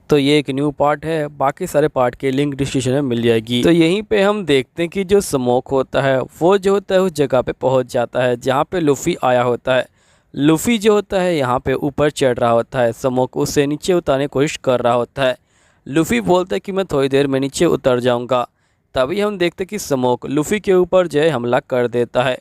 तो ये एक न्यू पार्ट है, बाकी सारे पार्ट के लिंक डिस्क्रिप्शन में मिल जाएगी। तो यहीं पे हम देखते हैं कि जो स्मोक होता है वो जो होता है उस जगह पे पहुंच जाता है जहाँ पे लूफी आया होता है। लूफी जो होता है यहाँ पे ऊपर चढ़ रहा होता है, स्मोक उसे नीचे उतारने की कोशिश कर रहा होता है। लूफी बोलता है कि मैं थोड़ी देर में नीचे उतर जाऊँगा। तभी हम देखते हैं कि स्मोक लूफी के ऊपर जो है हमला कर देता है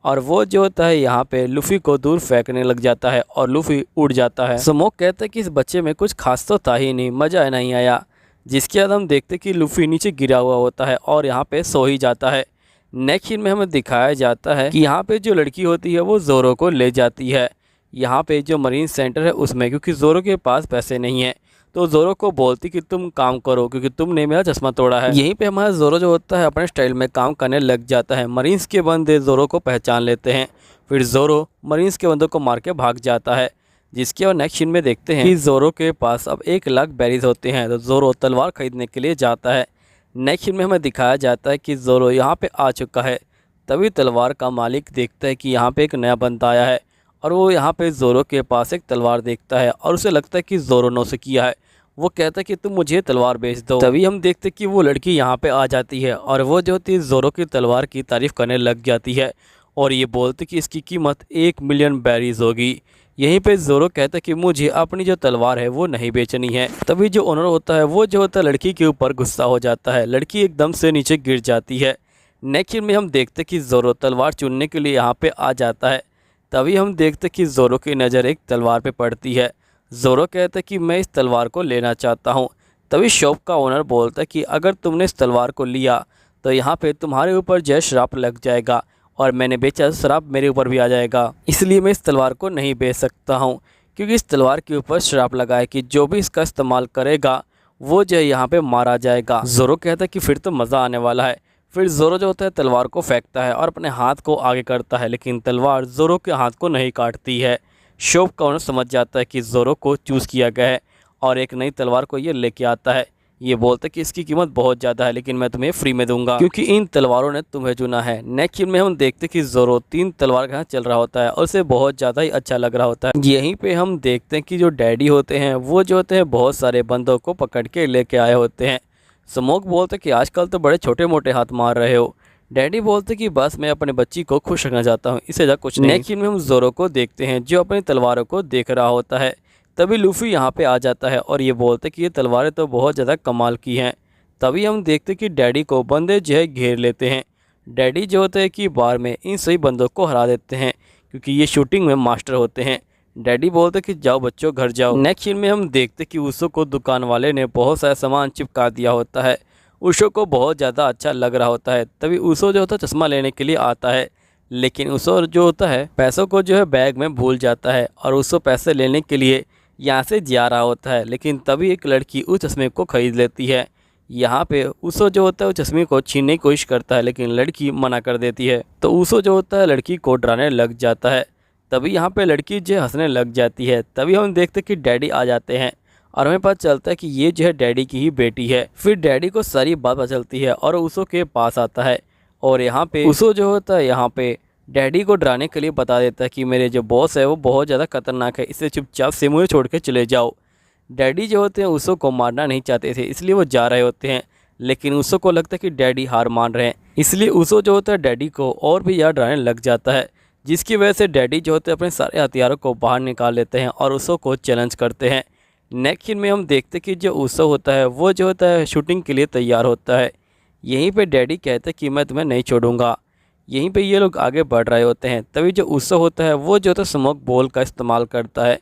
और वो जो होता है यहाँ पे लूफी को दूर फेंकने लग जाता है और लूफी उड़ जाता है। स्मोक कहता है कि इस बच्चे में कुछ खास तो था ही नहीं, मज़ा नहीं आया। जिसके बाद हम देखते कि लूफी नीचे गिरा हुआ होता है और यहाँ पे सो ही जाता है। नेक्स्ट सीन में हमें दिखाया जाता है कि यहाँ पे जो लड़की होती है वो जोरो को ले जाती है यहाँ पे जो मरीन सेंटर है उसमें, क्योंकि जोरो के पास पैसे नहीं है। तो जोरो को बोलती कि तुम काम करो क्योंकि तुमने मेरा चश्मा तोड़ा है। यहीं पे हमारा जोरो जो होता है अपने स्टाइल में काम करने लग जाता है। मरीन्स के बंदे जोरो को पहचान लेते हैं, फिर जोरो मरीन्स के बंदों को मार के भाग जाता है। जिसके और नेक्स्ट सीन में देखते हैं कि जोरो के पास अब 1 लाख बेरीज होते हैं, तो जोरो तलवार खरीदने के लिए जाता है। नेक्स्ट सीन में हमें दिखाया जाता है कि जोरो यहाँ पे आ चुका है। तभी तलवार का मालिक देखता है कि यहाँ पे एक नया बंदा आया है और वो यहाँ पे जोरो के पास एक तलवार देखता है और उसे लगता है कि जोरो नौसिखिया है। वो कहता है कि तुम मुझे तलवार बेच दो। तभी हम देखते हैं कि वो लड़की यहाँ पे आ जाती है और वो जो होती है जोरो की तलवार की तारीफ करने लग जाती है और ये बोलती कि इसकी कीमत 1 मिलियन बेरीज होगी। यहीं पे जोरो कहता है कि मुझे अपनी जो तलवार है वो नहीं बेचनी है। तभी जो ओनर होता है वो जो होता है लड़की के ऊपर गुस्सा हो जाता है, लड़की एकदम से नीचे गिर जाती है। नेक्स्ट में हम देखते कि जोरो तलवार चुनने के लिए यहाँ पे आ जाता है। तभी हम देखते कि जोरो की नज़र एक तलवार पे पड़ती है। जोरो कहता है कि मैं इस तलवार को लेना चाहता हूँ। तभी शॉप का ओनर बोलता है कि अगर तुमने इस तलवार को लिया तो यहाँ पे तुम्हारे ऊपर जय श्राप लग जाएगा और मैंने बेचा श्राप मेरे ऊपर भी आ जाएगा, इसलिए मैं इस तलवार को नहीं बेच सकता हूँ क्योंकि इस तलवार के ऊपर श्राप लगा है कि जो भी इसका इस्तेमाल करेगा वो जो है यहाँ पे मारा जाएगा। जोरो कहता है कि फिर तो मज़ा आने वाला है। फिर जोरो जो होता है तलवार को फेंकता है और अपने हाथ को आगे करता है, लेकिन तलवार जोरो के हाथ को नहीं काटती है। शॉप का ओनर समझ जाता है कि जोरो को चूज़ किया गया है और एक नई तलवार को ये लेके आता है। ये बोलता है कि इसकी कीमत बहुत ज़्यादा है लेकिन मैं तुम्हें फ्री में दूंगा क्योंकि इन तलवारों ने तुम्हें चुना है। नेक्स्ट सीन में हम देखते कि जोरो 3 तलवार के साथ चल रहा होता है और उसे बहुत ज़्यादा ही अच्छा लग रहा होता है। यहीं पे हम देखते हैं कि जो डैडी होते हैं वो जो होते हैं बहुत सारे बंदों को पकड़ के लेके आए होते हैं। स्मोक बोलते कि आजकल तो बड़े छोटे मोटे हाथ मार रहे हो। डैडी बोलते कि बस मैं अपने बच्ची को खुश रखना चाहता हूँ, इससे ज़्यादा कुछ नहीं। नेक्स्ट सीन में हम जोरो को देखते हैं जो अपनी तलवारों को देख रहा होता है। तभी लूफी यहाँ पे आ जाता है और ये बोलते कि ये तलवारें तो बहुत ज़्यादा कमाल की हैं। तभी हम देखते कि डैडी को बंदे जो है घेर लेते हैं। डैडी जो होते हैं कि बार में इन सभी बंदों को हरा देते हैं क्योंकि ये शूटिंग में मास्टर होते हैं। डैडी बोलते कि जाओ बच्चों घर जाओ। नेक्स्ट सीन में हम देखते कि उसो को दुकान वाले ने बहुत सारा सामान चिपका दिया होता है। उसो को बहुत ज़्यादा अच्छा लग रहा होता है। तभी उसो जो होता है चश्मा लेने के लिए आता है, लेकिन उसो जो होता है पैसों को जो है बैग में भूल जाता है और उसो पैसे लेने के लिए यहाँ से जा रहा होता है। लेकिन तभी एक लड़की उस चश्मे को ख़रीद लेती है। यहाँ पे उसो जो होता है वो चश्मे को छीनने की कोशिश करता है लेकिन लड़की मना कर देती है। तो उसो जो होता है लड़की को डराने लग जाता है। तभी यहाँ पे लड़की जो हंसने लग जाती है। तभी हम देखते कि डैडी आ जाते हैं और हमें पता चलता है कि ये जो है डैडी की ही बेटी है। फिर डैडी को सारी बात पता चलती है और उसो के पास आता है और यहाँ पे उसो जो होता है यहाँ पे डैडी को डराने के लिए बता देता है कि मेरे जो बॉस है वो बहुत ज़्यादा खतरनाक है, इससे चुपचाप से मुझे छोड़ के चले जाओ। डैडी जो होते हैं उसो को मारना नहीं चाहते थे इसलिए वो जा रहे होते हैं, लेकिन उसो को लगता है कि डैडी हार मान रहे हैं, इसलिए उसो जो होता है डैडी को और भी ज़्यादा डराने लग जाता है। जिसकी वजह से डैडी जो होते हैं अपने सारे हथियारों को बाहर निकाल लेते हैं और उसो को चैलेंज करते हैं। नेक्स्ट सीन में हम देखते कि जो उसो होता है वो जो होता है शूटिंग के लिए तैयार होता है। यहीं पे डैडी कहते हैं कि मैं तुम्हें नहीं छोड़ूंगा। यहीं पे ये लोग आगे बढ़ रहे होते हैं। तभी जो उसो होता है वो जो होता है स्मोक बॉल का इस्तेमाल करता है,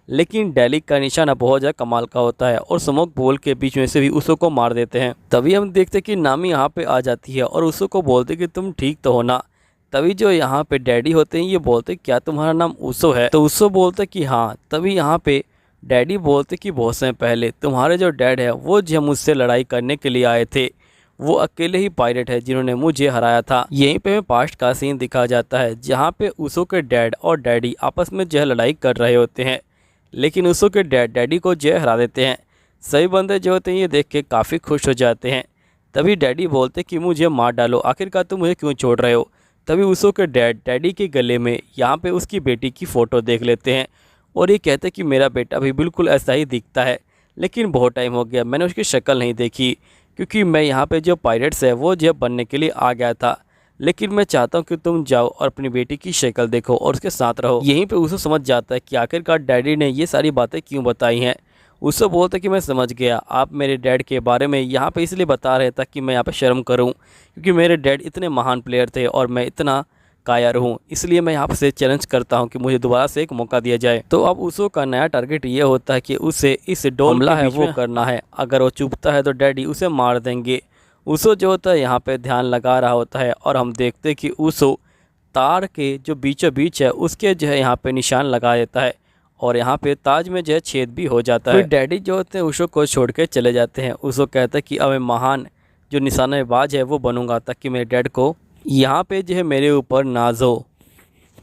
लेकिन डैडी का निशाना बहुत ज़्यादा कमाल का होता है और स्मोक बॉल के बीच में से भी उसो को मार देते हैं। तभी हम देखते हैं कि नामी यहाँ पे आ जाती है और उसो को बोलते कि तुम ठीक तो हो ना। तभी जो यहाँ पे डैडी होते हैं ये बोलते क्या तुम्हारा नाम उसो है? तो उसो बोलते कि हाँ। तभी यहाँ पे डैडी बोलते कि बहुत समय पहले तुम्हारे जो डैड है वो जो मुझसे लड़ाई करने के लिए आए थे, वो अकेले ही पायलट है जिन्होंने मुझे हराया था। यहीं पे हमें पास्ट का सीन दिखा जाता है जहाँ पे उसो के डैड और डैडी आपस में जो लड़ाई कर रहे होते हैं, लेकिन उसो के डैड डैडी को जो हरा देते हैं। सभी बंदे जो होते हैं ये देख के काफ़ी खुश हो जाते हैं। तभी डैडी बोलते कि मुझे मार डालो, आखिरकार तुम मुझे क्यों छोड़ रहे हो? तभी उसो के डैड डैडी के गले में यहाँ पे उसकी बेटी की फ़ोटो देख लेते हैं और ये कहते कि मेरा बेटा भी बिल्कुल ऐसा ही दिखता है, लेकिन बहुत टाइम हो गया, मैंने उसकी शक्ल नहीं देखी, क्योंकि मैं यहाँ पे जो पायरेट्स है वो जो बनने के लिए आ गया था। लेकिन मैं चाहता हूँ कि तुम जाओ और अपनी बेटी की शक्ल देखो और उसके साथ रहो। यहीं पे उसे समझ जाता है कि आखिरकार डैडी ने ये सारी बातें क्यों बताई हैं। उससे बोलता है कि मैं समझ गया, आप मेरे डैड के बारे में यहाँ पे इसलिए बता रहे ताकि मैं यहाँ पे शर्म करूँ, क्योंकि मेरे डैड इतने महान प्लेयर थे और मैं इतना कायर हूँ, इसलिए मैं यहाँ से चैलेंज करता हूँ कि मुझे दोबारा से एक मौका दिया जाए। तो अब उसो का नया टारगेट ये होता है कि उसे इस डोल हमला है वो करना है। अगर वो चुपता है तो डैडी उसे मार देंगे। उसो जो होता है यहाँ पे ध्यान लगा रहा होता है और हम देखते हैं कि उसो तार के जो बीचों बीच है उसके जो है यहाँ पे निशान लगा देता है और यहाँ पे ताज में जो है छेद भी हो जाता है। फिर डैडी जो होते हैं उसो को छोड़ के चले जाते हैं। उसो कहता है कि अब मैं महान जो निशानेबाज है वो बनूंगा ताकि मेरे डैड को यहाँ पे जो है मेरे ऊपर नाज हो।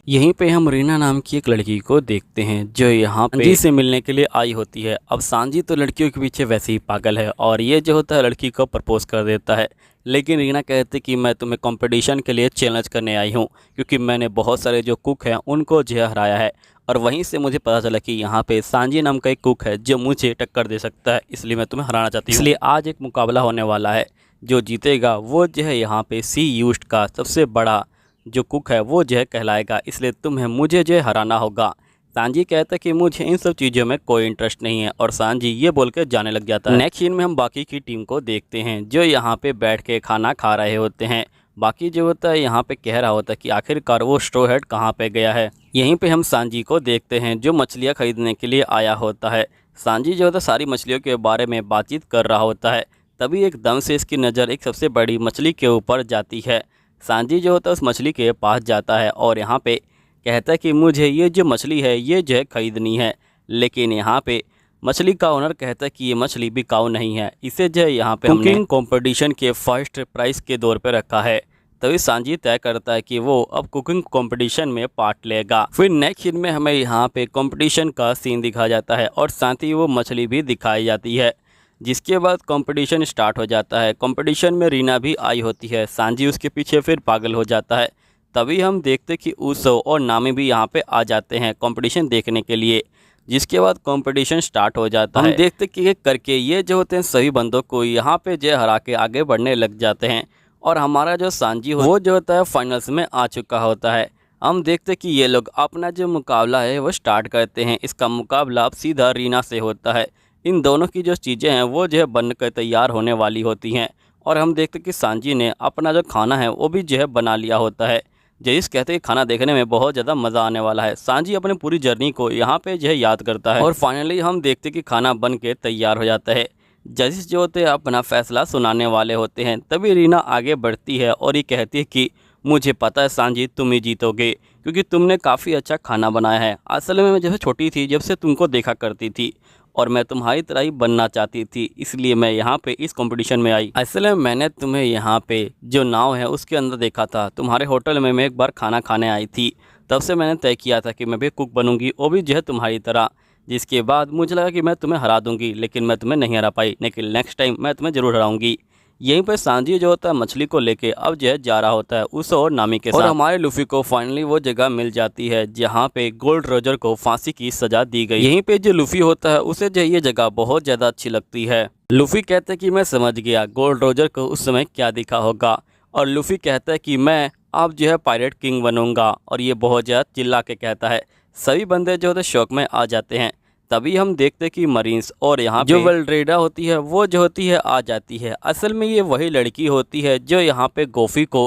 यहीं पे हम रीना नाम की एक लड़की को देखते हैं जो यहाँ पे सांजी से मिलने के लिए आई होती है। अब सांजी तो लड़कियों के पीछे वैसे ही पागल है और ये जो होता है लड़की को प्रपोज कर देता है। लेकिन रीना कहती कि मैं तुम्हें कंपटीशन के लिए चैलेंज करने आई हूँ, क्योंकि मैंने बहुत सारे जो कुक हैं उनको जो है हराया है और वहीं से मुझे पता चला कि यहाँ पे सांजी नाम का एक कुक है जो मुझे टक्कर दे सकता है, इसलिए मैं तुम्हें हराना चाहती हूँ। इसलिए आज एक मुकाबला होने वाला है, जो जीतेगा वो जो है यहाँ पे सी यूस्ट का सबसे बड़ा जो कुक है वो जो है कहलाएगा, इसलिए तुम्हें मुझे जो है हराना होगा। सांजी कहता है कि मुझे इन सब चीज़ों में कोई इंटरेस्ट नहीं है और सांजी ये बोल के जाने लग जाता है। नेक्स्ट सीन में हम बाकी की टीम को देखते हैं जो यहाँ पे बैठ के खाना खा रहे होते हैं। बाकी जो होता है यहाँ पे कह रहा होता है कि आखिरकार वो स्ट्रॉ हेड कहाँ पे गया है। यहीं पे हम सांजी को देखते हैं जो मछलियाँ खरीदने के लिए आया होता है। सांजी जो होता है सारी मछलियों के बारे में बातचीत कर रहा होता है, तभी एकदम से इसकी नज़र एक सबसे बड़ी मछली के ऊपर जाती है। सांजी जो होता है उस मछली के पास जाता है और यहाँ पे कहता है कि मुझे ये जो मछली है ये जो है ख़रीदनी है। लेकिन यहाँ पे मछली का ओनर कहता है कि ये मछली बिकाऊ नहीं है, इसे जो है यहाँ पे कुकिंग कंपटीशन के फर्स्ट प्राइज़ के दौर पे रखा है। तभी सांजी तय करता है कि वो अब कुकिंग कंपटीशन में पार्ट लेगा। फिर नेक्स्ट सीन में हमें यहाँ पे कंपटीशन का सीन दिखाया जाता है और साथ ही वो मछली भी दिखाई जाती है, जिसके बाद कंपटीशन स्टार्ट हो जाता है। कंपटीशन में रीना भी आई होती है, सांजी उसके पीछे फिर पागल हो जाता है। तभी हम देखते कि उसो और नामी भी यहाँ पे आ जाते हैं कंपटीशन देखने के लिए, जिसके बाद कंपटीशन स्टार्ट हो जाता है। हम देखते कि एक करके ये जो होते हैं सभी बंदों को यहाँ पे जो हरा के आगे बढ़ने लग जाते हैं और हमारा जो सांजी वो जो होता है फाइनल्स में आ चुका होता है। हम देखते कि ये लोग अपना जो मुकाबला है वो स्टार्ट करते हैं। इसका मुकाबला अब सीधा रीना से होता है। इन दोनों की जो चीज़ें हैं वो जो है बनकर तैयार होने वाली होती हैं और हम देखते कि सांजी ने अपना जो खाना है वो भी जो है बना लिया होता है। जयेश कहते हैं कि खाना देखने में बहुत ज़्यादा मज़ा आने वाला है। सांजी अपनी पूरी जर्नी को यहाँ पे जो है याद करता है और फाइनली हम देखते कि खाना बन के तैयार हो जाता है। जयेश जो होते हैं अपना फैसला सुनाने वाले होते हैं। तभी रीना आगे बढ़ती है और ये कहती है कि मुझे पता है सांजी तुम ही जीतोगे, क्योंकि तुमने काफ़ी अच्छा खाना बनाया है। असल में मैं जब छोटी थी जब से तुमको देखा करती थी और मैं तुम्हारी तरह ही बनना चाहती थी, इसलिए मैं यहाँ पे इस कंपटीशन में आई। असल में मैंने तुम्हें यहाँ पे जो नाव है उसके अंदर देखा था। तुम्हारे होटल में मैं एक बार खाना खाने आई थी, तब से मैंने तय किया था कि मैं भी कुक बनूंगी, वो भी जो है तुम्हारी तरह। जिसके बाद मुझे लगा कि मैं तुम्हें हरा दूंगी, लेकिन मैं तुम्हें नहीं हरा पाई। लेकिन नेक्स्ट टाइम मैं तुम्हें ज़रूर हराऊंगी। यहीं पर सांजी जो होता है मछली को लेके अब जो है जा रहा होता है उस और नामी के साथ। और हमारे लूफी को फाइनली वो जगह मिल जाती है जहाँ पे गोल्ड रोजर को फांसी की सजा दी गई। यहीं पे जो लूफी होता है उसे जो ये जगह बहुत ज़्यादा अच्छी लगती है। लूफी कहता है कि मैं समझ गया गोल्ड रोजर को उस समय क्या दिखा होगा, और लूफी कहता है कि मैं अब जो है पायरेट किंग बनूंगा, और ये बहुत ज़्यादा चिल्ला के कहता है। सभी बंदे जो होते शौक में आ जाते हैं। तभी हम देखते कि मरीन्स और यहाँ जो वेल्ड्रेडा होती है वो जो होती है आ जाती है। असल में ये वही लड़की होती है जो यहाँ पे गोफी को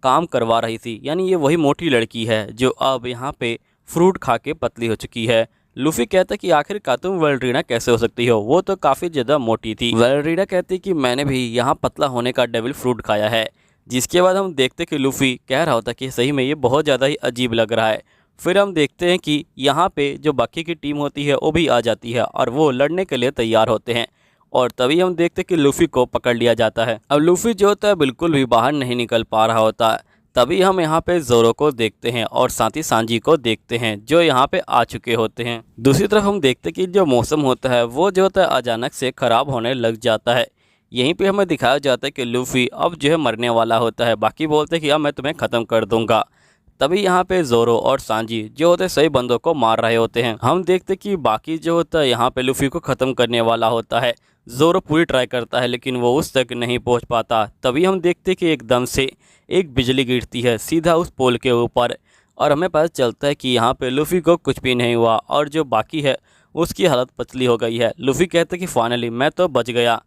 काम करवा रही थी, यानी ये वही मोटी लड़की है जो अब यहाँ पे फ्रूट खा के पतली हो चुकी है। लूफी कहता है कि आखिरकार तुम वेल्ड्रेडा कैसे हो सकती हो, वो तो काफ़ी ज़्यादा मोटी थी। वेल्ड्रेडा कहती कि मैंने भी यहाँ पतला होने का डेविल फ्रूट खाया है। जिसके बाद हम देखते कि लूफी कह रहा होता कि सही में ये बहुत ज़्यादा ही अजीब लग रहा है। फिर हम देखते हैं कि यहाँ पे जो बाकी की टीम होती है वो भी आ जाती है और वो लड़ने के लिए तैयार होते हैं, और तभी हम देखते हैं कि लूफी को पकड़ लिया जाता है। अब लूफी जो होता है बिल्कुल भी बाहर नहीं निकल पा रहा होता है। तभी हम यहाँ पे जोरो को देखते हैं और साथ ही सांजी को देखते हैं जो यहाँ पे आ चुके होते हैं। दूसरी तरफ हम देखते हैं कि जो मौसम होता है वो जो होता है अचानक से ख़राब होने लग जाता है। यहीं पे हमें दिखाया जाता है कि लूफी अब जो है मरने वाला होता है। बाकी बोलते हैं कि अब मैं तुम्हें ख़त्म कर दूंगा। तभी यहाँ पे जोरो और सांजी जो होते सही बंदों को मार रहे होते हैं। हम देखते कि बाकी जो होता है यहाँ पे लूफी को ख़त्म करने वाला होता है। जोरो पूरी ट्राई करता है लेकिन वो उस तक नहीं पहुँच पाता। तभी हम देखते कि एकदम से एक बिजली गिरती है सीधा उस पोल के ऊपर और हमें पता चलता है कि यहाँ पे लूफी को कुछ भी नहीं हुआ और जो बाकी है उसकी हालत पतली हो गई है। लूफी कहते कि फाइनली मैं तो बच गया।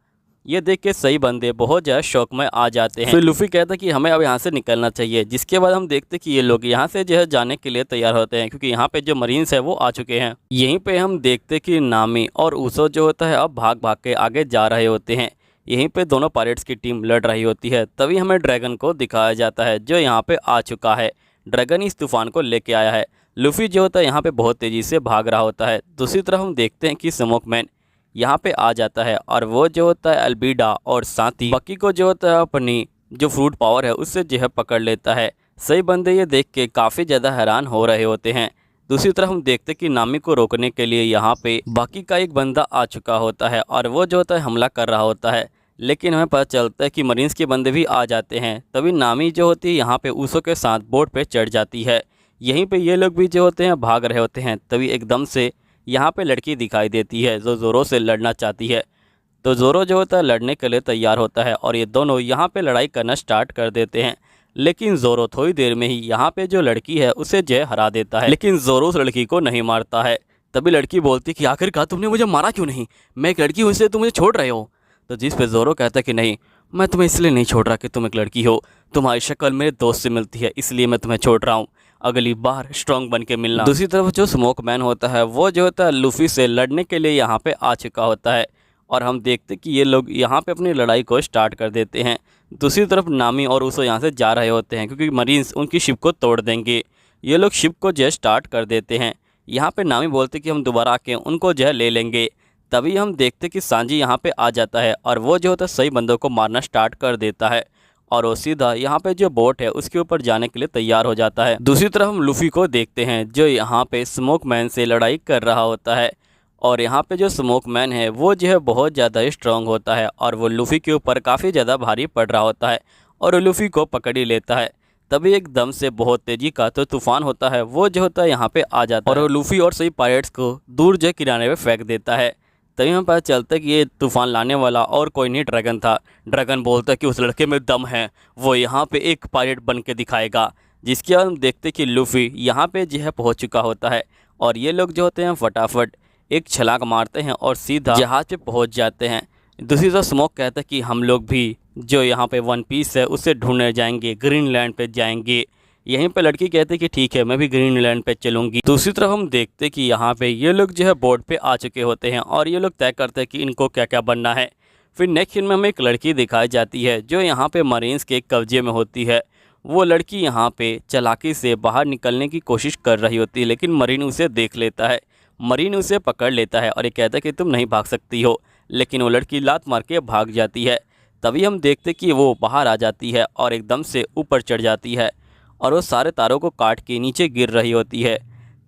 ये देख के सही बंदे बहुत ज़्यादा शौक में आ जाते हैं। फिर लूफी कहता है कि हमें अब यहाँ से निकलना चाहिए, जिसके बाद हम देखते कि ये लोग यहाँ से जो है जाने के लिए तैयार होते हैं क्योंकि यहाँ पे जो मरीन्स है वो आ चुके हैं। यहीं पे हम देखते कि नामी और ऊसो जो होता है अब भाग भाग के आगे जा रहे होते हैं। यहीं पे दोनों पायरेट्स की टीम लड़ रही होती है। तभी हमें ड्रैगन को दिखाया जाता है जो यहाँ पे आ चुका है। ड्रैगन इस तूफान को लेके आया है। लूफी जो होता है यहाँ पे बहुत तेज़ी से भाग रहा होता है। दूसरी तरफ हम देखते हैं कि स्मोकमैन यहाँ पे आ जाता है और वो जो होता है अल्बीडा और साथी बकी को जो होता है अपनी जो फ्रूट पावर है उससे जो है पकड़ लेता है। सही बंदे ये देख के काफ़ी ज़्यादा हैरान हो रहे होते हैं। दूसरी तरफ हम देखते कि नामी को रोकने के लिए यहाँ पे बाकी का एक बंदा आ चुका होता है और वो जो होता है हमला कर रहा होता है। लेकिन हमें पता चलता है कि मरीन्स के बंदे भी आ जाते हैं। तभी नामी जो होती है यहाँ पे ऊसो के साथ बोट पे चढ़ जाती है। यहीं पे ये लोग भी जो होते हैं भाग रहे होते हैं। तभी एकदम से यहाँ पे लड़की दिखाई देती है जो जोरो से लड़ना चाहती है। तो जोरो जो होता है लड़ने के लिए तैयार होता है और ये दोनों यहाँ पे लड़ाई करना स्टार्ट कर देते हैं। लेकिन जोरो थोड़ी देर में ही यहाँ पे जो लड़की है उसे जय हरा देता है। लेकिन जोरो उस लड़की को नहीं मारता है। तभी लड़की बोलती कि आखिरकार तुमने मुझे मारा क्यों नहीं, मैं एक लड़की हूँ इसलिए तुम मुझे छोड़ रहे हो। तो जिस पे जोरो कहता है कि नहीं, मैं तुम्हें इसलिए नहीं छोड़ रहा कि तुम एक लड़की हो, तुम्हारी शक्ल मेरे दोस्त से मिलती है इसलिए मैं तुम्हें छोड़ रहा हूँ, अगली बार स्ट्रॉन्ग बन के मिलना। दूसरी तरफ जो स्मोक मैन होता है वो जो होता है लूफी से लड़ने के लिए यहाँ पे आ चुका होता है और हम देखते कि ये लोग यहाँ पे अपनी लड़ाई को स्टार्ट कर देते हैं। दूसरी तरफ नामी और ऊसो यहाँ से जा रहे होते हैं क्योंकि मरीन्स उनकी शिप को तोड़ देंगे। ये लोग शिप को जो स्टार्ट कर देते हैं। यहाँ पे नामी बोलते कि हम दोबारा आके उनको जो ले लेंगे। तभी हम देखते कि सांजी यहाँ पे आ जाता है और वो जो होता है सही बंदों को मारना स्टार्ट कर देता है और वो सीधा यहाँ पे जो बोट है उसके ऊपर जाने के लिए तैयार हो जाता है। दूसरी तरफ हम लूफी को देखते हैं जो यहाँ पे स्मोक मैन से लड़ाई कर रहा होता है और यहाँ पे जो स्मोक मैन है वो जो है बहुत ज़्यादा स्ट्रांग होता है और वो लूफी के ऊपर काफ़ी ज़्यादा भारी पड़ रहा होता है और वो लूफी को पकड़ ही लेता है। तभी एकदम से बहुत तेज़ी का तो तूफान होता है वो जो होता है यहाँ पे आ जाता है और वो लूफी और सही पायरेट्स को दूर जो किनारे पे फेंक देता है। तभी हमें पता चलता है कि ये तूफान लाने वाला और कोई नहीं ड्रैगन था। ड्रैगन बोलता है कि उस लड़के में दम है, वो यहाँ पे एक पायरेट बन के दिखाएगा। जिसके बाद हम देखते कि लूफी यहाँ पे जो है पहुँच चुका होता है और ये लोग जो होते हैं फटाफट एक छलांग मारते हैं और सीधा जहाज पे पहुँच जाते हैं। दूसरी तरफ स्मोक कहता है कि हम लोग भी जो यहाँ पे वन पीस है उसे ढूंढने जाएंगे, ग्रीनलैंड पे जाएंगे। यहीं पे लड़की कहते कि ठीक है मैं भी ग्रीनलैंड पे चलूँगी। दूसरी तरफ हम देखते कि यहाँ पे ये लोग जो है बोर्ड पे आ चुके होते हैं और ये लोग तय करते हैं कि इनको क्या क्या बनना है। फिर नेक्स्ट सीन में हमें एक लड़की दिखाई जाती है जो यहाँ पे मरीन्स के कब्जे में होती है। वो लड़की यहाँ पे चालाकी से बाहर निकलने की कोशिश कर रही होती है लेकिन मरीन उसे देख लेता है। मरीन उसे पकड़ लेता है और ये कहता है कि तुम नहीं भाग सकती हो, लेकिन वो लड़की लात मार के भाग जाती है। तभी हम देखते कि वो बाहर आ जाती है और एकदम से ऊपर चढ़ जाती है और वो सारे तारों को काट के नीचे गिर रही होती है।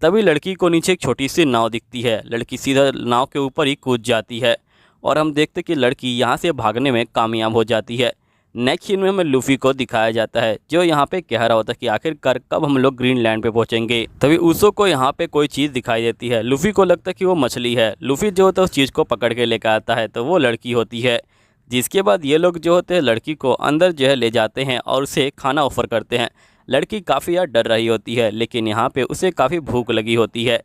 तभी लड़की को नीचे एक छोटी सी नाव दिखती है। लड़की सीधा नाव के ऊपर ही कूद जाती है और हम देखते कि लड़की यहाँ से भागने में कामयाब हो जाती है। नेक्स्ट सीन में हमें लूफी को दिखाया जाता है जो यहाँ पे कह रहा होता है कि आखिरकार कब हम लोग ग्रीनलैंड पे पहुँचेंगे। तभी ऊसो को यहाँ पे कोई चीज़ दिखाई देती है। लूफी को लगता है कि वो मछली है। लूफी जो होता है उस चीज़ को पकड़ के लेकर आता है तो वो लड़की होती है। जिसके बाद ये लोग जो होते हैं लड़की को अंदर जो है ले जाते हैं और उसे खाना ऑफर करते हैं। लड़की काफ़ी यार डर रही होती है लेकिन यहाँ पे उसे काफ़ी भूख लगी होती है।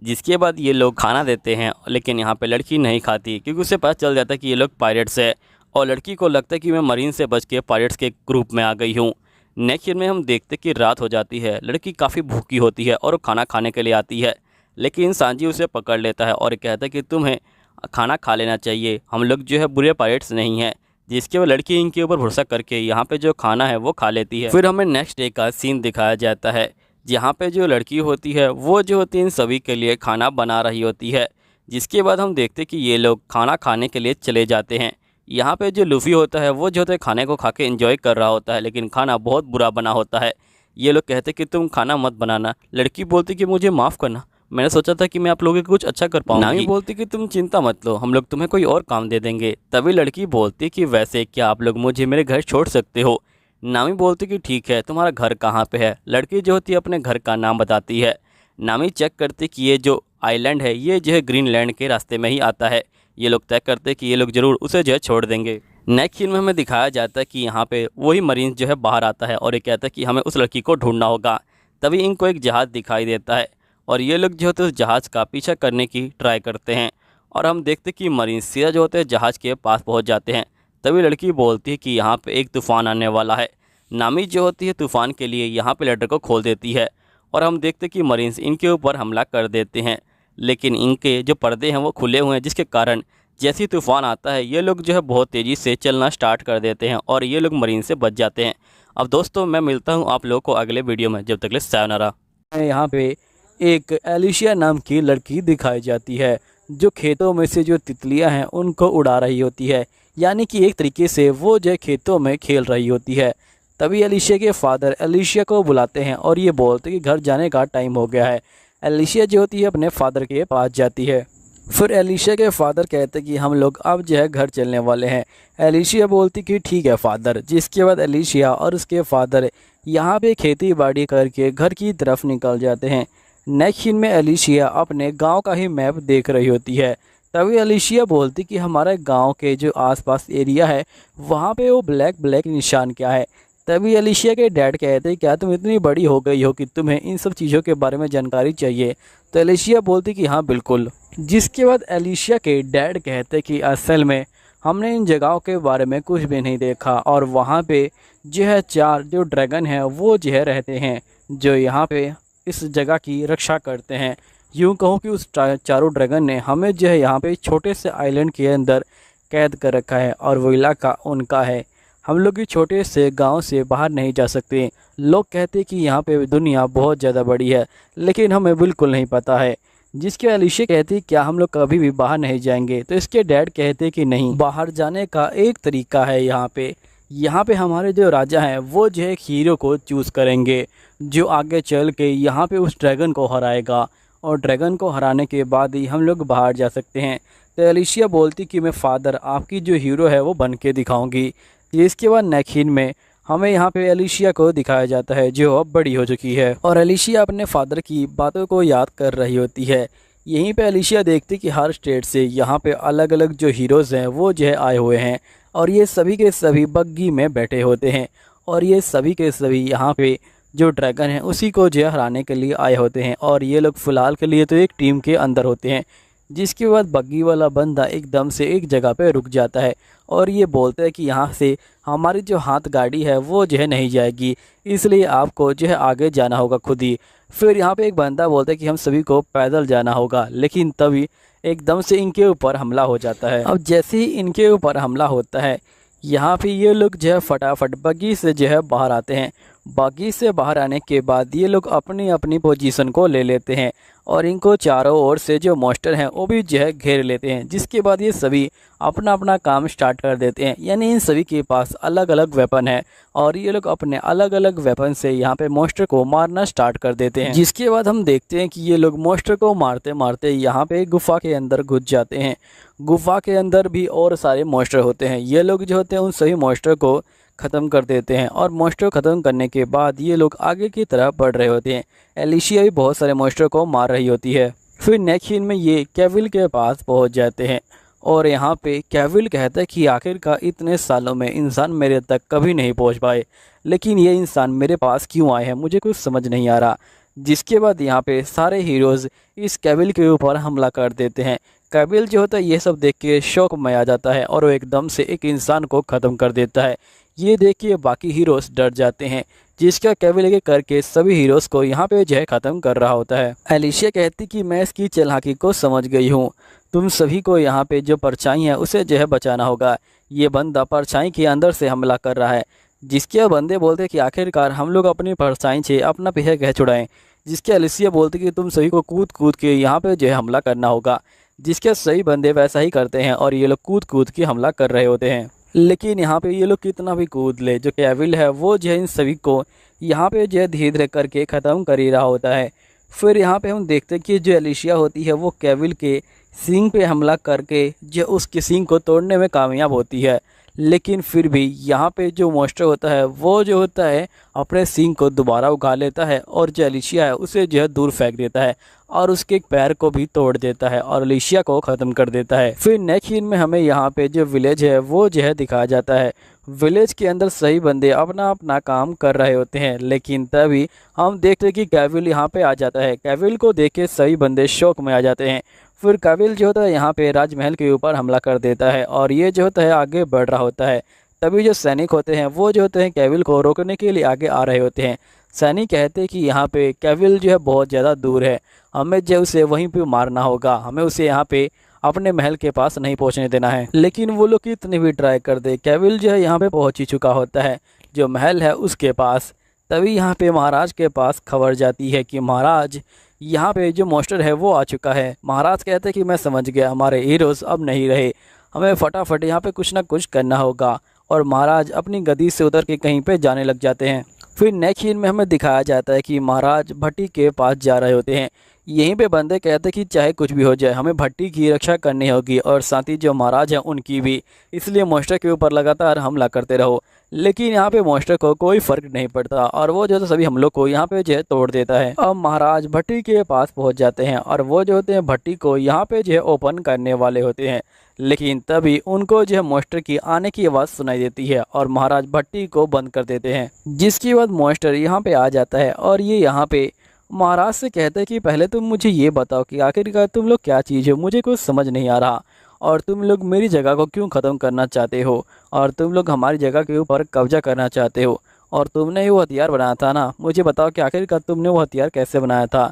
जिसके बाद ये लोग खाना देते हैं लेकिन यहाँ पे लड़की नहीं खाती क्योंकि उसे पता चल जाता है कि ये लोग पायरेट्स है और लड़की को लगता है कि मैं मरीन से बच के पायरेट्स के ग्रुप में आ गई हूँ। नेक्स्ट ईयर में हम देखते कि रात हो जाती है। लड़की काफ़ी भूखी होती है और खाना खाने के लिए आती है लेकिन सांजी उसे पकड़ लेता है और कहता है कि तुम्हें खाना खा लेना चाहिए, हम लोग जो है बुरे पायरेट्स नहीं हैं। जिसके बाद लड़की इनके ऊपर भरोसा करके यहाँ पे जो खाना है वो खा लेती है। फिर हमें नेक्स्ट डे का सीन दिखाया जाता है जहाँ पे जो लड़की होती है वो जो होती है इन सभी के लिए खाना बना रही होती है। जिसके बाद हम देखते कि ये लोग खाना खाने के लिए चले जाते हैं। यहाँ पे जो लूफी होता है वो जो होता है खाने को खा के एंजॉय कर रहा होता है लेकिन खाना बहुत बुरा बना होता है। ये लोग कहते कि तुम खाना मत बनाना। लड़की बोलती कि मुझे माफ़ करना, मैंने सोचा था कि मैं आप लोगों को कुछ अच्छा कर पाऊंगी। नामी बोलती कि तुम चिंता मत लो, हम लोग तुम्हें कोई और काम दे देंगे। तभी लड़की बोलती कि वैसे क्या आप लोग मुझे मेरे घर छोड़ सकते हो। नामी बोलती कि ठीक है, तुम्हारा घर कहाँ पे है। लड़की जो होती है अपने घर का नाम बताती है। नामी चेक करते कि ये जो आइलैंड है ये जो है ग्रीनलैंड के रास्ते में ही आता है। ये लोग तय करते कि ये लोग ज़रूर उसे जो है छोड़ देंगे। नेक्स्ट सीन में हमें दिखाया जाता है कि यहाँ पे वही मरीन जो है बाहर आता है और ये कहता है कि हमें उस लड़की को ढूंढना होगा। तभी इनको एक जहाज़ दिखाई देता है और ये लोग जो होते हैं उस जहाज़ का पीछा करने की ट्राई करते हैं। और हम देखते कि मरीन सीधा जो होते हैं जहाज़ के पास पहुँच जाते हैं। तभी लड़की बोलती है कि यहाँ पे एक तूफ़ान आने वाला है। नामी जो होती है तूफ़ान के लिए यहाँ पे लेटर को खोल देती है और हम देखते कि मरीन्स इनके ऊपर हमला कर देते हैं। लेकिन इनके जो पर्दे हैं वो खुले हुए हैं, जिसके कारण जैसे ही तूफ़ान आता है ये लोग जो है बहुत तेज़ी से चलना स्टार्ट कर देते हैं और ये लोग मरीन से बच जाते हैं। अब दोस्तों मैं मिलता हूँ आप लोगों को अगले वीडियो में, जब तक के लिए सायोनारा। यहाँ पे एक एलिशिया नाम की लड़की दिखाई जाती है जो खेतों में से जो तितलियां हैं उनको उड़ा रही होती है, यानी कि एक तरीके से वो जो खेतों में खेल रही होती है। तभी एलिशिया के फादर एलिशिया को बुलाते हैं और ये बोलते कि घर जाने का टाइम हो गया है। एलिशिया जो होती है अपने फादर के पास जाती है। फिर एलिशिया के फादर कहते कि हम लोग अब जो है घर चलने वाले हैं। एलिशिया बोलती कि ठीक है फादर। जिसके बाद एलिशिया और उसके फादर यहाँ पे खेती बाड़ी करके घर की तरफ निकल जाते हैं। नेक्स्ट सीन में एलिशिया अपने गांव का ही मैप देख रही होती है। तभी एलिशिया बोलती कि हमारे गांव के जो आसपास एरिया है वहाँ पे वो ब्लैक ब्लैक निशान क्या है। तभी एलिशिया के डैड कहते क्या तुम इतनी बड़ी हो गई हो कि तुम्हें इन सब चीज़ों के बारे में जानकारी चाहिए। तो एलिशिया बोलती कि हाँ बिल्कुल। जिसके बाद एलिशिया के डैड कहते कि असल में हमने इन जगहों के बारे में कुछ भी नहीं देखा और वहाँ पे जो है 4 जो ड्रैगन हैं वो जो है रहते हैं जो यहाँ पे इस जगह की रक्षा करते हैं। यूँ कहूँ कि उस चारों ड्रैगन ने हमें जो है यहाँ पे छोटे से आइलैंड के अंदर कैद कर रखा है और वो इलाका उनका है। हम लोग भी छोटे से गांव से बाहर नहीं जा सकते। लोग कहते कि यहाँ पे दुनिया बहुत ज़्यादा बड़ी है लेकिन हमें बिल्कुल नहीं पता है। जिसके एलिशिया कहती क्या हम लोग कभी भी बाहर नहीं जाएंगे। तो इसके डैड कहते कि नहीं, बाहर जाने का एक तरीका है। यहाँ पे हमारे जो राजा हैं वो जो है एक हीरो को चूज़ करेंगे जो आगे चल के यहाँ पे उस ड्रैगन को हराएगा और ड्रैगन को हराने के बाद ही हम लोग बाहर जा सकते हैं। तो एलिशिया बोलती कि मैं फादर आपकी जो हीरो है वो बन के दिखाऊँगी। इसके बाद नेक्स्ट सीन में हमें यहाँ पे एलिशिया को दिखाया जाता है जो अब बड़ी हो चुकी है और एलिशिया अपने फादर की बातों को याद कर रही होती है। यहीं पे एलिशिया देखती कि हर स्टेट से यहाँ पे अलग अलग जो हीरोज़ हैं वो जो है आए हुए हैं और ये सभी के सभी बग्गी में बैठे होते हैं और ये सभी के सभी यहाँ पे जो ड्रैगन है उसी को जो है हराने के लिए आए होते हैं। और ये लोग फ़िलहाल के लिए तो एक टीम के अंदर होते हैं। जिसके बाद बग्गी वाला बंदा एकदम से एक जगह पे रुक जाता है और ये बोलता है कि यहाँ से हमारी जो हाथ गाड़ी है वो जो है नहीं जाएगी, इसलिए आपको जो है आगे जाना होगा खुद ही। फिर यहाँ पे एक बंदा बोलता है कि हम सभी को पैदल जाना होगा, लेकिन तभी एकदम से इनके ऊपर हमला हो जाता है। अब जैसे ही इनके ऊपर हमला होता है यहाँ पे ये लोग जो है फटाफट बग्गी से जो है बाहर आते हैं। बग्गी से बाहर आने के बाद ये लोग अपनी अपनी पोजीशन को ले लेते हैं और इनको चारों ओर से जो मॉन्स्टर हैं वो भी जो है घेर लेते हैं। जिसके बाद ये सभी अपना अपना काम स्टार्ट कर देते हैं, यानी इन सभी के पास अलग अलग वेपन है और ये लोग अपने अलग अलग वेपन से यहाँ पे मॉन्स्टर को मारना स्टार्ट कर देते हैं। जिसके बाद हम देखते हैं कि ये लोग मॉन्स्टर को मारते मारते यहाँ पे गुफा के अंदर घुस जाते हैं। गुफा के अंदर भी और सारे मॉन्स्टर होते हैं। ये लोग जो होते हैं उन सभी मॉन्स्टर को ख़त्म कर देते हैं और मॉन्स्टर ख़त्म करने के बाद ये लोग आगे की तरफ बढ़ रहे होते हैं। एलिशिया भी बहुत सारे मॉन्स्टर को मार रही होती है। फिर नेक्स्ट सीन में ये केविल के पास पहुंच जाते हैं और यहाँ पे केविल कहता है कि आखिरकार इतने सालों में इंसान मेरे तक कभी नहीं पहुँच पाए, लेकिन ये इंसान मेरे पास क्यों आए हैं मुझे कुछ समझ नहीं आ रहा। जिसके बाद यहाँ पे सारे हीरोज़ इस केविल के ऊपर हमला कर देते हैं। केविल जो होता है ये सब देख के शौक में आ जाता है और वो एकदम से एक इंसान को ख़त्म कर देता है। ये देख के बाकी हीरोज़ डर जाते हैं, जिसका केविल के करके सभी हीरोज़ को यहाँ पे जो है ख़त्म कर रहा होता है। एलिशिया कहती कि मैं इसकी चालाकी को समझ गई हूँ, तुम सभी को यहाँ पे जो परछाई है उसे जो है बचाना होगा। ये बंदा परछाई के अंदर से हमला कर रहा है। जिसके बंदे बोलते कि आखिरकार हम लोग अपनी परछाई से अपना पीछे कह छुड़ाएं। जिसके एलिशिया बोलते कि तुम सभी को कूद कूद के यहाँ पे जो है हमला करना होगा। जिसके सही बंदे वैसा ही करते हैं और ये लोग कूद कूद के हमला कर रहे होते हैं। लेकिन यहाँ पे ये लोग कितना भी कूद ले, जो केविल है वो जो है इन सभी को यहाँ पे जो है धीरे धीरे करके ख़त्म कर ही रहा होता है। फिर यहाँ पे हम देखते हैं कि जो एलिशिया होती है वो केविल के सींग पे हमला करके जो उसके सींग को तोड़ने में कामयाब होती है। लेकिन फिर भी यहाँ पे जो मॉन्स्टर होता है वो जो होता है अपने सींग को दोबारा उगा लेता है और जो एलिशिया है उसे जो है दूर फेंक देता है और उसके एक पैर को भी तोड़ देता है और एलिशिया को ख़त्म कर देता है। फिर नेक्स्ट सीन में हमें यहाँ पे जो विलेज है वो जो है दिखाया जाता है। विलेज के अंदर सही बंदे अपना अपना काम कर रहे होते हैं, लेकिन तभी हम देखते हैं कि कैविल यहाँ पे आ जाता है। कैविल को देख के सही बंदे शौक में आ जाते हैं। फिर कैविल जो होता है यहाँ पे राजमहल के ऊपर हमला कर देता है और ये जो होता है आगे बढ़ रहा होता है। तभी जो सैनिक होते हैं वो जो होते हैं कैविल को रोकने के लिए आगे आ रहे होते हैं। सैनिक कहते हैं कि यहाँ पे कैविल जो है बहुत ज़्यादा दूर है, हमें जो उसे वहीं पे मारना होगा, हमें उसे यहाँ पे अपने महल के पास नहीं पहुंचने देना है। लेकिन वो लोग कितने भी ट्राई कर दे, कैविल जो है यहाँ पे पहुंच ही चुका होता है जो महल है उसके पास। तभी यहाँ पे महाराज के पास खबर जाती है कि महाराज यहाँ पे जो मॉन्स्टर है वो आ चुका है। महाराज कहते हैं कि मैं समझ गया, हमारे हीरोज़ अब नहीं रहे, हमें फटाफट यहाँ पे कुछ ना कुछ करना होगा। और महाराज अपनी गद्दी से उतर के कहीं पे जाने लग जाते हैं। फिर नेक्स्ट सीन में हमें दिखाया जाता है कि महाराज भट्टी के पास जा रहे होते हैं। यहीं पे बंदे कहते हैं कि चाहे कुछ भी हो जाए हमें भट्टी की रक्षा करनी होगी और साथ ही जो महाराज हैं उनकी भी, इसलिए मॉन्स्टर के ऊपर लगातार हमला करते रहो। लेकिन यहाँ पे मॉन्स्टर को कोई फर्क नहीं पड़ता और वो जो है सभी हमलों को यहाँ पे जो है तोड़ देता है। अब महाराज भट्टी के पास पहुँच जाते हैं और वो जो होते हैं भट्टी को यहाँ पे जो है ओपन करने वाले होते हैं। लेकिन तभी उनको जो है मॉन्स्टर की आने की आवाज़ सुनाई देती है और महाराज भट्टी को बंद कर देते हैं। जिसके बाद मॉन्स्टर यहाँ पे आ जाता है और ये यहाँ पे महाराज से कहते हैं कि पहले तुम मुझे ये बताओ कि आखिरकार तुम लोग क्या चीज़ हो, मुझे कुछ समझ नहीं आ रहा और तुम लोग मेरी जगह को क्यों ख़त्म करना चाहते हो और तुम लोग हमारी जगह के ऊपर कब्जा करना चाहते हो और तुमने वो हथियार बनाया था ना, मुझे बताओ कि आखिरकार तुमने वो हथियार कैसे बनाया था।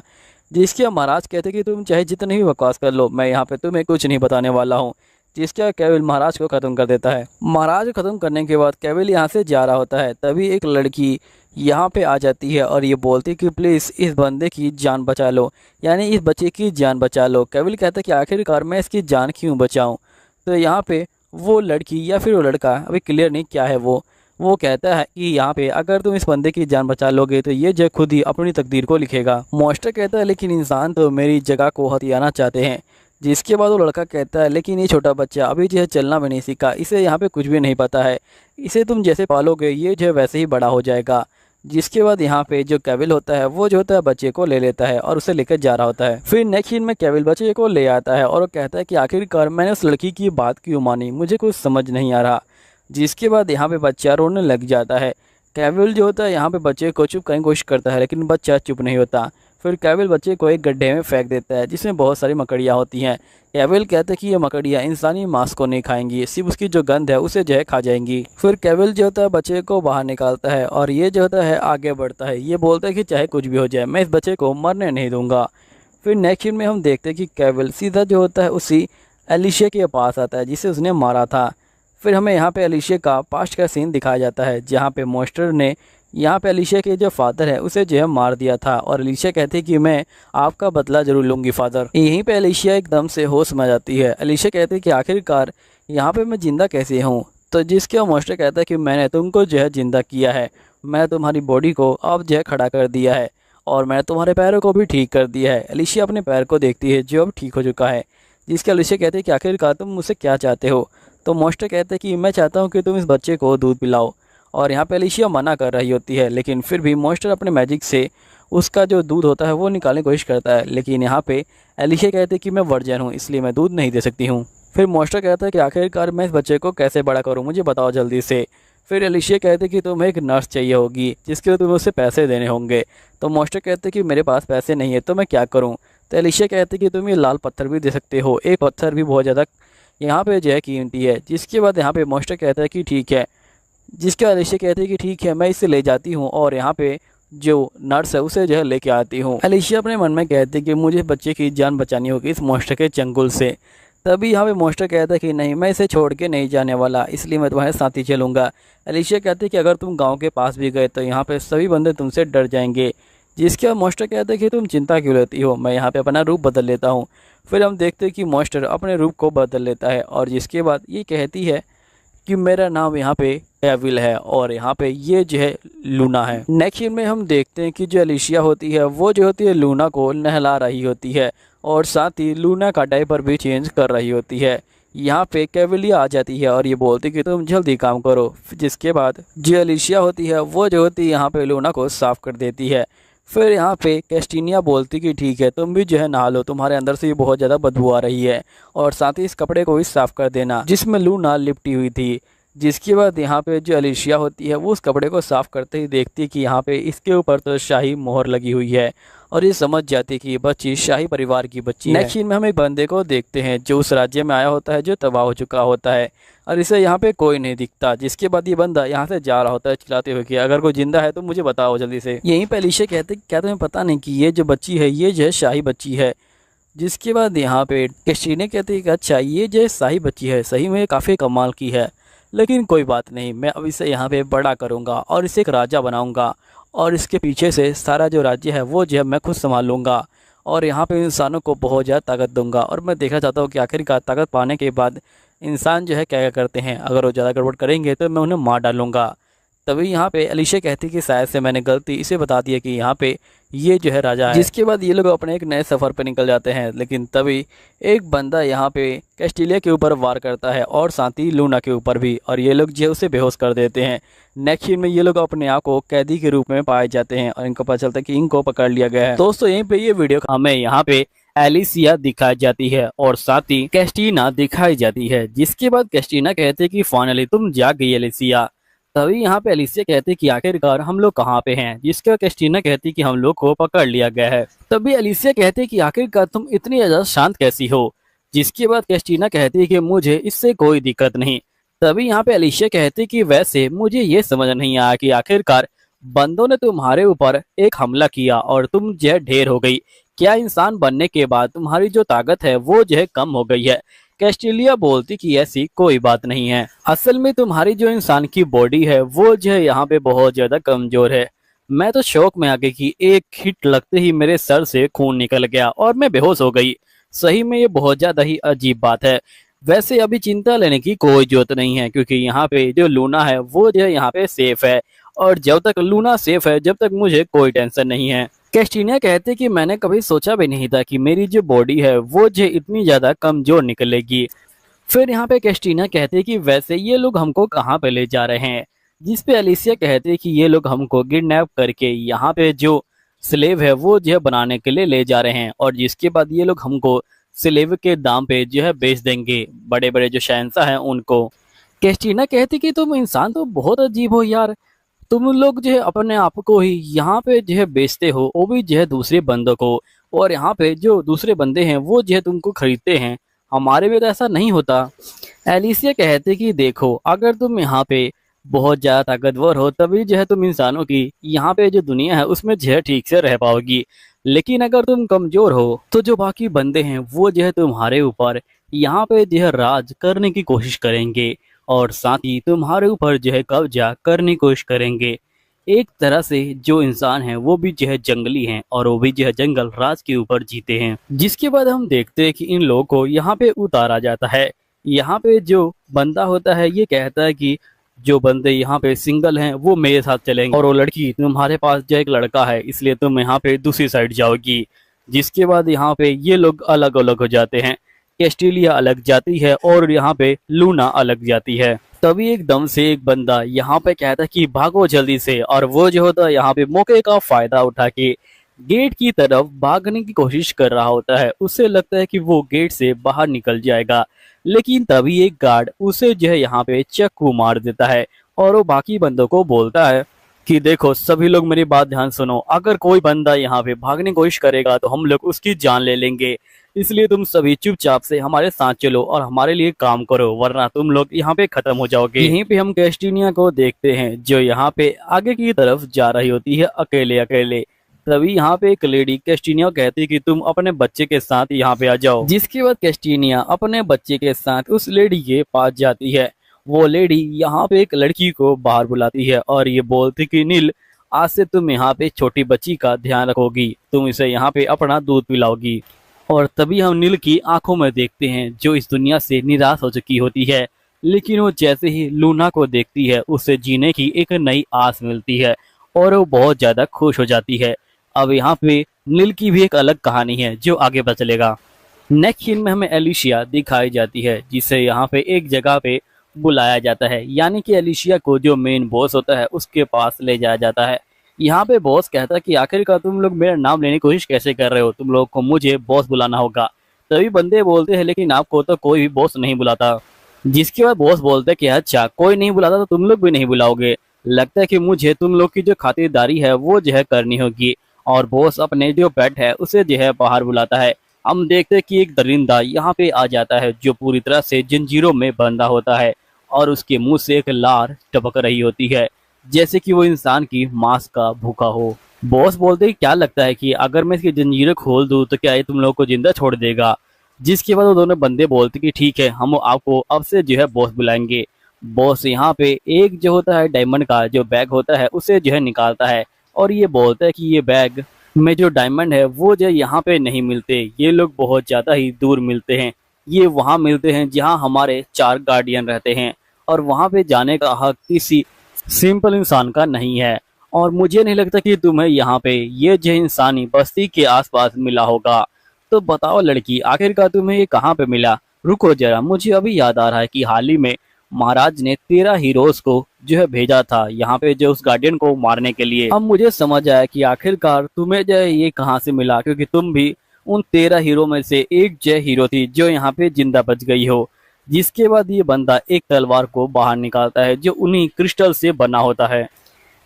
जिसके महाराज कहते कि तुम चाहे जितने भी बकवास कर लो, मैं यहाँ पे तुम्हें कुछ नहीं बताने वाला हूँ। जिसका कैविल महाराज को ख़त्म कर देता है। महाराज को ख़त्म करने के बाद कैविल यहाँ से जा रहा होता है। तभी एक लड़की यहाँ पे आ जाती है और ये बोलती है कि प्लीज़ इस बंदे की जान बचा लो, यानी इस बच्चे की जान बचा लो। कैविल कहता है कि आखिरकार मैं इसकी जान क्यों बचाऊँ। तो यहाँ पे वो लड़की या फिर वो लड़का, अभी क्लियर नहीं क्या है, वो कहता है कि यहाँ पे अगर तुम इस बंदे की जान बचा लोगे तो ये जो खुद ही अपनी तकदीर को लिखेगा। मॉन्स्टर कहता है लेकिन इंसान तो मेरी जगह को हथियाना चाहते हैं। जिसके बाद वो लड़का कहता है लेकिन ये छोटा बच्चा अभी जो है चलना भी नहीं सीखा, इसे यहाँ पे कुछ भी नहीं पता है, इसे तुम जैसे पालोगे ये जो है वैसे ही बड़ा हो जाएगा। जिसके बाद यहाँ पे जो कैविल होता है वो जो होता है बच्चे को ले लेता है और उसे लेकर जा रहा होता है। फिर नेक्स्ट सीन में कैविल बच्चे को ले आता है और वो कहता है कि आखिरकार मैंने उस लड़की की बात क्यों मानी, मुझे कुछ समझ नहीं आ रहा। जिसके बाद यहाँ पे बच्चा रोने लग जाता है। कैविल जो होता है यहाँ पे बच्चे को चुप करने की कोशिश करता है लेकिन बच्चा चुप नहीं होता। फिर कैविल बच्चे को एक गड्ढे में फेंक देता है जिसमें बहुत सारी मकड़ियाँ होती हैं। कैविल कहते हैं कि ये मकड़ियाँ इंसानी मांस को नहीं खाएंगी, सिर्फ उसकी जो गंध है उसे जो है खा जाएंगी। फिर कैविल जो होता है बच्चे को बाहर निकालता है और ये जो होता है आगे बढ़ता है। ये बोलता है कि चाहे कुछ भी हो जाए मैं इस बच्चे को मरने नहीं दूंगा। फिर नेक्स्ट सीन में हम देखते हैं कि कैविल सीधा जो होता है उसी एलिशिया के पास आता है जिसे उसने मारा था। फिर हमें यहाँ पे एलिशिया का पास्ट का सीन दिखाया जाता है जहाँ पे मॉन्स्टर ने यहाँ पे एलिशिया के जो फादर है उसे जो है मार दिया था और एलिशिया कहती है कि मैं आपका बदला जरूर लूँगी फादर। यहीं पे एलिशिया एकदम से होश में आ जाती है। एलिशिया कहती है कि आखिरकार यहाँ पे मैं ज़िंदा कैसे हूँ। तो जिसके मॉन्स्टर कहता है कि मैंने तुमको जो है ज़िंदा किया है, मैं तुम्हारी बॉडी को अब जो है खड़ा कर दिया है और मैंने तुम्हारे पैरों को भी ठीक कर दिया है। एलिशिया अपने पैर को देखती है जो अब ठीक हो चुका है। जिसके एलिशिया कहते हैं कि आखिरकार तुम मुझसे क्या चाहते हो। तो मॉन्स्टर कहते हैं कि मैं चाहता हूँ कि तुम इस बच्चे को दूध पिलाओ और यहाँ पे एलिशिया मना कर रही होती है लेकिन फिर भी मॉन्स्टर अपने मैजिक से उसका जो दूध होता है वो निकालने की कोशिश करता है। लेकिन यहाँ पे एलिशिया कहते हैं कि मैं वर्जिन हूँ इसलिए मैं दूध नहीं दे सकती हूँ। फिर मॉन्स्टर कहता है कि आखिरकार मैं इस बच्चे को कैसे बड़ा करूँ, मुझे बताओ जल्दी से। फिर एलिशिया कहते हैं कि तुम्हें एक नर्स चाहिए होगी जिसके लिए तुम्हें उसे पैसे देने होंगे। तो मॉन्स्टर कहते हैं कि मेरे पास पैसे नहीं है तो मैं क्या करूँ। तो एलिशिया कहते हैं कि तुम ये लाल पत्थर भी दे सकते हो, एक पत्थर भी बहुत ज़्यादा यहाँ पे जो है कीमती है। जिसके बाद यहाँ पे मॉन्स्टर कहता है कि ठीक है। जिसके बाद एलिशिया कहती है कि ठीक है मैं इसे ले जाती हूँ और यहाँ पे जो नर्स है उसे जो है लेके आती हूँ। एलिशिया अपने मन में कहती है कि मुझे बच्चे की जान बचानी होगी इस मॉन्स्टर के चंगुल से। तभी यहाँ पे मॉन्स्टर कहता है कि नहीं, मैं इसे छोड़ के नहीं जाने वाला, इसलिए मैं तुम्हारे साथ ही चलूँगा। एलिशिया कहती है कि अगर तुम गाँव के पास भी गए तो यहाँ पे सभी बंदे तुमसे डर जाएंगे। जिसके बाद मॉन्स्टर कहता है कि तुम चिंता क्यों लेती हो, मैं यहाँ पे अपना रूप बदल लेता हूँ। फिर हम देखते हैं कि मॉन्स्टर अपने रूप को बदल लेता है और जिसके बाद ये कहती है कि मेरा नाम यहाँ पे कैविल है और यहाँ पे ये जो है लूना है। नेक्स्ट सीन में हम देखते हैं कि जो एलिशिया होती है वो जो होती है लूना को नहला रही होती है और साथ ही लूना का डायपर भी चेंज कर रही होती है। यहाँ पे कैवेलिया आ जाती है और ये बोलती कि तुम जल्दी काम करो। जिसके बाद जो एलिशिया होती है वो जो होती है यहाँ पे लूना को साफ कर देती है। फिर यहाँ पे कैस्टीनिया बोलती कि ठीक है तुम भी जो है नहा लो, तुम्हारे अंदर से भी बहुत ज़्यादा बदबू आ रही है, और साथ ही इस कपड़े को भी साफ कर देना जिसमें लूना लिपटी हुई थी। जिसके बाद यहाँ पे जो एलिशिया होती है वो उस कपड़े को साफ करते ही देखती कि यहाँ पे इसके ऊपर तो शाही मोहर लगी हुई है, और ये समझ जाती कि ये बच्ची शाही परिवार की बच्ची है। नेक्स्ट सीन में हम एक बंदे को देखते हैं जो उस राज्य में आया होता है जो तबाह हो चुका होता है, और इसे यहाँ पे कोई नहीं दिखता। जिसके बाद ये बंदा यहाँ से जा रहा होता है चिल्लाते हुए कि अगर कोई जिंदा है तो मुझे बताओ जल्दी से। यहीं पे एलिशिया कहते क्या तुम्हें पता नहीं कि ये जो बच्ची है ये जो है शाही बच्ची है। जिसके बाद यहाँ पे कैस्टीने कहती है कि अच्छा ये जो शाही बच्ची है सही में काफ़ी कमाल की है, लेकिन कोई बात नहीं, मैं अब इसे यहाँ पे बड़ा करूँगा और इसे एक राजा बनाऊँगा, और इसके पीछे से सारा जो राज्य है वो जो है मैं खुद संभाल लूँगा, और यहाँ पे इंसानों को बहुत ज़्यादा ताकत दूंगा। और मैं देखना चाहता हूँ कि आखिरकार ताकत पाने के बाद इंसान जो है क्या क्या करते हैं, अगर वो ज़्यादा गड़बड़ करेंगे तो मैं उन्हें मार डालूँगा। तभी यहाँ पे एलिशिया कहती कि शायद से मैंने गलती इसे बता दी है कि यहाँ पे ये जो है राजा है। जिसके बाद ये लोग अपने एक नए सफ़र पर निकल जाते हैं, लेकिन तभी एक बंदा यहाँ पे कैस्टिलिया के ऊपर वार करता है और साथ ही लूना के ऊपर भी, और ये लोग जो है उसे बेहोश कर देते हैं। नेक्स्ट सीन में ये लोग अपने आप को कैदी के रूप में पाए जाते हैं और इनको पता चलता है कि इनको पकड़ लिया गया है। दोस्तों यहीं पे ये वीडियो हमें यहाँ पे एलिसिया दिखाई जाती है और साथ ही कैस्टीना दिखाई जाती है। जिसके बाद कैस्टीना कहते हैं कि फाइनली तुम जाग गई एलिसिया। तभी यहाँ पे एलिसिया कहती कि आखिरकार हम लोग कहाँ पे हैं। जिसके कैस्टीना कहती कि हम लोग को पकड़ लिया गया है। तभी एलिसिया कहती कि आखिरकार तुम इतनी ज्यादा शांत कैसी हो। जिसके बाद कैस्टीना कहती कि मुझे इससे कोई दिक्कत नहीं। तभी यहाँ पे एलिसिया कहती कि वैसे मुझे ये समझ नहीं आया कि आखिरकार बंदों ने तुम्हारे ऊपर एक हमला किया और तुम जो है ढेर हो गई, क्या इंसान बनने के बाद तुम्हारी जो ताकत है वो जो है कम हो गई है। कैस्टिलिया बोलती कि ऐसी कोई बात नहीं है, असल में तुम्हारी जो इंसान की बॉडी है वो जो है यहाँ पे बहुत ज्यादा कमजोर है। मैं तो शौक में आ गई कि एक हिट लगते ही मेरे सर से खून निकल गया और मैं बेहोश हो गई। सही में ये बहुत ज्यादा ही अजीब बात है। वैसे अभी चिंता लेने की कोई जरूरत नहीं है, क्योंकि यहाँ पे जो लूना है वो जो है यहाँ पे सेफ है, और जब तक लूना सेफ है जब तक मुझे कोई टेंशन नहीं है। कैस्टीनिया कहते कि मैंने कभी सोचा भी नहीं था कि मेरी जो बॉडी है वो जो इतनी ज्यादा कमजोर निकलेगी। फिर यहाँ पे कैस्टीना कहते कि वैसे ये लोग हमको कहाँ पे ले जा रहे हैं। जिसपे एलिसिया कहते कि ये लोग हमको किडनैप करके यहाँ पे जो स्लेव है वो जो है बनाने के लिए ले जा रहे हैं, और जिसके बाद ये लोग हमको स्लेव के दाम पे जो है बेच देंगे, बड़े बड़े जो शहंशाह हैं उनको। कैस्टीना कहती कि तुम इंसान तो बहुत अजीब हो यार, तुम लोग जो है अपने आप को ही यहाँ पे जो है बेचते हो, वो भी जो है दूसरे बंदों को, और यहाँ पे जो दूसरे बंदे हैं वो जो है तुमको खरीदते हैं। हमारे में तो ऐसा नहीं होता। एलिसिया कहते कि देखो अगर तुम यहाँ पे बहुत ज्यादा ताकतवर हो तभी जो है तुम इंसानों की यहाँ पे जो दुनिया है उसमें जो है ठीक से रह पाओगी, लेकिन अगर तुम कमजोर हो तो जो बाकी बंदे हैं वो जो है तुम्हारे ऊपर यहाँ पे जो है राज करने की कोशिश करेंगे, और साथ ही तुम्हारे ऊपर जो है कब्जा करने की कोशिश करेंगे। एक तरह से जो इंसान है वो भी जो है जंगली हैं, और वो भी जो है जंगल राज के ऊपर जीते हैं। जिसके बाद हम देखते हैं कि इन लोगों को यहाँ पे उतारा जाता है। यहाँ पे जो बंदा होता है ये कहता है कि जो बंदे यहाँ पे सिंगल हैं वो मेरे साथ चलेंगे, और वो लड़की तुम्हारे पास जो एक लड़का है इसलिए तुम यहाँ पे दूसरी साइड जाओगी। जिसके बाद यहाँ पे ये लोग अलग अलग हो जाते हैं। कैस्टिलिया अलग जाती है और यहाँ पे लूना अलग जाती है। तभी एकदम से एक बंदा यहाँ पे कहता है कि भागो जल्दी से, और वो जो होता है यहाँ पे मौके का फायदा उठा के गेट की तरफ भागने की कोशिश कर रहा होता है। उसे लगता है कि वो गेट से बाहर निकल जाएगा, लेकिन तभी एक गार्ड उसे जो है यहाँ पे चाकू मार देता है, और वो बाकी बंदों को बोलता है कि देखो सभी लोग मेरी बात ध्यान सुनो, अगर कोई बंदा यहाँ पे भागने की कोशिश करेगा तो हम लोग उसकी जान ले लेंगे, इसलिए तुम सभी चुपचाप से हमारे साथ चलो और हमारे लिए काम करो, वरना तुम लोग यहाँ पे खत्म हो जाओगे। यहीं पे हम कैस्टीनिया को देखते हैं जो यहाँ पे आगे की तरफ जा रही होती है अकेले अकेले। तभी यहाँ पे एक लेडी कैस्टीनिया कहती है कि तुम अपने बच्चे के साथ यहाँ पे आ जाओ। जिसके बाद कैस्टीनिया अपने बच्चे के साथ उस लेडी के पास जाती है। वो लेडी यहाँ पे एक लड़की को बाहर बुलाती है और ये बोलती कि नील आज से तुम यहाँ पे छोटी बच्ची का ध्यान रखोगी, तुम इसे यहाँ पे अपना दूध पिलाओगी। और तभी हम नील की आंखों में देखते हैं जो इस दुनिया से निराश हो चुकी होती है, लेकिन वो जैसे ही लूना को देखती है उसे जीने की एक नई आस मिलती है और वो बहुत ज्यादा खुश हो जाती है। अब यहाँ पे नील की भी एक अलग कहानी है जो आगे पता चलेगा। नेक्स्ट सीन में हमें एलिशिया दिखाई जाती है, जिसे यहाँ पे एक जगह पे बुलाया जाता है, यानी कि एलिशिया को जो मेन बॉस होता है उसके पास ले जाया जाता है। यहाँ पे बॉस कहता है कि आखिरकार तुम लोग मेरा नाम लेने की कोशिश कैसे कर रहे हो, तुम लोग को मुझे बॉस बुलाना होगा। तभी बंदे बोलते हैं लेकिन आपको तो कोई भी बॉस नहीं बुलाता। जिसके बाद बॉस बोलते हैं कि अच्छा कोई नहीं बुलाता तो तुम लोग भी नहीं बुलाओगे, लगता है कि मुझे तुम लोग की जो खातिरदारी है वो जो है करनी होगी। और बॉस अपने जो पेट है उसे जो है बाहर बुलाता है। हम देखते हैं कि एक दरिंदा यहाँ पे आ जाता है जो पूरी तरह से जंजीरों में बंधा होता है और उसके मुंह से एक लार टपक रही होती है, जैसे कि वो इंसान की मांस का भूखा हो। बॉस बोलते हैं क्या लगता है कि अगर मैं इसकी जंजीरें खोल दूं तो क्या ये तुम लोगों को जिंदा छोड़ देगा। जिसके बाद वो दोनों बंदे बोलते कि ठीक है, हम आपको अब से जो है बॉस बुलाएंगे। बॉस यहाँ पे एक जो होता है डायमंड का जो बैग होता है उसे जो है निकालता है और ये बोलता है कि ये बैग में जो डायमंड है वो जो यहाँ पे नहीं मिलते, ये लोग बहुत ज़्यादा ही दूर मिलते हैं। ये वहाँ मिलते हैं जहाँ हमारे 4 गार्डियन रहते हैं और वहाँ पे जाने का हक किसी सिंपल इंसान का नहीं है। और मुझे नहीं लगता कि तुम्हें यहाँ पे ये जो इंसानी बस्ती के आसपास मिला होगा। तो बताओ लड़की, आखिरकार तुम्हें ये कहाँ पे मिला। रुको जरा, मुझे अभी याद आ रहा है कि हाल ही में महाराज ने 13 हीरोज को जो है भेजा था यहाँ पे जो उस गार्डियन को मारने के लिए। अब मुझे समझ आया कि आखिरकार तुम्हें जो है ये कहाँ से मिला, क्योंकि तुम भी उन 13 हीरो में से एक जो हीरो थी जो यहाँ पे जिंदा बच गई हो। जिसके बाद ये बंदा एक तलवार को बाहर निकालता है जो उन्हीं क्रिस्टल से बना होता है।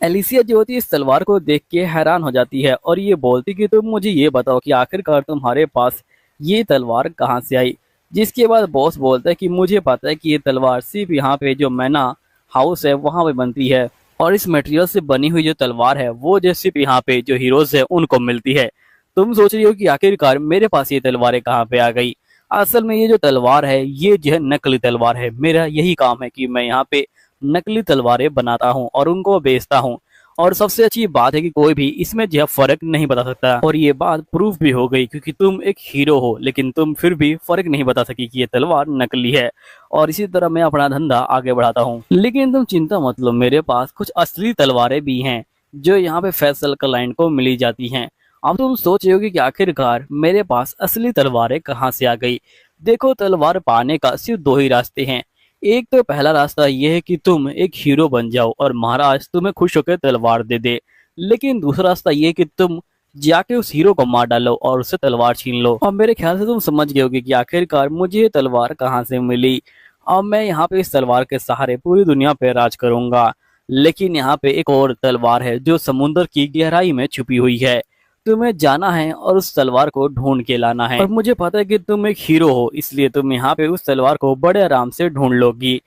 एलिसिया जो होती है इस तलवार को देख के हैरान हो जाती है और ये बोलती कि तुम मुझे ये बताओ कि आखिरकार तुम्हारे पास ये तलवार कहाँ से आई। जिसके बाद बॉस बोलता है कि मुझे पता है कि ये तलवार सिर्फ यहाँ पे जो मैना हाउस है वहाँ पे बनती है और इस मटेरियल से बनी हुई जो तलवार है वो जो सिर्फ यहाँ पे जो हीरोज है उनको मिलती है। तुम सोच रही हो कि आखिरकार मेरे पास ये तलवारें कहाँ पे आ गई। असल में ये जो तलवार है ये जो है नकली तलवार है। मेरा यही काम है कि मैं यहाँ पे नकली तलवारें बनाता हूँ और उनको बेचता हूँ। और सबसे अच्छी बात है कि कोई भी इसमें जो है फर्क नहीं बता सकता और ये बात प्रूफ भी हो गई, क्योंकि तुम एक हीरो हो लेकिन तुम फिर भी फर्क नहीं बता सकी कि ये तलवार नकली है। और इसी तरह मैं अपना धंधा आगे बढ़ाता हूँ। लेकिन तुम चिंता मत लो, मेरे पास कुछ असली तलवारें भी हैं जो यहाँ पे फैसल क्लाइंट को मिली जाती हैं। अब तुम सोच रहे होगी कि आखिरकार मेरे पास असली तलवारें कहाँ से आ गई। देखो, तलवार पाने का सिर्फ 2 ही रास्ते हैं। एक तो पहला रास्ता ये है कि तुम एक हीरो बन जाओ और महाराज तुम्हें खुश होकर तलवार दे दे। लेकिन दूसरा रास्ता ये है कि तुम जाके उस हीरो को मार डालो और उससे तलवार छीन लो। अब मेरे ख्याल से तुम समझ गए होगे कि आखिरकार मुझे ये तलवार कहाँ से मिली। अब मैं यहाँ पे इस तलवार के सहारे पूरी दुनिया पे राज करूंगा। लेकिन यहाँ पे एक और तलवार है जो समुद्र की गहराई में छुपी हुई है। तुम्हें जाना है और उस तलवार को ढूंढ के लाना है। और मुझे पता है कि तुम एक हीरो हो, इसलिए तुम यहाँ पे उस तलवार को बड़े आराम से ढूंढ लोगी।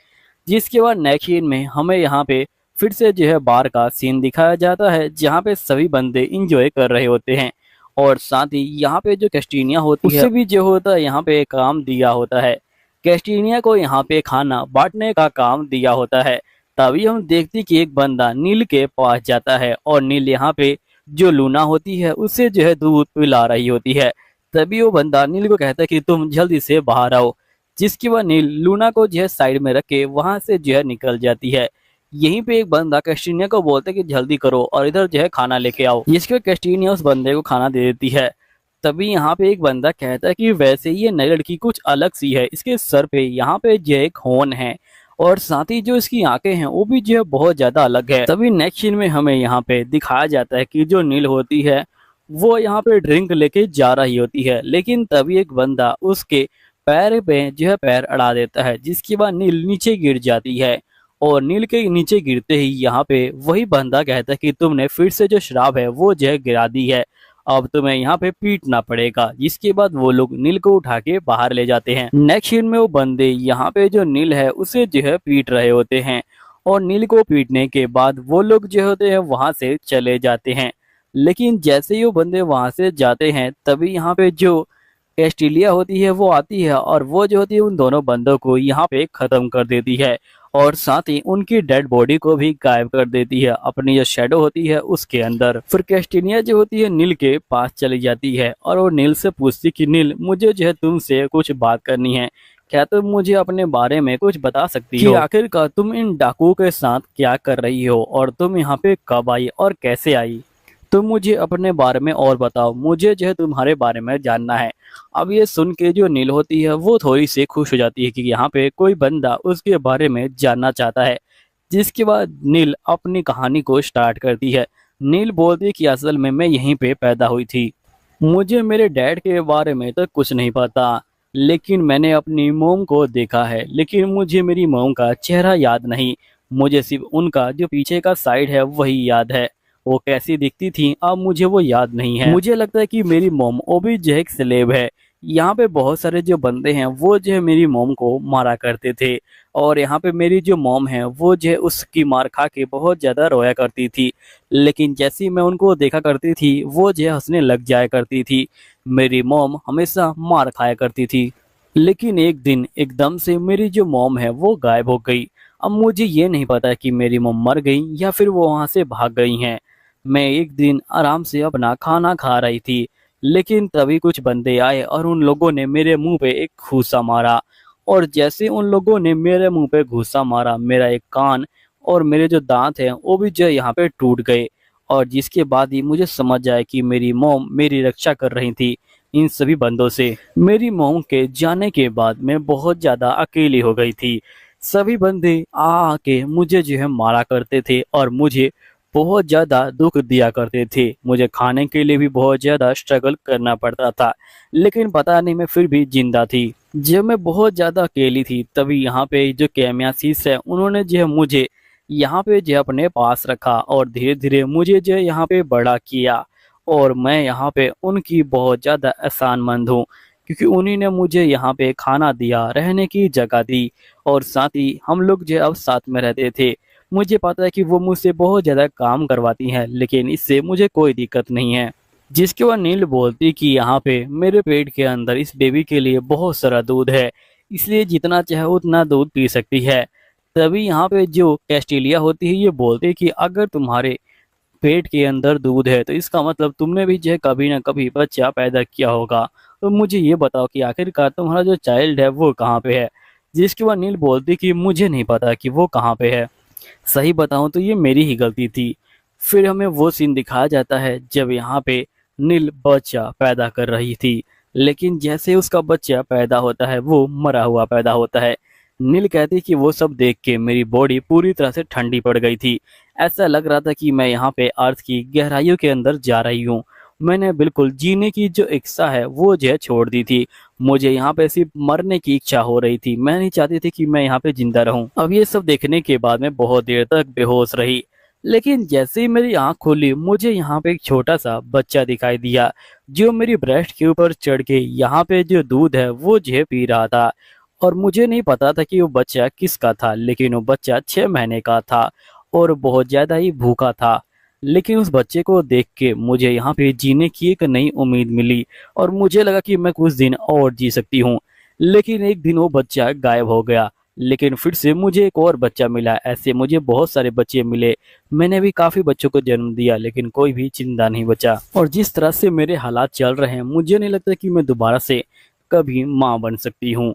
जिसके बाद नेक्स्ट सीन में हमें यहाँ पे फिर से जो है बार का सीन दिखाया जाता है जहाँ पे सभी बंदे इंजॉय कर रहे होते हैं। और साथ ही यहाँ पे जो कैस्टीनिया होती है उसे भी जो होता है यहाँ पे काम दिया होता है। कैस्टीनिया को यहाँ पे खाना बांटने का काम दिया होता है। तभी हम देखते कि एक बंदा नील के पास जाता है और नील यहाँ पे जो लूना होती है उसे जो है दूध पिला रही होती है। तभी वो बंदा नील को कहता है कि तुम जल्दी से बाहर आओ। जिसकी वह नील लूना को जो है साइड में रख के वहां से जो है निकल जाती है। यहीं पे एक बंदा कैस्टीनिया को बोलता है कि जल्दी करो और इधर जो है खाना लेके आओ। जिसके बाद कैस्टीनिया उस बंदे को खाना दे देती है। तभी यहाँ पे एक बंदा कहता है कि वैसे ये नई लड़की कुछ अलग सी है, इसके सर पे यहाँ पे जो एक होन है और साथ ही जो इसकी आंखें हैं वो भी जो है बहुत ज्यादा अलग है। तभी नेक्स्ट सीन में हमें यहाँ पे दिखाया जाता है कि जो नील होती है वो यहाँ पे ड्रिंक लेके जा रही होती है, लेकिन तभी एक बंदा उसके पैर पे जो है पैर अड़ा देता है। जिसके बाद नील नीचे गिर जाती है और नील के नीचे गिरते ही यहाँ पे वही बंदा कहता है कि तुमने फिर से जो शराब है वो जो है गिरा दी है, अब तुम्हें यहाँ पे पीटना पड़ेगा। जिसके बाद वो लोग नील को उठा के बाहर ले जाते हैं। नेक्स्ट सीन में वो बंदे यहाँ पे जो नील है उसे जो है पीट रहे होते हैं और नील को पीटने के बाद वो लोग जो होते हैं वहां से चले जाते हैं। लेकिन जैसे ही वो बंदे वहां से जाते हैं तभी यहाँ पे जो कैस्टिलिया होती है वो आती है और वो जो होती है उन दोनों बंदों को यहाँ पे खत्म कर देती है और साथ ही उनकी डेड बॉडी को भी गायब कर देती है अपनी जो शेडो होती है उसके अंदर। फिर कैस्टिनिया जो होती है नील के पास चली जाती है और वो नील से पूछती कि नील, मुझे जो है तुमसे कुछ बात करनी है, क्या तुम मुझे अपने बारे में कुछ बता सकती हो? आखिरकार तुम इन डाकुओं के साथ क्या कर रही हो और तुम यहाँ पे कब आई और कैसे आई? तुम मुझे अपने बारे में और बताओ, मुझे जो है तुम्हारे बारे में जानना है। अब ये सुन के जो नील होती है वो थोड़ी सी खुश हो जाती है कि यहाँ पे कोई बंदा उसके बारे में जानना चाहता है। जिसके बाद नील अपनी कहानी को स्टार्ट करती है। नील बोलती है कि असल में मैं यहीं पे पैदा हुई थी। मुझे मेरे डैड के बारे में तो कुछ नहीं पता, लेकिन मैंने अपनी मोम को देखा है, लेकिन मुझे मेरी मोम का चेहरा याद नहीं। मुझे सिर्फ उनका जो पीछे का साइड है वही याद है। वो कैसी दिखती थी अब मुझे वो याद नहीं है। मुझे लगता है कि मेरी मोम वो भी जो एक स्लेब है। यहाँ पे बहुत सारे जो बंदे हैं वो जो है मेरी मोम को मारा करते थे, और यहाँ पे मेरी जो मोम है वो जो है उसकी मार खा के बहुत ज्यादा रोया करती थी। लेकिन जैसे ही मैं उनको देखा करती थी वो जो है हंसने लग जाया करती थी। मेरी मोम हमेशा मार खाया करती थी। लेकिन एक दिन एकदम से मेरी जो मोम है वो गायब हो गई। अब मुझे ये नहीं पता कि मेरी मोम मर गई या फिर वो वहां से भाग गई हैं। मैं एक दिन आराम से अपना खाना खा रही थी, लेकिन तभी कुछ बंदे आए और उन लोगों ने मेरे मुंह पे एक घूंसा मारा। और जैसे उन लोगों ने मेरे मुंह पे घूंसा मारा, मेरा एक कान और मेरे जो दांत हैं वो भी जो यहाँ पे टूट गए। और जिसके बाद ही मुझे समझ आया कि मेरी मोम मेरी रक्षा कर रही थी इन सभी बंदों से। मेरी मोम के जाने के बाद मैं बहुत ज्यादा अकेली हो गई थी। सभी बंदे आ आके मुझे जो है मारा करते थे और मुझे बहुत ज्यादा दुख दिया करते थे। मुझे खाने के लिए भी बहुत ज्यादा स्ट्रगल करना पड़ता था, लेकिन पता नहीं मैं फिर भी जिंदा थी। जब मैं बहुत ज्यादा अकेली थी तभी यहाँ पे जो कैमियासीस है उन्होंने जो है मुझे यहाँ पे जो है अपने पास रखा और धीरे धीरे मुझे जो है यहाँ पे बड़ा किया। और मैं यहाँ पे उनकी बहुत ज्यादा एहसानमंद हूँ, क्योंकि उन्हीं ने मुझे यहाँ पे खाना दिया, रहने की जगह दी, और साथ ही हम लोग जो अब साथ में रहते थे। मुझे पता है कि वो मुझसे बहुत ज्यादा काम करवाती हैं, लेकिन इससे मुझे कोई दिक्कत नहीं है। जिसके बाद नील बोलती कि यहाँ पे मेरे पेट के अंदर इस बेबी के लिए बहुत सारा दूध है, इसलिए जितना चाहे उतना दूध पी सकती है। तभी यहाँ पे जो कैस्टिलिया होती है ये बोलती है कि अगर तुम्हारे पेट के अंदर दूध है तो इसका मतलब तुमने भी जो है कभी ना कभी बच्चा पैदा किया होगा। तो मुझे ये बताओ कि आखिरकार तुम्हारा जो चाइल्ड है वो कहाँ पे है। जिसके बाद नील बोलती कि मुझे नहीं पता कि वो कहाँ पे है। सही बताऊं तो ये मेरी ही गलती थी। फिर हमें वो सीन दिखाया जाता है जब यहाँ पे नील बच्चा पैदा कर रही थी, लेकिन जैसे उसका बच्चा पैदा होता है वो मरा हुआ पैदा होता है। नील कहती कि वो सब देख के मेरी बॉडी पूरी तरह से ठंडी पड़ गई थी। ऐसा लग रहा था कि मैं यहाँ पे अर्थ की गहराइयों के अंदर जा रही हूँ। मैंने बिल्कुल जीने की जो इच्छा है वो जो है छोड़ दी थी। मुझे यहाँ पे सिर्फ मरने की इच्छा हो रही थी। मैं नहीं चाहती थी कि मैं यहाँ पे जिंदा रहूं। अब ये सब देखने के बाद मैं बहुत देर तक बेहोश रही, लेकिन जैसे ही मेरी आंख खुली मुझे यहाँ पे एक छोटा सा बच्चा दिखाई दिया, जो मेरी ब्रेस्ट के ऊपर चढ़ के यहाँ पे जो दूध है वो जो है पी रहा था। और मुझे नहीं पता था कि वो बच्चा किसका था, लेकिन वो बच्चा 6 महीने का था और बहुत ज्यादा ही भूखा था। लेकिन उस बच्चे को देख के मुझे यहाँ पे जीने की एक नई उम्मीद मिली और मुझे लगा कि मैं कुछ दिन और जी सकती हूँ। लेकिन एक दिन वो बच्चा गायब हो गया, लेकिन फिर से मुझे एक और बच्चा मिला। ऐसे मुझे बहुत सारे बच्चे मिले। मैंने भी काफी बच्चों को जन्म दिया, लेकिन कोई भी जिंदा नहीं बचा। और जिस तरह से मेरे हालात चल रहे हैं मुझे नहीं लगता कि मैं दोबारा से कभी माँ बन सकती हूँ।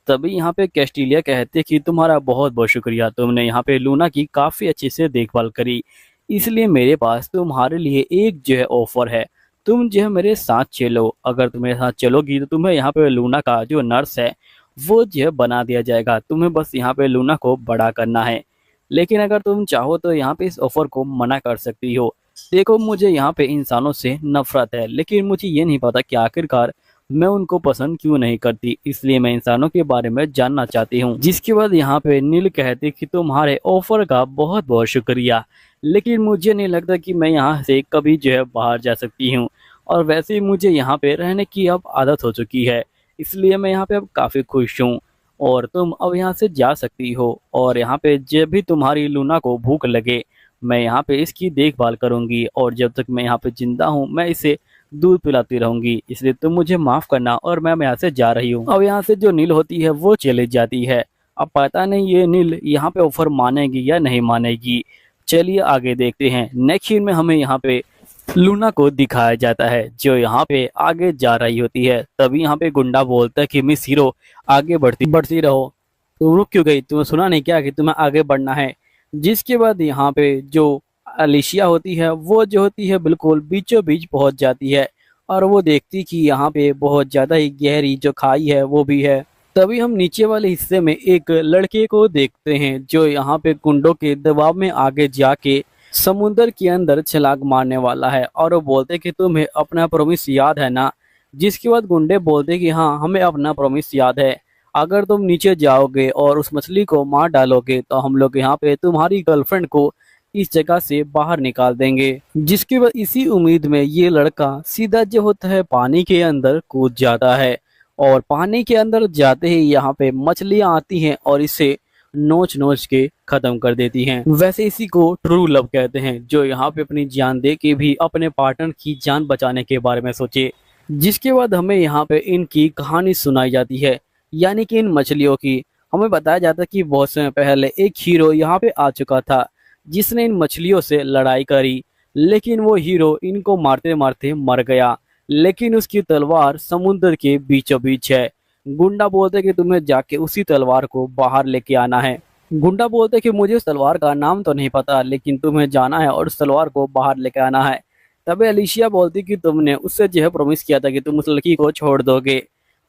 तभी यहाँ पे कैस्टिलिया कहते कि तुम्हारा बहुत बहुत शुक्रिया, तुमने यहाँ पे लूना की काफी अच्छे से देखभाल करी, इसलिए मेरे पास तुम्हारे लिए एक जो है ऑफर है। तुम जो है मेरे साथ चलो। अगर तुम मेरे साथ चलोगी तो तुम्हें यहाँ पे लूना का जो नर्स है वो जो है बना दिया जाएगा। तुम्हें बस यहाँ पे लूना को बड़ा करना है। लेकिन अगर तुम चाहो तो यहाँ पे इस ऑफर को मना कर सकती हो। देखो, मुझे यहाँ पे इंसानों से नफरत है, लेकिन मुझे ये नहीं पता कि आखिरकार मैं उनको पसंद क्यों नहीं करती, इसलिए मैं इंसानों के बारे में जानना चाहती हूँ। जिसके बाद यहाँ पे नील कहती कि तुम्हारे ऑफर का बहुत बहुत शुक्रिया, लेकिन मुझे नहीं लगता कि मैं यहाँ से कभी जो है बाहर जा सकती हूँ। और वैसे ही मुझे यहाँ पे रहने की अब आदत हो चुकी है, इसलिए मैं यहाँ पे अब काफ़ी खुश हूँ। और तुम अब यहाँ से जा सकती हो, और यहाँ पे जब भी तुम्हारी लूना को भूख लगे मैं यहाँ पे इसकी देखभाल करूँगी, और जब तक मैं यहाँ पे जिंदा हूँ मैं इसे दूध पिलाती रहूंगी। इसलिए तुम मुझे माफ करना और मैं यहाँ से जा रही हूँ। अब यहाँ से जो नील होती है वो चली जाती है। अब पता नहीं ये नील यहाँ पे ऑफर मानेगी या नहीं मानेगी। चलिए आगे देखते हैं। नेक्स्ट सीन में हमें यहाँ पे लूना को दिखाया जाता है जो यहाँ पे आगे जा रही होती है। तभी यहाँ पे गुंडा बोलता है कि मिस हीरो आगे बढ़ती बढ़ती रहो। तुम रुक क्यों गई? तुम्हें सुना नहीं क्या कि तुम्हें आगे बढ़ना है? जिसके बाद यहाँ पे जो एलिशिया होती है वो जो होती है बिल्कुल बीचों बीच पहुंच जाती है और वो देखती कि यहाँ पे बहुत ज़्यादा ही गहरी जो खाई है वो भी है। तभी हम नीचे वाले हिस्से में एक लड़के को देखते हैं जो यहाँ पे गुंडों के दबाव में आगे जाके समुंदर के अंदर छलांग मारने वाला है और वो बोलते कि तुम्हें अपना प्रॉमिस याद है ना। जिसके बाद गुंडे बोलते कि हाँ हमें अपना प्रॉमिस याद है, अगर तुम नीचे जाओगे और उस मछली को मार डालोगे तो हम लोग यहाँ पे तुम्हारी गर्लफ्रेंड को इस जगह से बाहर निकाल देंगे। जिसके बाद इसी उम्मीद में ये लड़का सीधा जो होता है पानी के अंदर कूद जाता है और पानी के अंदर जाते ही यहाँ पे मछलियां आती हैं और इसे नोच नोच के खत्म कर देती हैं। वैसे इसी को ट्रू लव कहते हैं, जो यहाँ पे अपनी जान दे के भी अपने पार्टनर की जान बचाने के बारे में सोचे। जिसके बाद हमें यहाँ पे इनकी कहानी सुनाई जाती है, यानी कि इन मछलियों की। हमें बताया जाता है कि बहुत समय पहले एक हीरो यहाँ पे आ चुका था जिसने इन मछलियों से लड़ाई करी, लेकिन वो हीरो इनको मारते मारते मर गया। लेकिन उसकी तलवार समुद्र के बीचों बीच है। गुंडा बोलते कि तुम्हें जाके उसी तलवार को बाहर लेके आना है। गुंडा बोलते कि मुझे उस तलवार का नाम तो नहीं पता, लेकिन तुम्हें जाना है और उस तलवार को बाहर लेके आना है। तभी एलिशिया बोलती कि तुमने उससे जो है प्रॉमिस किया था कि तुम उस लड़की को छोड़ दोगे।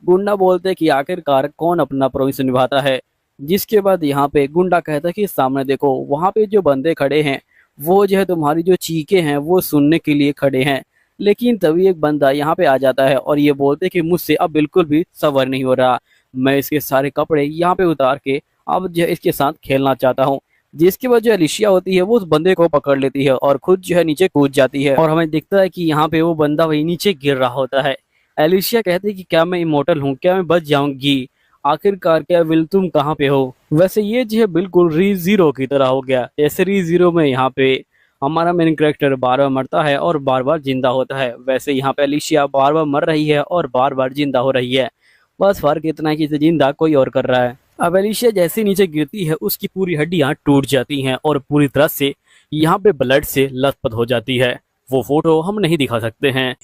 गुंडा बोलते कि आखिरकार कौन अपना प्रॉमिस निभाता है। जिसके बाद यहाँ पे गुंडा कहता है कि सामने देखो, वहाँ पे जो बंदे खड़े हैं वो जो है तुम्हारी जो चीखें हैं वो सुनने के लिए खड़े हैं। लेकिन तभी एक बंदा यहाँ पे आ जाता है और ये बोलते कि मुझसे अब बिल्कुल भी सबर नहीं हो रहा, मैं इसके सारे कपड़े यहाँ पे उतार के अब जो है इसके साथ खेलना चाहता हूँ। जिसके बाद जो एलिशिया होती है वो उस बंदे को पकड़ लेती है और खुद जो है नीचे कूद जाती है और हमें दिखता है कि यहाँ पे वो बंदा वही नीचे गिर रहा होता है। एलिशिया कहती है कि क्या मैं इमोर्टल हूँ, क्या मैं बच जाऊंगी, आखिरकार क्या विल तुम कहाँ पे हो। वैसे ये जो है बिल्कुल री जीरो की तरह हो गया। जैसे री जीरो में यहाँ पे हमारा मेन कैरेक्टर बार बार मरता है और बार बार जिंदा होता है, वैसे यहाँ पे एलिशिया बार बार मर रही है और बार बार जिंदा हो रही है। बस फर्क इतना है कि इसे जिंदा कोई और कर रहा है। अब एलिशिया जैसे नीचे गिरती है उसकी पूरी हड्डियां टूट जाती हैं और पूरी तरह से यहाँ पे ब्लड से लथपथ हो जाती है। वो फोटो हम नहीं दिखा सकते हैं।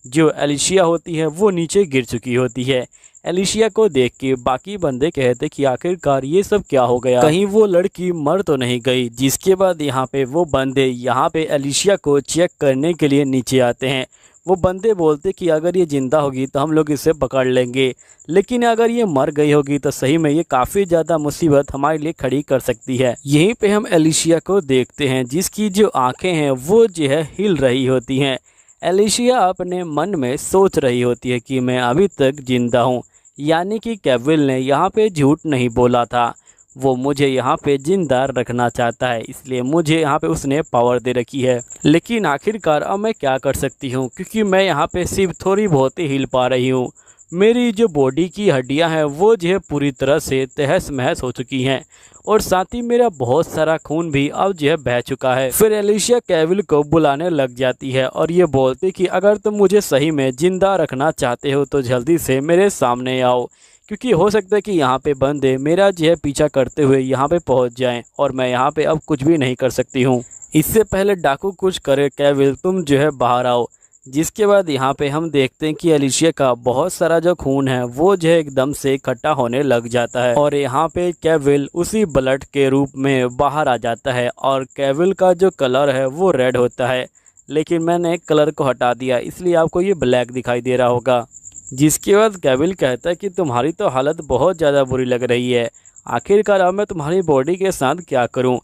जो एलिशिया होती है वो नीचे गिर चुकी होती है। एलिशिया को देख के बाकी बंदे कहते कि आखिरकार ये सब क्या हो गया, कहीं वो लड़की मर तो नहीं गई। जिसके बाद यहाँ पे वो बंदे यहाँ पे एलिशिया को चेक करने के लिए नीचे आते हैं। वो बंदे बोलते कि अगर ये जिंदा होगी तो हम लोग इसे पकड़ लेंगे, लेकिन अगर ये मर गई होगी तो सही में ये काफ़ी ज़्यादा मुसीबत हमारे लिए खड़ी कर सकती है। यहीं पे हम एलिशिया को देखते हैं जिसकी जो आंखें हैं वो जो है हिल रही होती हैं। एलिशिया अपने मन में सोच रही होती है कि मैं अभी तक जिंदा हूँ, यानी कि कैविल ने यहाँ पे झूठ नहीं बोला था। वो मुझे यहाँ पे जिंदा रखना चाहता है, इसलिए मुझे यहाँ पे उसने पावर दे रखी है। लेकिन आखिरकार अब मैं क्या कर सकती हूँ, क्योंकि मैं यहाँ पे सिर्फ थोड़ी बहुत ही हिल पा रही हूँ। मेरी जो बॉडी की हड्डियाँ हैं वो जो है पूरी तरह से तहस महस हो चुकी हैं और साथ ही मेरा बहुत सारा खून भी अब जो है बह चुका है। फिर एलिशिया कैविल को बुलाने लग जाती है और ये बोलती कि अगर तुम मुझे सही में जिंदा रखना चाहते हो तो जल्दी से मेरे सामने आओ, क्योंकि हो सकता है कि यहाँ पे बंदे मेरा जो है पीछा करते हुए यहाँ पे पहुँच जाएं और मैं यहाँ पे अब कुछ भी नहीं कर सकती हूँ। इससे पहले डाकू कुछ करे, कैविल तुम जो है बाहर आओ। जिसके बाद यहाँ पे हम देखते हैं कि एलिशिया का बहुत सारा जो खून है वो जो है एकदम से इकट्ठा होने लग जाता है और यहाँ पे कैविल उसी ब्लड के रूप में बाहर आ जाता है और कैविल का जो कलर है वो रेड होता है, लेकिन मैंने कलर को हटा दिया इसलिए आपको ये ब्लैक दिखाई दे रहा होगा। जिसके बाद कैविल कहता है कि तुम्हारी तो हालत बहुत ज़्यादा बुरी लग रही है, आखिरकार अब मैं तुम्हारी बॉडी के साथ क्या करूँ।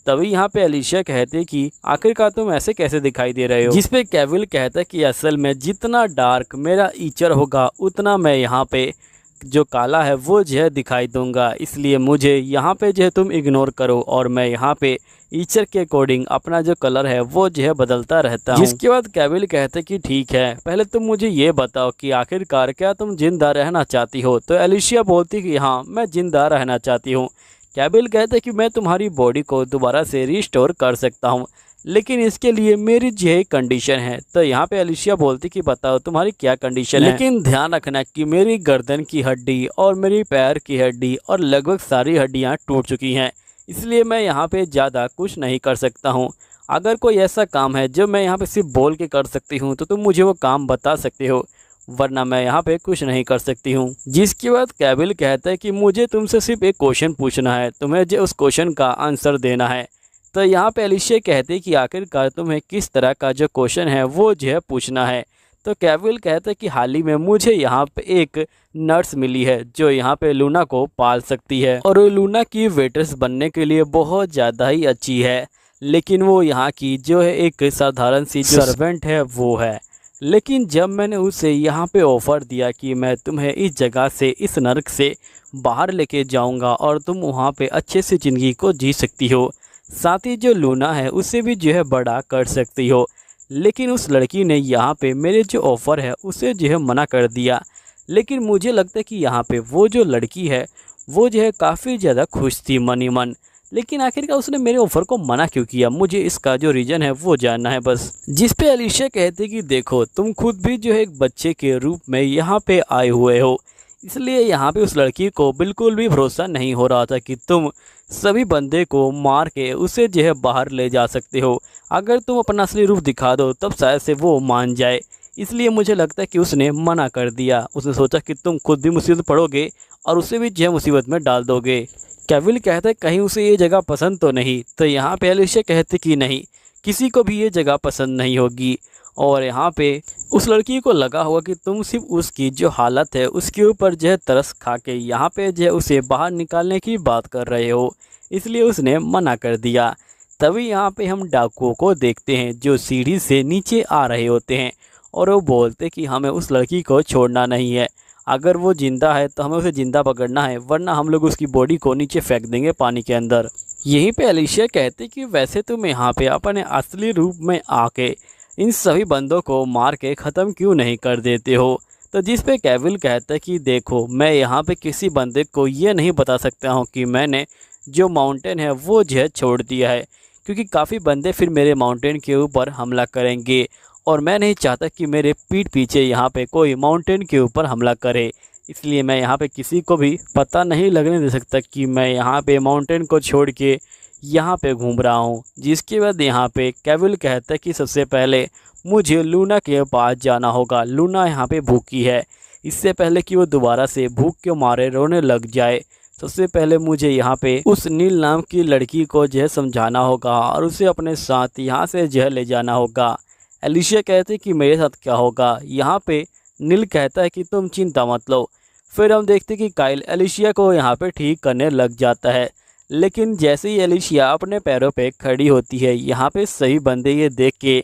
तभी यहाँ पे एलिशिया कहते कि आखिरकार तुम ऐसे कैसे दिखाई दे रहे हो। जिस पे कैविल कहता है कि असल में जितना डार्क मेरा ईचर होगा उतना मैं यहाँ पे जो काला है वो जो है दिखाई दूंगा, इसलिए मुझे यहाँ पे जो है तुम इग्नोर करो और मैं यहाँ पे ईचर के अकॉर्डिंग अपना जो कलर है वो जो है बदलता रहता हूँ। जिसके बाद कैविल कहते कि ठीक है, पहले तुम मुझे ये बताओ कि आखिरकार क्या तुम जिंदा रहना चाहती हो। तो एलिशिया बोलती कि हाँ मैं जिंदा रहना चाहती हूँ। कैविल कहते कि मैं तुम्हारी बॉडी को दोबारा से रिस्टोर कर सकता हूँ, लेकिन इसके लिए मेरी जो है कंडीशन है। तो यहाँ पे एलिशिया बोलती कि बताओ तुम्हारी क्या कंडीशन है। लेकिन ध्यान रखना कि मेरी गर्दन की हड्डी और मेरी पैर की हड्डी और लगभग सारी हड्डियाँ टूट चुकी हैं, इसलिए मैं यहाँ पे ज़्यादा कुछ नहीं कर सकता हूँ। अगर कोई ऐसा काम है जो मैं यहाँ पे सिर्फ बोल के कर सकती हूँ तो तुम मुझे वो काम बता सकते हो, वरना मैं यहाँ पे कुछ नहीं कर सकती हूँ। जिसके बाद कैविल कहता है कि मुझे तुमसे सिर्फ एक क्वेश्चन पूछना है, तुम्हें जो उस क्वेश्चन का आंसर देना है। तो यहाँ पे एलिशिया कहते कि आखिरकार तुम्हें किस तरह का जो क्वेश्चन है वो जो है पूछना है। तो कैविल कहता है कि हाल ही में मुझे यहाँ पे एक नर्स मिली है जो यहाँ पे लूना को पाल सकती है और वो लूना की वेट्रेस बनने के लिए बहुत ज़्यादा ही अच्छी है, लेकिन वो यहाँ की जो है एक साधारण सी जो सर्वेंट है वो है। लेकिन जब मैंने उसे यहाँ पे ऑफ़र दिया कि मैं तुम्हें इस जगह से, इस नर्क से बाहर लेके जाऊँगा और तुम वहाँ पे अच्छे से ज़िंदगी को जी सकती हो, साथ ही जो लूना है उसे भी जो है बड़ा कर सकती हो, लेकिन उस लड़की ने यहाँ पे मेरे जो ऑफ़र है उसे जो है मना कर दिया। लेकिन मुझे लगता है कि यहाँ पे वो जो लड़की है वो जो है काफ़ी ज़्यादा खुश थी मन ही मन, लेकिन आखिरकार उसने मेरे ऑफ़र को मना क्यों किया, मुझे इसका जो रीज़न है वो जानना है बस। जिस पे एलिशिया कहते कि देखो तुम खुद भी जो है एक बच्चे के रूप में यहाँ पे आए हुए हो, इसलिए यहाँ पे उस लड़की को बिल्कुल भी भरोसा नहीं हो रहा था कि तुम सभी बंदे को मार के उसे जो है बाहर ले जा सकते हो। अगर तुम अपना असली रूप दिखा दो तब शायद से वो मान जाए, इसलिए मुझे लगता है कि उसने मना कर दिया। उसने सोचा कि तुम खुद भी मुसीबत पड़ोगे और उसे भी जो है मुसीबत में डाल दोगे। कैविल कहता है कहीं उसे ये जगह पसंद तो नहीं। तो यहाँ पे एलिशिया कहते कि नहीं, किसी को भी ये जगह पसंद नहीं होगी। और यहाँ पे उस लड़की को लगा होगा कि तुम सिर्फ उसकी जो हालत है उसके ऊपर जो है तरस खा के यहाँ पे जो है उसे बाहर निकालने की बात कर रहे हो, इसलिए उसने मना कर दिया। तभी यहाँ पे हम डाकुओं को देखते हैं जो सीढ़ी से नीचे आ रहे होते हैं और वो बोलते कि हमें उस लड़की को छोड़ना नहीं है, अगर वो ज़िंदा है तो हमें उसे ज़िंदा पकड़ना है, वरना हम लोग उसकी बॉडी को नीचे फेंक देंगे पानी के अंदर। यहीं पे एलिशिया कहते कि वैसे तुम यहाँ पे अपने असली रूप में आके इन सभी बंदों को मार के ख़त्म क्यों नहीं कर देते हो। तो जिस पे कैविल कहता है कि देखो मैं यहाँ पे किसी बंदे को ये नहीं बता सकता हूँ कि मैंने जो माउंटेन है वो जो है छोड़ दिया है, क्योंकि काफ़ी बंदे फिर मेरे माउंटेन के ऊपर हमला करेंगे और मैं नहीं चाहता कि मेरे पीठ पीछे यहाँ पे कोई माउंटेन के ऊपर हमला करे, इसलिए मैं यहाँ पे किसी को भी पता नहीं लगने दे सकता कि मैं यहाँ पे माउंटेन को छोड़ के यहाँ पे घूम रहा हूँ। जिसके बाद यहाँ पे कैविल कहता है कि सबसे पहले मुझे लूना के पास जाना होगा, लूना यहाँ पे भूखी है, इससे पहले कि वो दोबारा से भूख के मारे रोने लग जाए सबसे पहले मुझे यहाँ पे उस नील नाम की लड़की को जो है समझाना होगा और उसे अपने साथ यहाँ से जो है ले जाना होगा। एलिशिया कहते कि मेरे साथ क्या होगा, यहाँ पे नील कहता है कि तुम चिंता मत लो। फिर हम देखते कि काइल एलिशिया को यहाँ पे ठीक करने लग जाता है, लेकिन जैसे ही एलिशिया अपने पैरों पे खड़ी होती है यहाँ पे सभी बंदे ये देख के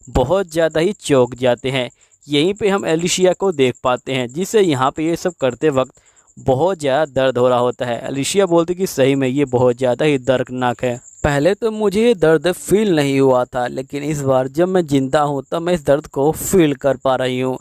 बहुत ज़्यादा ही चौंक जाते हैं। यहीं पे हम एलिशिया को देख पाते हैं जिसे यहाँ पे ये सब करते वक्त बहुत ज़्यादा दर्द हो रहा होता है। एलिशिया बोलती कि सही में ये बहुत ज़्यादा ही दर्दनाक है, पहले तो मुझे ये दर्द फील नहीं हुआ था, लेकिन इस बार जब मैं ज़िंदा हूँ तब मैं इस दर्द को फील कर पा रही हूँ।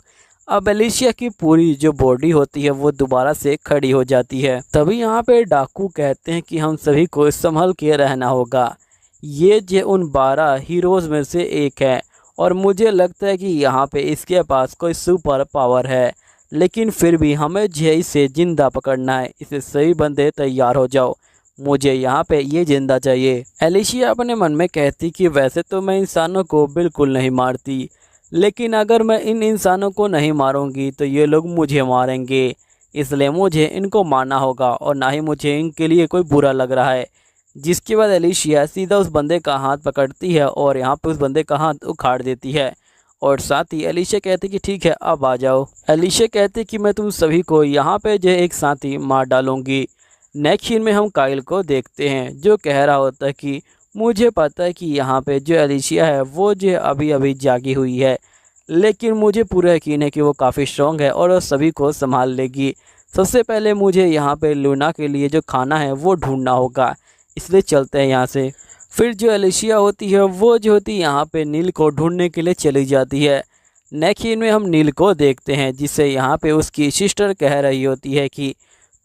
अब एलिशिया की पूरी जो बॉडी होती है वो दोबारा से खड़ी हो जाती है। तभी यहाँ पे डाकू कहते हैं कि हम सभी को संभल के रहना होगा, ये जो उन 12 हीरोज़ में से एक है और मुझे लगता है कि यहाँ पे इसके पास कोई सुपर पावर है, लेकिन फिर भी हमें जो इसे ज़िंदा पकड़ना है। इसे सही बंदे तैयार हो जाओ, मुझे यहाँ पे ये ज़िंदा चाहिए। एलिशिया अपने मन में कहती कि वैसे तो मैं इंसानों को बिल्कुल नहीं मारती, लेकिन अगर मैं इन इंसानों को नहीं मारूंगी तो ये लोग मुझे मारेंगे, इसलिए मुझे इनको मारना होगा और ना ही मुझे इनके लिए कोई बुरा लग रहा है। जिसके बाद एलिशिया सीधा उस बंदे का हाथ पकड़ती है और यहाँ पे उस बंदे का हाथ उखाड़ देती है और साथ ही एलिशिया कहती कि ठीक है अब आ जाओ। एलिशिया कहती कि मैं तुम सभी को यहाँ पे जो एक साथ ही मार डालूंगी। नेक्स्ट सीन में हम काइल को देखते हैं जो कह रहा होता है कि मुझे पता है कि यहाँ पे जो एलिशिया है वो जो अभी अभी जागी हुई है, लेकिन मुझे पूरा यकीन है कि वो काफ़ी स्ट्रॉन्ग है और वो सभी को संभाल लेगी। सबसे पहले मुझे यहाँ पे लूना के लिए जो खाना है वो ढूंढना होगा, इसलिए चलते हैं यहाँ से। फिर जो एलिशिया होती है वो जो होती है यहाँ पे नील को ढूंढने के लिए चली जाती है। नेक्स्ट सीन में हम नील को देखते हैं जिससे यहाँ पे उसकी सिस्टर कह रही होती है कि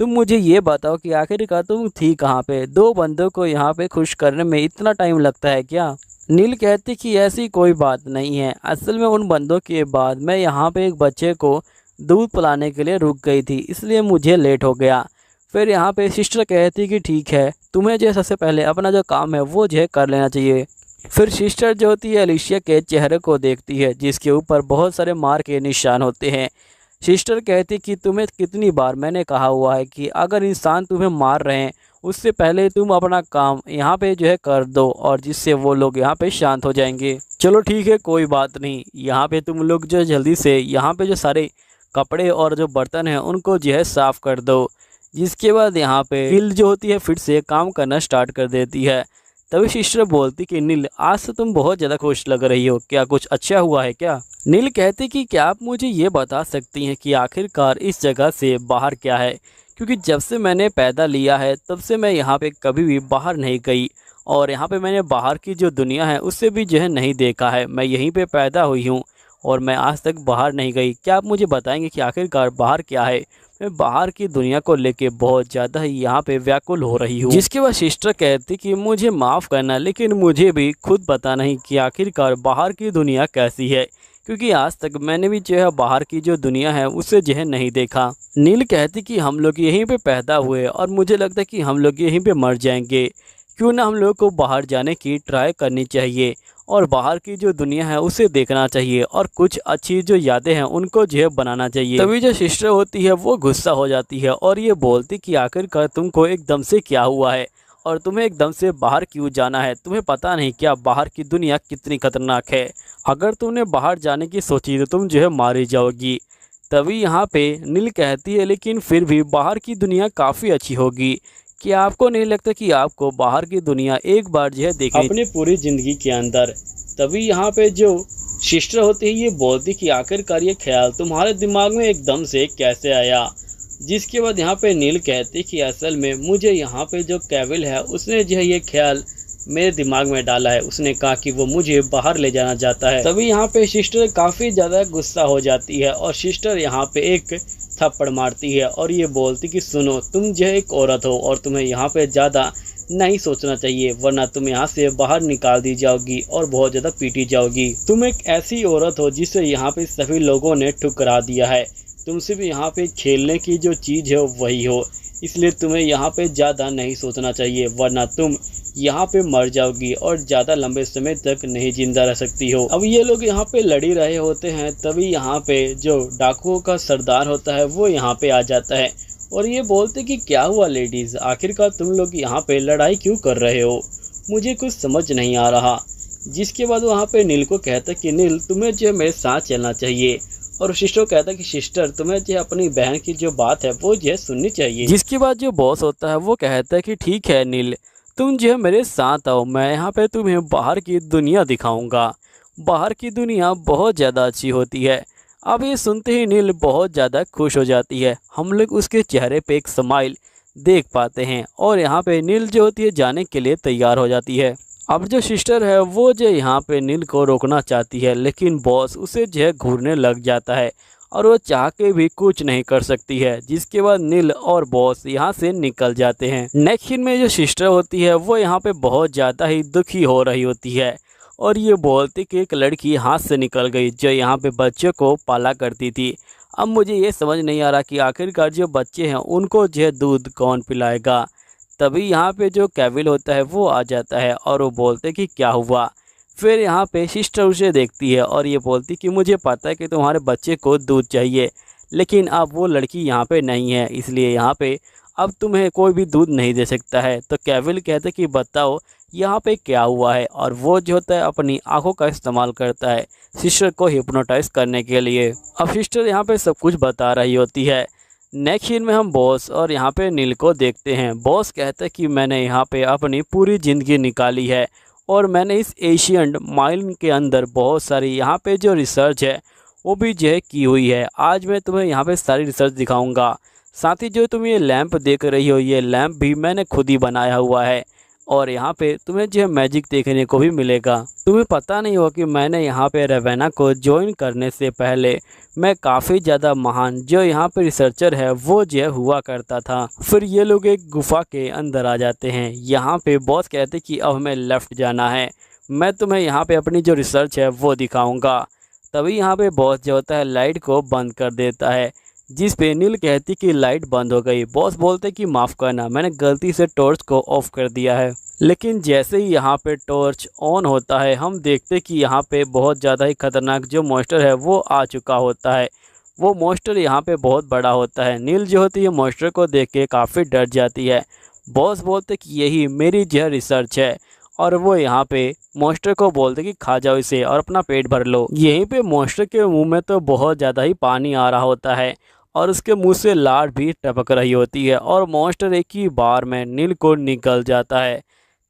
तुम मुझे ये बताओ कि आखिरकार तुम थी कहाँ पे, 2 बंदों को यहाँ पे खुश करने में इतना टाइम लगता है क्या। नील कहती कि ऐसी कोई बात नहीं है, असल में उन बंदों के बाद मैं यहाँ पे एक बच्चे को दूध पिलाने के लिए रुक गई थी, इसलिए मुझे लेट हो गया। फिर यहाँ पे सिस्टर कहती कि ठीक है तुम्हें जो सबसे पहले अपना जो काम है वो जो कर लेना चाहिए। फिर सिस्टर जो होती है एलिशिया के चेहरे को देखती है जिसके ऊपर बहुत सारे मार के निशान होते हैं। सिस्टर कहती कि तुम्हें कितनी बार मैंने कहा हुआ है कि अगर इंसान तुम्हें मार रहे हैं उससे पहले तुम अपना काम यहाँ पे जो है कर दो, और जिससे वो लोग यहाँ पे शांत हो जाएंगे। चलो ठीक है, कोई बात नहीं। यहाँ पे तुम लोग जो जल्दी से यहाँ पे जो सारे कपड़े और जो बर्तन हैं उनको जो है साफ़ कर दो। जिसके बाद यहाँ पे नील जो होती है फिर से काम करना स्टार्ट कर देती है। तभी सिस्टर बोलती कि नील, आज तो तुम बहुत ज़्यादा खुश लग रही हो, क्या कुछ अच्छा हुआ है क्या? नील कहती कि क्या आप मुझे ये बता सकती हैं कि आखिरकार इस जगह से बाहर क्या है, क्योंकि जब से मैंने पैदा लिया है तब से मैं यहाँ पे कभी भी बाहर नहीं गई, और यहाँ पे मैंने बाहर की जो दुनिया है उससे भी जो है नहीं देखा है। मैं यहीं पे पैदा हुई हूँ और मैं आज तक बाहर नहीं गई। क्या आप मुझे बताएंगे कि आखिरकार बाहर क्या है? मैं बाहर की दुनिया को लेके बहुत ज़्यादा ही यहाँ पे व्याकुल हो रही हूँ। जिसके बाद सिस्टर कहती कि मुझे माफ़ करना, लेकिन मुझे भी खुद पता नहीं कि आखिरकार बाहर की दुनिया कैसी है, क्योंकि आज तक मैंने भी जो है बाहर की जो दुनिया है उसे जो है नहीं देखा। नील कहती कि हम लोग यहीं पे पैदा हुए और मुझे लगता है कि हम लोग यहीं पे मर जाएंगे। क्यों ना हम लोग को बाहर जाने की ट्राई करनी चाहिए और बाहर की जो दुनिया है उसे देखना चाहिए, और कुछ अच्छी जो यादें हैं उनको जो है बनाना चाहिए। तभी जो सिस्टर होती है वो गुस्सा हो जाती है और ये बोलती कि आखिरकार तुमको एकदम से क्या हुआ है और तुम्हें एकदम से बाहर क्यों जाना है? तुम्हें पता नहीं क्या बाहर की दुनिया कितनी खतरनाक है? अगर तुमने बाहर जाने की सोची तो तुम जो है मारी जाओगी। तभी यहाँ पे नील कहती है, लेकिन फिर भी बाहर की दुनिया काफ़ी अच्छी होगी। क्या आपको नहीं लगता कि आपको बाहर की दुनिया एक बार जो है देखनी अपनी पूरी ज़िंदगी के अंदर? तभी यहाँ पे जो सिस्टर होती है ये बोलती कि आखिरकार ये ख्याल तुम्हारे दिमाग में एकदम से कैसे आया? जिसके बाद यहाँ पे नील कहती कि असल में मुझे यहाँ पे जो केविल है उसने जो है ये ख्याल मेरे दिमाग में डाला है। उसने कहा कि वो मुझे बाहर ले जाना चाहता है। तभी यहाँ पे सिस्टर काफ़ी ज़्यादा गुस्सा हो जाती है और सिस्टर यहाँ पे एक थप्पड़ मारती है और ये बोलती कि सुनो, तुम जो एक औरत हो और तुम्हें यहाँ पे ज़्यादा नहीं सोचना चाहिए, वरना तुम यहाँ से बाहर निकाल दी जाओगी और बहुत ज़्यादा पीटी जाओगी। तुम एक ऐसी औरत हो जिसे यहाँ पे सभी लोगों ने ठुकरा दिया है। तुम सिर्फ यहाँ पे खेलने की जो चीज़ है वही हो, इसलिए तुम्हें यहाँ पे ज़्यादा नहीं सोचना चाहिए, वरना तुम यहाँ पे मर जाओगी और ज़्यादा लंबे समय तक नहीं जिंदा रह सकती हो। अब ये लोग यहाँ पे लड़ ही रहे होते हैं, तभी यहाँ पे जो डाकुओं का सरदार होता है वो यहाँ पे आ जाता है और ये बोलते कि क्या हुआ लेडीज़, आखिरकार तुम लोग यहाँ पे लड़ाई क्यों कर रहे हो? मुझे कुछ समझ नहीं आ रहा। जिसके बाद वहाँ पे नील को कहता कि नील, तुम्हें जो मेरे साथ चलना चाहिए, और सिस्टर कहता कि सिस्टर, तुम्हें जो अपनी बहन की जो बात है वो जो सुननी चाहिए। जिसके बाद जो बॉस होता है वो कहता है कि ठीक है नील, तुम जो है मेरे साथ आओ, मैं यहाँ पे तुम्हें बाहर की दुनिया दिखाऊंगा। बाहर की दुनिया बहुत ज़्यादा अच्छी होती है। अब ये सुनते ही नील बहुत ज़्यादा खुश हो जाती है। हम लोग उसके चेहरे पे एक स्माइल देख पाते हैं और यहाँ पे नील जो होती है जाने के लिए तैयार हो जाती है। अब जो सिस्टर है वो जो यहाँ पे नील को रोकना चाहती है, लेकिन बॉस उसे जो है घूरने लग जाता है और वो चाह के भी कुछ नहीं कर सकती है। जिसके बाद नील और बॉस यहाँ से निकल जाते हैं। नेक्स्ट सीन में जो सिस्टर होती है वो यहाँ पे बहुत ज़्यादा ही दुखी हो रही होती है और ये बोलती कि एक लड़की हाथ से निकल गई जो यहाँ पे बच्चों को पाला करती थी। अब मुझे ये समझ नहीं आ रहा कि आखिरकार जो बच्चे हैं उनको जो है दूध कौन पिलाएगा। तभी यहाँ पे जो केविल होता है वो आ जाता है और वो बोलते कि क्या हुआ। फिर यहाँ पे सिस्टर उसे देखती है और ये बोलती कि मुझे पता है कि तुम्हारे बच्चे को दूध चाहिए, लेकिन अब वो लड़की यहाँ पे नहीं है, इसलिए यहाँ पे अब तुम्हें कोई भी दूध नहीं दे सकता है। तो केविल कहते कि बताओ यहाँ पे क्या हुआ है, और वो जो होता है अपनी आंखों का इस्तेमाल करता है सिस्टर को हिप्नोटाइज करने के लिए। अब सिस्टर यहाँ पे सब कुछ बता रही होती है। नेक्स्ट सीन में हम बॉस और यहाँ पे नील को देखते हैं। बॉस कहता है कि मैंने यहाँ पे अपनी पूरी ज़िंदगी निकाली है और मैंने इस एशियन माइल के अंदर बहुत सारी यहाँ पे जो रिसर्च है वो भी जो है की हुई है। आज मैं तुम्हें यहाँ पे सारी रिसर्च दिखाऊंगा। साथ ही जो तुम ये लैंप देख रही हो, ये लैंप भी मैंने खुद ही बनाया हुआ है और यहाँ पे तुम्हें जो है मैजिक देखने को भी मिलेगा। तुम्हें पता नहीं होगा कि मैंने यहाँ पे रेवेना को ज्वाइन करने से पहले मैं काफ़ी ज़्यादा महान जो यहाँ पे रिसर्चर है वो जो है हुआ करता था। फिर ये लोग एक गुफा के अंदर आ जाते हैं। यहाँ पे बॉस कहते कि अब हमें लेफ़्ट जाना है, मैं तुम्हें यहाँ पे अपनी जो रिसर्च है वो दिखाऊँगा। तभी यहाँ पे बॉस जो होता है लाइट को बंद कर देता है, जिस पे नील कहती कि लाइट बंद हो गई। बॉस बोलते कि माफ़ करना, मैंने गलती से टॉर्च को ऑफ कर दिया है। लेकिन जैसे ही यहाँ पे टॉर्च ऑन होता है हम देखते कि यहाँ पे बहुत ज़्यादा ही खतरनाक जो मॉन्स्टर है वो आ चुका होता है। वो मॉन्स्टर यहाँ पे बहुत बड़ा होता है। नील जो होती है मॉन्स्टर को देख के काफ़ी डर जाती है, बॉस बोलते कि यही मेरी जो रिसर्च है, और वो यहाँ पे मॉन्स्टर को बोलते कि खा जाओ इसे और अपना पेट भर लो। यहीं पे मॉन्स्टर के मुंह में तो बहुत ज़्यादा ही पानी आ रहा होता है और उसके मुंह से लार भी टपक रही होती है और मॉन्स्टर एक ही बार में नील को निकल जाता है।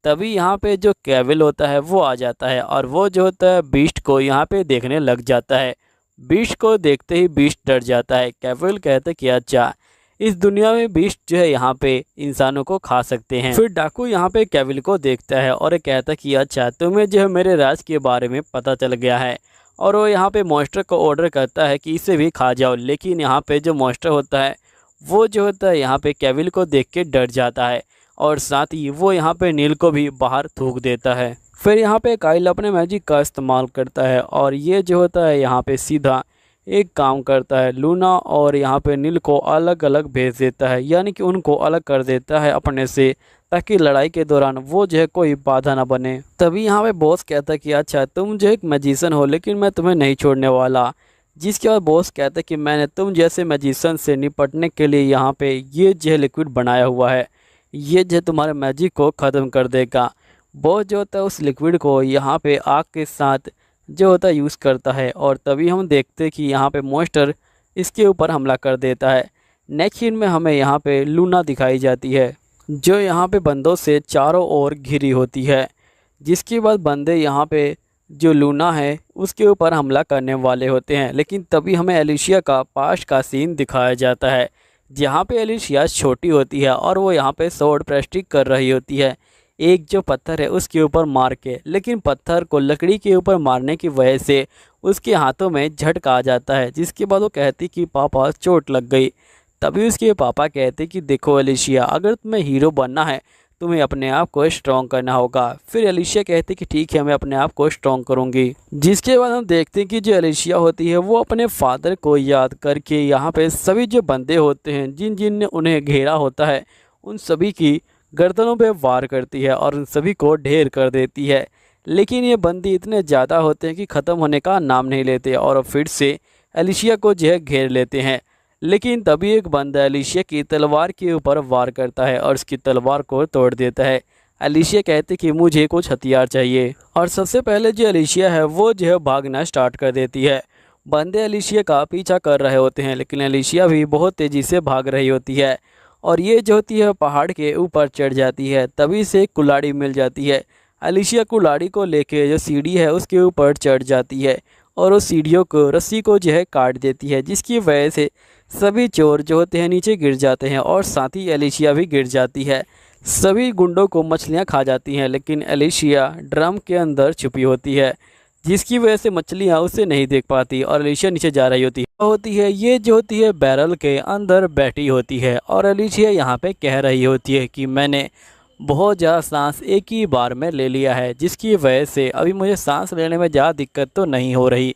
तभी यहाँ पे जो केविल होता है वो आ जाता है और वो जो होता है बीस्ट को यहाँ पे देखने लग जाता है। बीस्ट को देखते ही बीस्ट डर जाता है। केविल कहते कि अच्छा, इस दुनिया में बीस्ट जो है यहाँ पे इंसानों को खा सकते हैं। फिर डाकू यहाँ पे केविल को देखता है और कहता कि अच्छा, तुम्हें जो है मेरे राज के बारे में पता चल गया है, और वो यहाँ पे मॉन्स्टर को ऑर्डर करता है कि इसे भी खा जाओ। लेकिन यहाँ पे जो मॉन्स्टर होता है वो जो होता है यहाँ पे केविल को देख के डर जाता है और साथ ही वो यहाँ पे नील को भी बाहर थूक देता है। फिर यहाँ पे काइल अपने मैजिक का इस्तेमाल करता है और ये जो होता है यहाँ पे सीधा एक काम करता है, लूना और यहाँ पे नील को अलग अलग भेज देता है, यानी कि उनको अलग कर देता है अपने से, ताकि लड़ाई के दौरान वो जो है कोई बाधा ना बने। तभी यहाँ पे बॉस कहता है कि अच्छा, तुम जो एक मैजिशियन हो लेकिन मैं तुम्हें नहीं छोड़ने वाला। जिसके बाद बॉस कहता है कि मैंने तुम जैसे मैजिशियन से निपटने के लिए यहाँ पे ये जो है लिक्विड बनाया हुआ है, ये जो तुम्हारे मैजिक को ख़त्म कर देगा। बॉस जो होता है उस लिक्विड को यहाँ पे आग के साथ जो होता है यूज़ करता है और तभी हम देखते हैं कि यहाँ पे मॉन्स्टर इसके ऊपर हमला कर देता है। नेक्स्ट सीन में हमें यहाँ पे लूना दिखाई जाती है जो यहाँ पे बंदों से चारों ओर घिरी होती है। जिसके बाद बंदे यहाँ पे जो लूना है उसके ऊपर हमला करने वाले होते हैं, लेकिन तभी हमें एलिशिया का पास्ट का सीन दिखाया जाता है जहाँ पे एलिशिया छोटी होती है और वो यहाँ पे स्वॉर्ड प्रैक्टिस कर रही होती है एक जो पत्थर है उसके ऊपर मार के। लेकिन पत्थर को लकड़ी के ऊपर मारने की वजह से उसके हाथों में झटका आ जाता है। जिसके बाद वो कहती कि पापा चोट लग गई। तभी उसके पापा कहते कि देखो एलिशिया, अगर तुम्हें हीरो बनना है तुम्हें अपने आप को स्ट्रॉन्ग करना होगा। फिर एलिशिया कहती कि ठीक है, मैं अपने आप को स्ट्रॉन्ग करूँगी। जिसके बाद हम देखते हैं कि जो एलिशिया होती है वो अपने फादर को याद करके यहाँ पे सभी जो बंदे होते हैं जिन जिन ने उन्हें घेरा होता है उन सभी की गर्दनों पे वार करती है और उन सभी को ढेर कर देती है। लेकिन ये बंदी इतने ज़्यादा होते हैं कि ख़त्म होने का नाम नहीं लेते और फिर से एलिशिया को जो है घेर लेते हैं। लेकिन तभी एक बंदा एलिशिया की तलवार के ऊपर वार करता है और उसकी तलवार को तोड़ देता है। एलिशिया कहती कि मुझे कुछ हथियार चाहिए और सबसे पहले जो एलिशिया है वो जो है भागना स्टार्ट कर देती है। बंदे एलिशिया का पीछा कर रहे होते हैं लेकिन एलिशिया भी बहुत तेज़ी से भाग रही होती है और ये जो होती है पहाड़ के ऊपर चढ़ जाती है। तभी से एक कुल्हाड़ी मिल जाती है। एलिशिया कुल्हाड़ी को लेके जो सीढ़ी है उसके ऊपर चढ़ जाती है और उस सीढ़ियों को रस्सी को जो है काट देती है, जिसकी वजह से सभी चोर जो होते हैं नीचे गिर जाते हैं और साथ ही एलिशिया भी गिर जाती है। सभी गुंडों को मछलियां खा जाती हैं लेकिन एलिशिया ड्रम के अंदर छुपी होती है, जिसकी वजह से मछलियां उसे नहीं देख पाती और एलिशिया नीचे जा रही होती है। ये जो होती है बैरल के अंदर बैठी होती है और एलिशिया यहाँ पे कह रही होती है कि मैंने बहुत ज़्यादा सांस एक ही बार में ले लिया है, जिसकी वजह से अभी मुझे सांस लेने में ज़्यादा दिक्कत तो नहीं हो रही,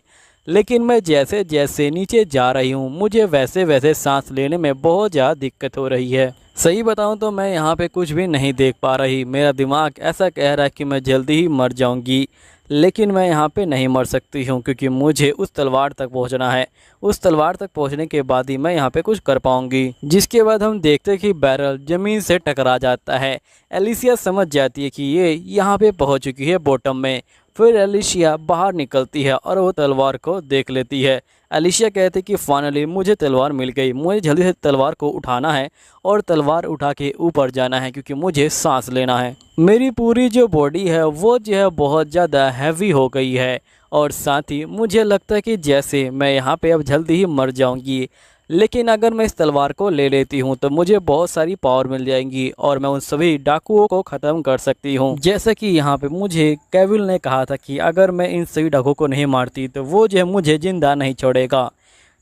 लेकिन मैं जैसे जैसे नीचे जा रही हूँ मुझे वैसे वैसे सांस लेने में बहुत ज़्यादा दिक्कत हो रही है। सही बताऊँ तो मैं यहाँ पे कुछ भी नहीं देख पा रही। मेरा दिमाग ऐसा कह रहा है कि मैं जल्दी ही मर जाऊँगी, लेकिन मैं यहाँ पे नहीं मर सकती हूँ क्योंकि मुझे उस तलवार तक पहुँचना है। उस तलवार तक पहुँचने के बाद ही मैं यहाँ पे कुछ कर पाऊँगी। जिसके बाद हम देखते हैं कि बैरल ज़मीन से टकरा जाता है। एलिशिया समझ जाती है कि ये यहाँ पे पहुँच चुकी है बॉटम में। फिर एलिशिया बाहर निकलती है और वो तलवार को देख लेती है। एलिशिया कहती है कि फाइनली मुझे तलवार मिल गई, मुझे जल्दी से तलवार को उठाना है और तलवार उठा के ऊपर जाना है क्योंकि मुझे सांस लेना है। मेरी पूरी जो बॉडी है वो जो है बहुत ज़्यादा हैवी हो गई है और साथ ही मुझे लगता है कि जैसे मैं यहाँ पे अब जल्दी ही मर जाऊँगी, लेकिन अगर मैं इस तलवार को ले लेती हूँ तो मुझे बहुत सारी पावर मिल जाएंगी और मैं उन सभी डाकुओं को ख़त्म कर सकती हूँ। जैसा कि यहाँ पे मुझे केविल ने कहा था कि अगर मैं इन सभी डाकुओं को नहीं मारती तो वो जो है मुझे जिंदा नहीं छोड़ेगा।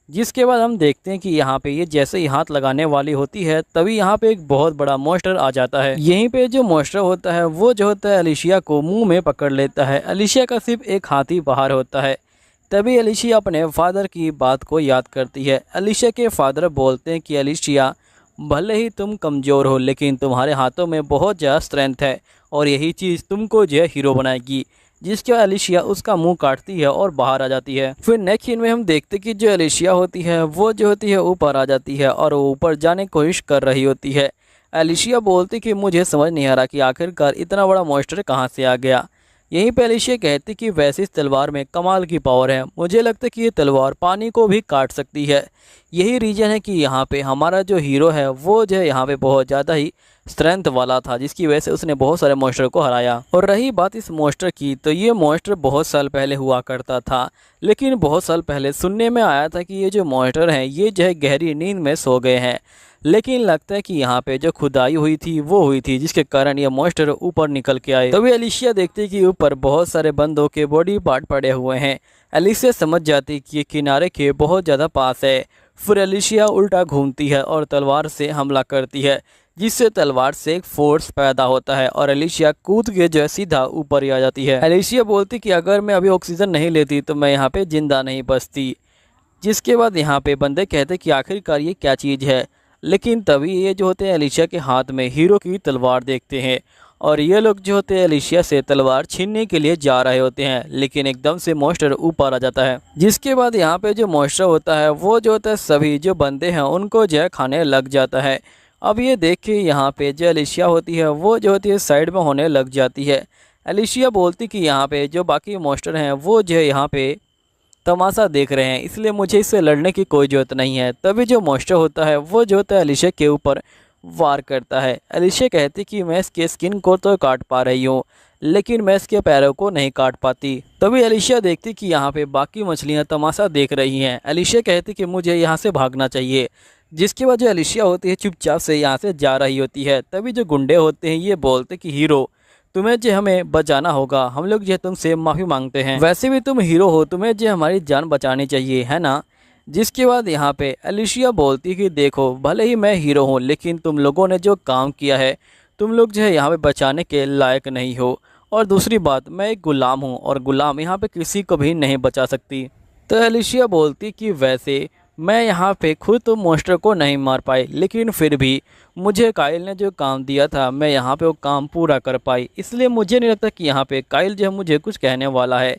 जिसके बाद हम देखते हैं कि यहाँ पे ये जैसे ही हाथ लगाने वाली होती है तभी यहाँ पे एक बहुत बड़ा मॉन्स्टर आ जाता है। यहीं पे जो मॉन्स्टर होता है वो जो होता है एलिशिया को मुँह में पकड़ लेता है। एलिशिया का सिर्फ एक हाथ ही बाहर होता है। तभी एलिशिया अपने फादर की बात को याद करती है। एलिशिया के फादर बोलते हैं कि एलिशिया, भले ही तुम कमज़ोर हो लेकिन तुम्हारे हाथों में बहुत ज़्यादा स्ट्रेंथ है और यही चीज़ तुमको जो है हीरो बनाएगी। जिसके बाद एलिशिया उसका मुंह काटती है और बाहर आ जाती है। फिर नेक्स्ट सीन में हम देखते कि जो एलिशिया होती है वो जो होती है ऊपर आ जाती है और वो ऊपर जाने की कोशिश कर रही होती है। एलिशिया बोलती कि मुझे समझ नहीं आ रहा कि आखिरकार इतना बड़ा मॉन्स्टर कहाँ से आ गया। यहीं पे एलिशिया कहती कि वैसे इस तलवार में कमाल की पावर है, मुझे लगता है कि ये तलवार पानी को भी काट सकती है। यही रीज़न है कि यहाँ पे हमारा जो हीरो है वो जो है यहाँ पे बहुत ज़्यादा ही स्ट्रेंथ वाला था, जिसकी वजह से उसने बहुत सारे मॉन्स्टर को हराया। और रही बात इस मॉन्स्टर की, तो ये मॉन्स्टर बहुत साल पहले हुआ करता था, लेकिन बहुत साल पहले सुनने में आया था कि ये जो मॉन्स्टर हैं ये जो है गहरी नींद में सो गए हैं। लेकिन लगता है कि यहाँ पे जो खुदाई हुई थी वो हुई थी, जिसके कारण ये मॉन्स्टर ऊपर निकल के आए। तभी एलिशिया देखती कि ऊपर बहुत सारे बंदों के बॉडी पार्ट पड़े हुए हैं। एलिशिया समझ जाती कि ये किनारे के बहुत ज़्यादा पास है। फिर एलिशिया उल्टा घूमती है और तलवार से हमला करती है, जिससे तलवार से एक फोर्स पैदा होता है और एलिशिया कूद के जो है सीधा ऊपर ही आ जाती है। एलिशिया बोलती कि अगर मैं अभी ऑक्सीजन नहीं लेती तो मैं यहाँ पे जिंदा नहीं बचती। जिसके बाद यहाँ पे बंदे कहते कि आखिरकार ये क्या चीज़ है, लेकिन तभी ये जो होते हैं एलिशिया के हाथ में हीरो की तलवार देखते हैं और ये लोग जो होते हैं एलिशिया से तलवार छीनने के लिए जा रहे होते हैं, लेकिन एकदम से मॉन्स्टर ऊपर आ जाता है। जिसके बाद यहाँ पे जो मॉन्स्टर होता है वो जो होता है सभी जो बंदे हैं उनको जो है खाने लग जाता है। अब ये देख के यहाँ पे जो एलिशिया होती है वो जो होती है साइड में होने लग जाती है। एलिशिया बोलती कि यहाँ पे जो बाकी मॉन्स्टर हैं वो जो है यहाँ पे तमाशा देख रहे हैं, इसलिए मुझे इससे लड़ने की कोई ज़रूरत नहीं है। तभी जो मॉन्स्टर होता है वो जो होता है एलिशिया के ऊपर वार करता है। एलिशिया कहती कि मैं इसके स्किन को तो काट पा रही हूँ, लेकिन मैं इसके पैरों को नहीं काट पाती। तभी एलिशिया देखती कि यहाँ पे बाकी मछलियाँ तमाशा देख रही हैं। एलिशिया कहती कि मुझे यहाँ से भागना चाहिए। जिसकी वजह एलिशिया होती है चुपचाप से यहाँ से जा रही होती है। तभी जो गुंडे होते हैं ये बोलते कि हीरो तुम्हें जो हमें बचाना होगा, हम लोग जो तुमसे माफ़ी मांगते हैं, वैसे भी तुम हीरो हो, तुम्हें जो हमारी जान बचानी चाहिए, है ना। जिसके बाद यहाँ पे एलिशिया बोलती कि देखो भले ही मैं हीरो हूँ, लेकिन तुम लोगों ने जो काम किया है तुम लोग जो है यहाँ पे बचाने के लायक नहीं हो। और दूसरी बात, मैं एक गुलाम हूँ और गुलाम यहाँ पे किसी को भी नहीं बचा सकती। तो एलिशिया बोलती कि वैसे मैं यहाँ पे खुद तो मॉन्स्टर को नहीं मार पाई, लेकिन फिर भी मुझे काइल ने जो काम दिया था मैं यहाँ पे वो काम पूरा कर पाई, इसलिए मुझे नहीं लगता कि यहाँ पे काइल जो है मुझे कुछ कहने वाला है।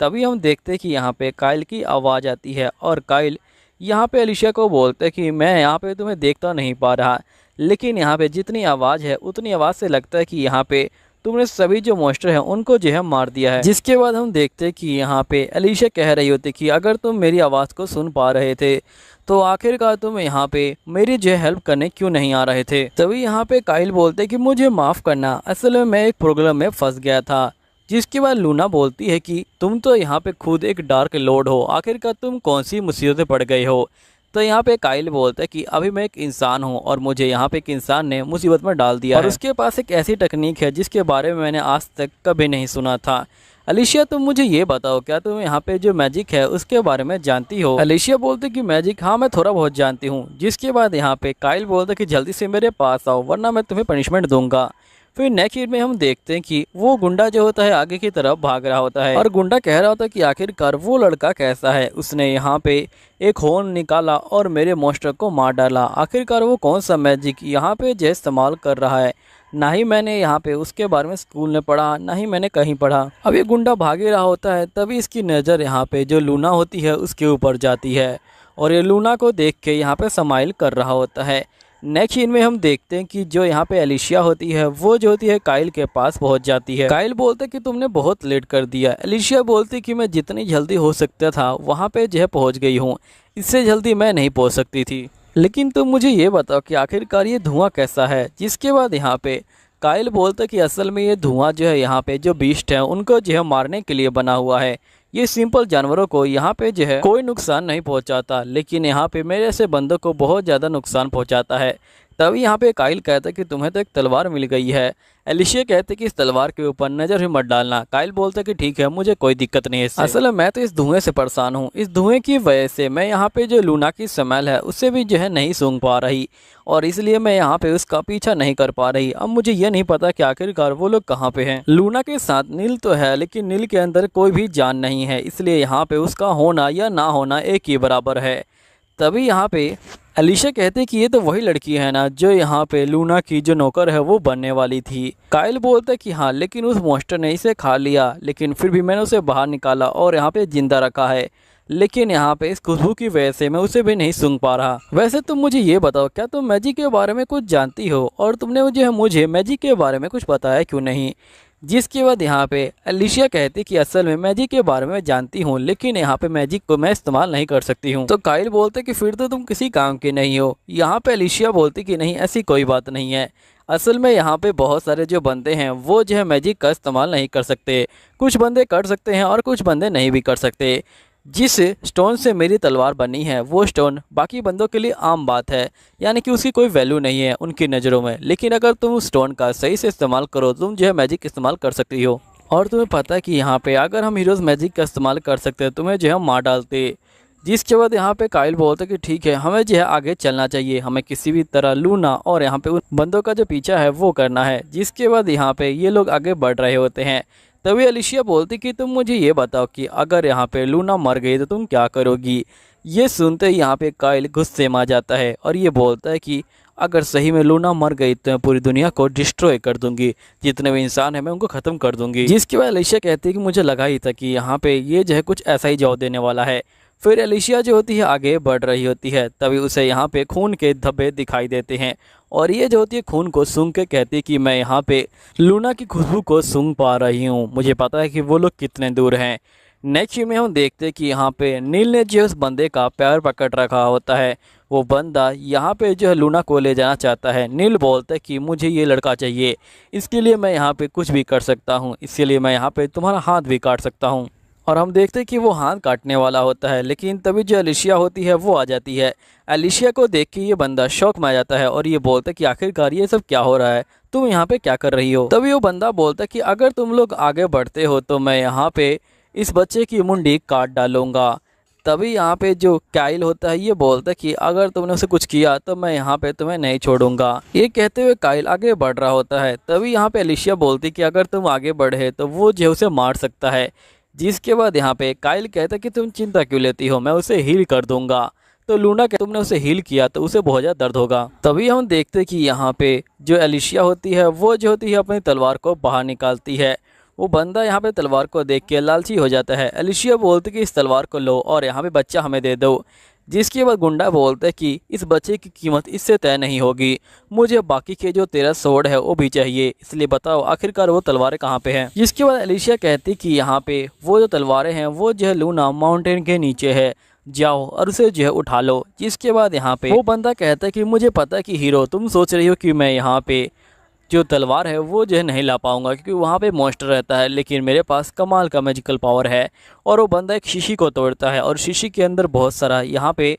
तभी हम देखते हैं कि यहाँ पे काइल की आवाज़ आती है और काइल यहाँ पे एलिशिया को बोलते हैं कि मैं यहाँ पे तुम्हें देखता नहीं पा रहा, लेकिन यहाँ पे जितनी आवाज़ है उतनी आवाज़ से लगता है कि यहाँ पे तुमने सभी जो मॉन्स्टर हैं उनको जो है मार दिया है। जिसके बाद हम देखते हैं कि यहाँ पे एलिशिया कह रही होती कि अगर तुम मेरी आवाज़ को सुन पा रहे थे तो आखिरकार तुम यहाँ पे मेरी जो हेल्प करने क्यों नहीं आ रहे थे। तभी यहाँ पे काइल बोलते कि मुझे माफ़ करना, असल में मैं एक प्रॉब्लम में फंस गया था। जिसके बाद लूना बोलती है कि तुम तो यहाँ पे खुद एक डार्क लॉर्ड हो, आखिरकार तुम कौन सी मुसीबत में पड़ गए हो। तो यहाँ पे काइल बोलता है कि अभी मैं एक इंसान हूँ और मुझे यहाँ पे एक इंसान ने मुसीबत में डाल दिया और उसके पास एक ऐसी टेक्निक है जिसके बारे में मैंने आज तक कभी नहीं सुना था। एलिशिया तुम मुझे ये बताओ, क्या तुम यहाँ पे जो मैजिक है उसके बारे में जानती हो। एलिशिया बोलते कि मैजिक, हाँ मैं थोड़ा बहुत जानती हूँ। जिसके बाद यहाँ पे काइल बोलता कि जल्दी से मेरे पास आओ वरना मैं तुम्हें पनिशमेंट दूंगा। फिर नेक्स्ट सीन में हम देखते हैं कि वो गुंडा जो होता है आगे की तरफ भाग रहा होता है और गुंडा कह रहा होता है कि आखिरकार वो लड़का कैसा है, उसने यहाँ पे एक होर्न निकाला और मेरे मॉन्स्टर को मार डाला। आखिरकार वो कौन सा मैजिक यहाँ पे जो इस्तेमाल कर रहा है, ना ही मैंने यहाँ पे उसके बारे में स्कूल में पढ़ा, ना ही मैंने कहीं पढ़ा। अब ये गुंडा भाग ही रहा होता है, तभी इसकी नज़र यहाँ पे जो लूना होती है उसके ऊपर जाती है और ये लूना को देख के यहाँ पे स्माइल कर रहा होता है। नेक्स्ट सीन में हम देखते हैं कि जो यहाँ पे एलिशिया होती है वो जो होती है काइल के पास पहुँच जाती है। काइल बोलते कि तुमने बहुत लेट कर दिया। एलिशिया बोलती कि मैं जितनी जल्दी हो सकता था वहाँ पे जो है पहुँच गई हूँ, इससे जल्दी मैं नहीं पहुँच सकती थी, लेकिन तुम मुझे ये बताओ कि आखिरकार ये धुआं कैसा है। जिसके बाद यहाँ पे काइल बोलता कि असल में ये धुआं जो है यहाँ पे जो बीस्ट है उनको जो है मारने के लिए बना हुआ है। ये सिंपल जानवरों को यहाँ पे जो है कोई नुकसान नहीं पहुँचाता, लेकिन यहाँ पे मेरे ऐसे बंदों को बहुत ज़्यादा नुकसान पहुँचाता है। तभी यहाँ पे काइल कहता है कि तुम्हें तो एक तलवार मिल गई है। एलिशिया कहते कि इस तलवार के ऊपर नज़र भी मत डालना। काइल बोलता कि ठीक है, मुझे कोई दिक्कत नहीं है इससे। असल में मैं तो इस धुएं से परेशान हूँ, इस धुएं की वजह से मैं यहाँ पे जो लूना की स्मेल है उससे भी जो है नहीं सूंघ पा रही और इसलिए मैं यहाँ पे उसका पीछा नहीं कर पा रही। अब मुझे ये नहीं पता कि आखिरकार वो लोग कहाँ पे हैं। लूना के साथ नील तो है, लेकिन नील के अंदर कोई भी जान नहीं है, इसलिए यहाँ पे उसका होना या ना होना एक ही बराबर है। तभी यहाँ पे एलिशिया कहते कि ये तो वही लड़की है ना जो यहाँ पे लूना की जो नौकर है वो बनने वाली थी। काइल बोलता है कि हाँ, लेकिन उस मॉन्स्टर ने इसे खा लिया, लेकिन फिर भी मैंने उसे बाहर निकाला और यहाँ पे जिंदा रखा है। लेकिन यहाँ पे इस खुशबू की वजह से मैं उसे भी नहीं सूंघ पा रहा। वैसे तुम मुझे ये बताओ, क्या तुम मैजिक के बारे में कुछ जानती हो, और तुमने मुझे मैजिक के बारे में कुछ बताया क्यों नहीं। जिसके बाद यहाँ पे एलिशिया कहती कि असल में मैजिक के बारे में जानती हूँ, लेकिन यहाँ पे मैजिक को मैं इस्तेमाल नहीं कर सकती हूँ। तो काइल बोलते कि फिर तो तुम किसी काम के नहीं हो। यहाँ पे एलिशिया बोलती कि नहीं, ऐसी कोई बात नहीं है। असल में यहाँ पे बहुत सारे जो बंदे हैं वो मैजिक का इस्तेमाल नहीं कर सकते। कुछ बंदे कर सकते हैं और कुछ बंदे नहीं भी कर सकते। जिस स्टोन से मेरी तलवार बनी है वो स्टोन बाकी बंदों के लिए आम बात है, यानी कि उसकी कोई वैल्यू नहीं है उनकी नज़रों में। लेकिन अगर तुम उस स्टोन का सही से इस्तेमाल करो, तुम मैजिक इस्तेमाल कर सकती हो। और तुम्हें पता है कि यहाँ पे अगर हम हीरोज़ मैजिक का इस्तेमाल कर सकते हैं, तुम्हें हम मार डालते। जिसके बाद यहाँ पे काइल बोलते कि ठीक है, हमें आगे चलना चाहिए, हमें किसी भी तरह लूना और यहाँ पे उन बंदों का जो पीछा है वो करना है। जिसके बाद यहाँ पे ये लोग आगे बढ़ रहे होते हैं। तभी एलिशिया बोलती कि तुम मुझे ये बताओ कि अगर यहाँ पे लूना मर गई तो तुम क्या करोगी। ये सुनते ही यहाँ पे काइल गुस्से में आ जाता है और ये बोलता है कि अगर सही में लूना मर गई तो मैं पूरी दुनिया को डिस्ट्रॉय कर दूंगी, जितने भी इंसान हैं मैं उनको ख़त्म कर दूंगी। जिसके बाद एलिशिया कहती है कि मुझे लगा ही था कि यहाँ पे ये कुछ ऐसा ही जवाब देने वाला है। फिर एलिशिया होती है आगे बढ़ रही होती है। तभी उसे यहाँ पे खून के धब्बे दिखाई देते हैं और ये होती है खून को सूंघ के कहती है कि मैं यहाँ पे लूना की खुशबू को सूंघ पा रही हूँ, मुझे पता है कि वो लोग कितने दूर हैं। नेक्स्ट में हम देखते हैं कि यहाँ पे नील ने उस बंदे का पैर पकड़ रखा होता है। वो बंदा यहाँ पे लूना को ले जाना चाहता है। नील बोलता है कि मुझे ये लड़का चाहिए, इसके लिए मैं यहाँ पे कुछ भी कर सकता हूँ, इसके लिए मैं यहाँ पे तुम्हारा हाथ भी काट सकता हूँ। और हम देखते हैं कि वो हाथ काटने वाला होता है, लेकिन तभी एलिशिया होती है वो आ जाती है। एलिशिया को देख के ये बंदा शौक में आ जाता है और ये बोलता है कि आखिरकार ये सब क्या हो रहा है, तुम यहाँ पे क्या कर रही हो। तभी वो बंदा बोलता है कि अगर तुम लोग आगे बढ़ते हो तो मैं यहाँ पे इस बच्चे की मुंडी काट डालूंगा। तभी यहाँ पे काइल होता है ये बोलता है कि अगर तुमने उसे कुछ किया तो मैं यहाँ पे तुम्हें नहीं छोड़ूंगा। ये कहते हुए काइल आगे बढ़ रहा होता है। तभी यहाँ पे एलिशिया बोलती कि अगर तुम आगे बढ़े तो वो उसे मार सकता है। जिसके बाद यहाँ पे काइल कहता है कि तुम चिंता क्यों लेती हो, मैं उसे हील कर दूंगा। तो लूना के तुमने उसे हील किया तो उसे बहुत ज़्यादा दर्द होगा। तभी हम देखते हैं कि यहाँ पे एलिशिया होती है वो होती है अपनी तलवार को बाहर निकालती है। वो बंदा यहाँ पे तलवार को देख के लालची हो जाता है। एलिशिया बोलती कि इस तलवार को लो और यहाँ पे बच्चा हमें दे दो। जिसके बाद गुंडा बोलता है कि इस बच्चे की कीमत इससे तय नहीं होगी, मुझे बाकी के तेरा स्वॉर्ड है वो भी चाहिए, इसलिए बताओ आखिरकार वो तलवारें कहाँ पे हैं। जिसके बाद एलिशिया कहती कि यहाँ पे वो तलवारें हैं वो लूना माउंटेन के नीचे है, जाओ और उसे उठा लो। जिसके बाद यहाँ पे वो बंदा कहता है कि मुझे पता है कि हीरो तुम सोच रही हो कि मैं यहाँ पे तलवार है वो नहीं ला पाऊंगा क्योंकि वहाँ पे मॉन्स्टर रहता है, लेकिन मेरे पास कमाल का मैजिकल पावर है। और वो बंदा एक शीशी को तोड़ता है और शीशी के अंदर बहुत सारा यहाँ पे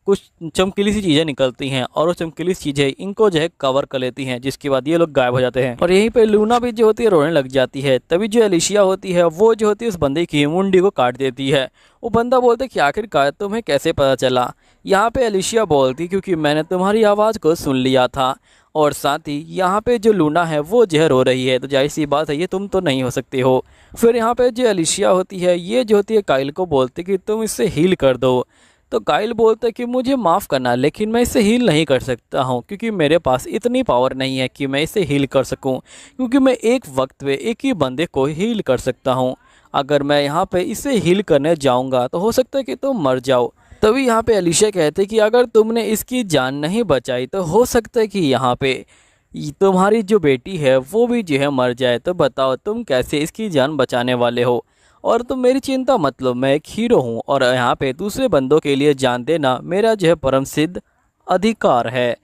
कुछ चमकीली सी चीज़ें निकलती हैं और वो चमकीली चीज़ें इनको कवर कर लेती हैं। जिसके बाद ये लोग गायब हो जाते हैं और यहीं पे लूना भी होती है रोने लग जाती है। तभी एलिशिया होती है वो होती है उस बंदे की मुंडी को काट देती है। वो बंदा बोलता है कि आखिरकार तुम्हें कैसे पता चला। यहाँ पे एलिशिया बोलती क्योंकि मैंने तुम्हारी आवाज़ को सुन लिया था और साथ ही यहाँ पे लूना है वो रो रही है, तो जाहिर सी बात है ये तुम तो नहीं हो सकते हो। फिर यहाँ पे एलिशिया होती है ये होती है काइल को बोलती कि तुम इससे हील कर दो। तो काइल बोलता है कि मुझे माफ़ करना, लेकिन मैं इसे हील नहीं कर सकता हूँ क्योंकि मेरे पास इतनी पावर नहीं है कि मैं इसे हील कर सकूँ, क्योंकि मैं एक वक्त में एक ही बंदे को हील कर सकता हूँ। अगर मैं यहाँ पे इसे हील करने जाऊँगा तो हो सकता है कि तुम मर जाओ। तभी यहाँ पे एलिशिया कहते कि अगर तुमने इसकी जान नहीं बचाई तो हो सकता है कि यहाँ पे तुम्हारी बेटी है वो भी मर जाए। तो बताओ तुम कैसे इसकी जान बचाने वाले हो। और तुम मेरी चिंता मत लो, मैं एक हीरो हूँ और यहाँ पे दूसरे बंदों के लिए जान देना मेरा परम सिद्ध अधिकार है।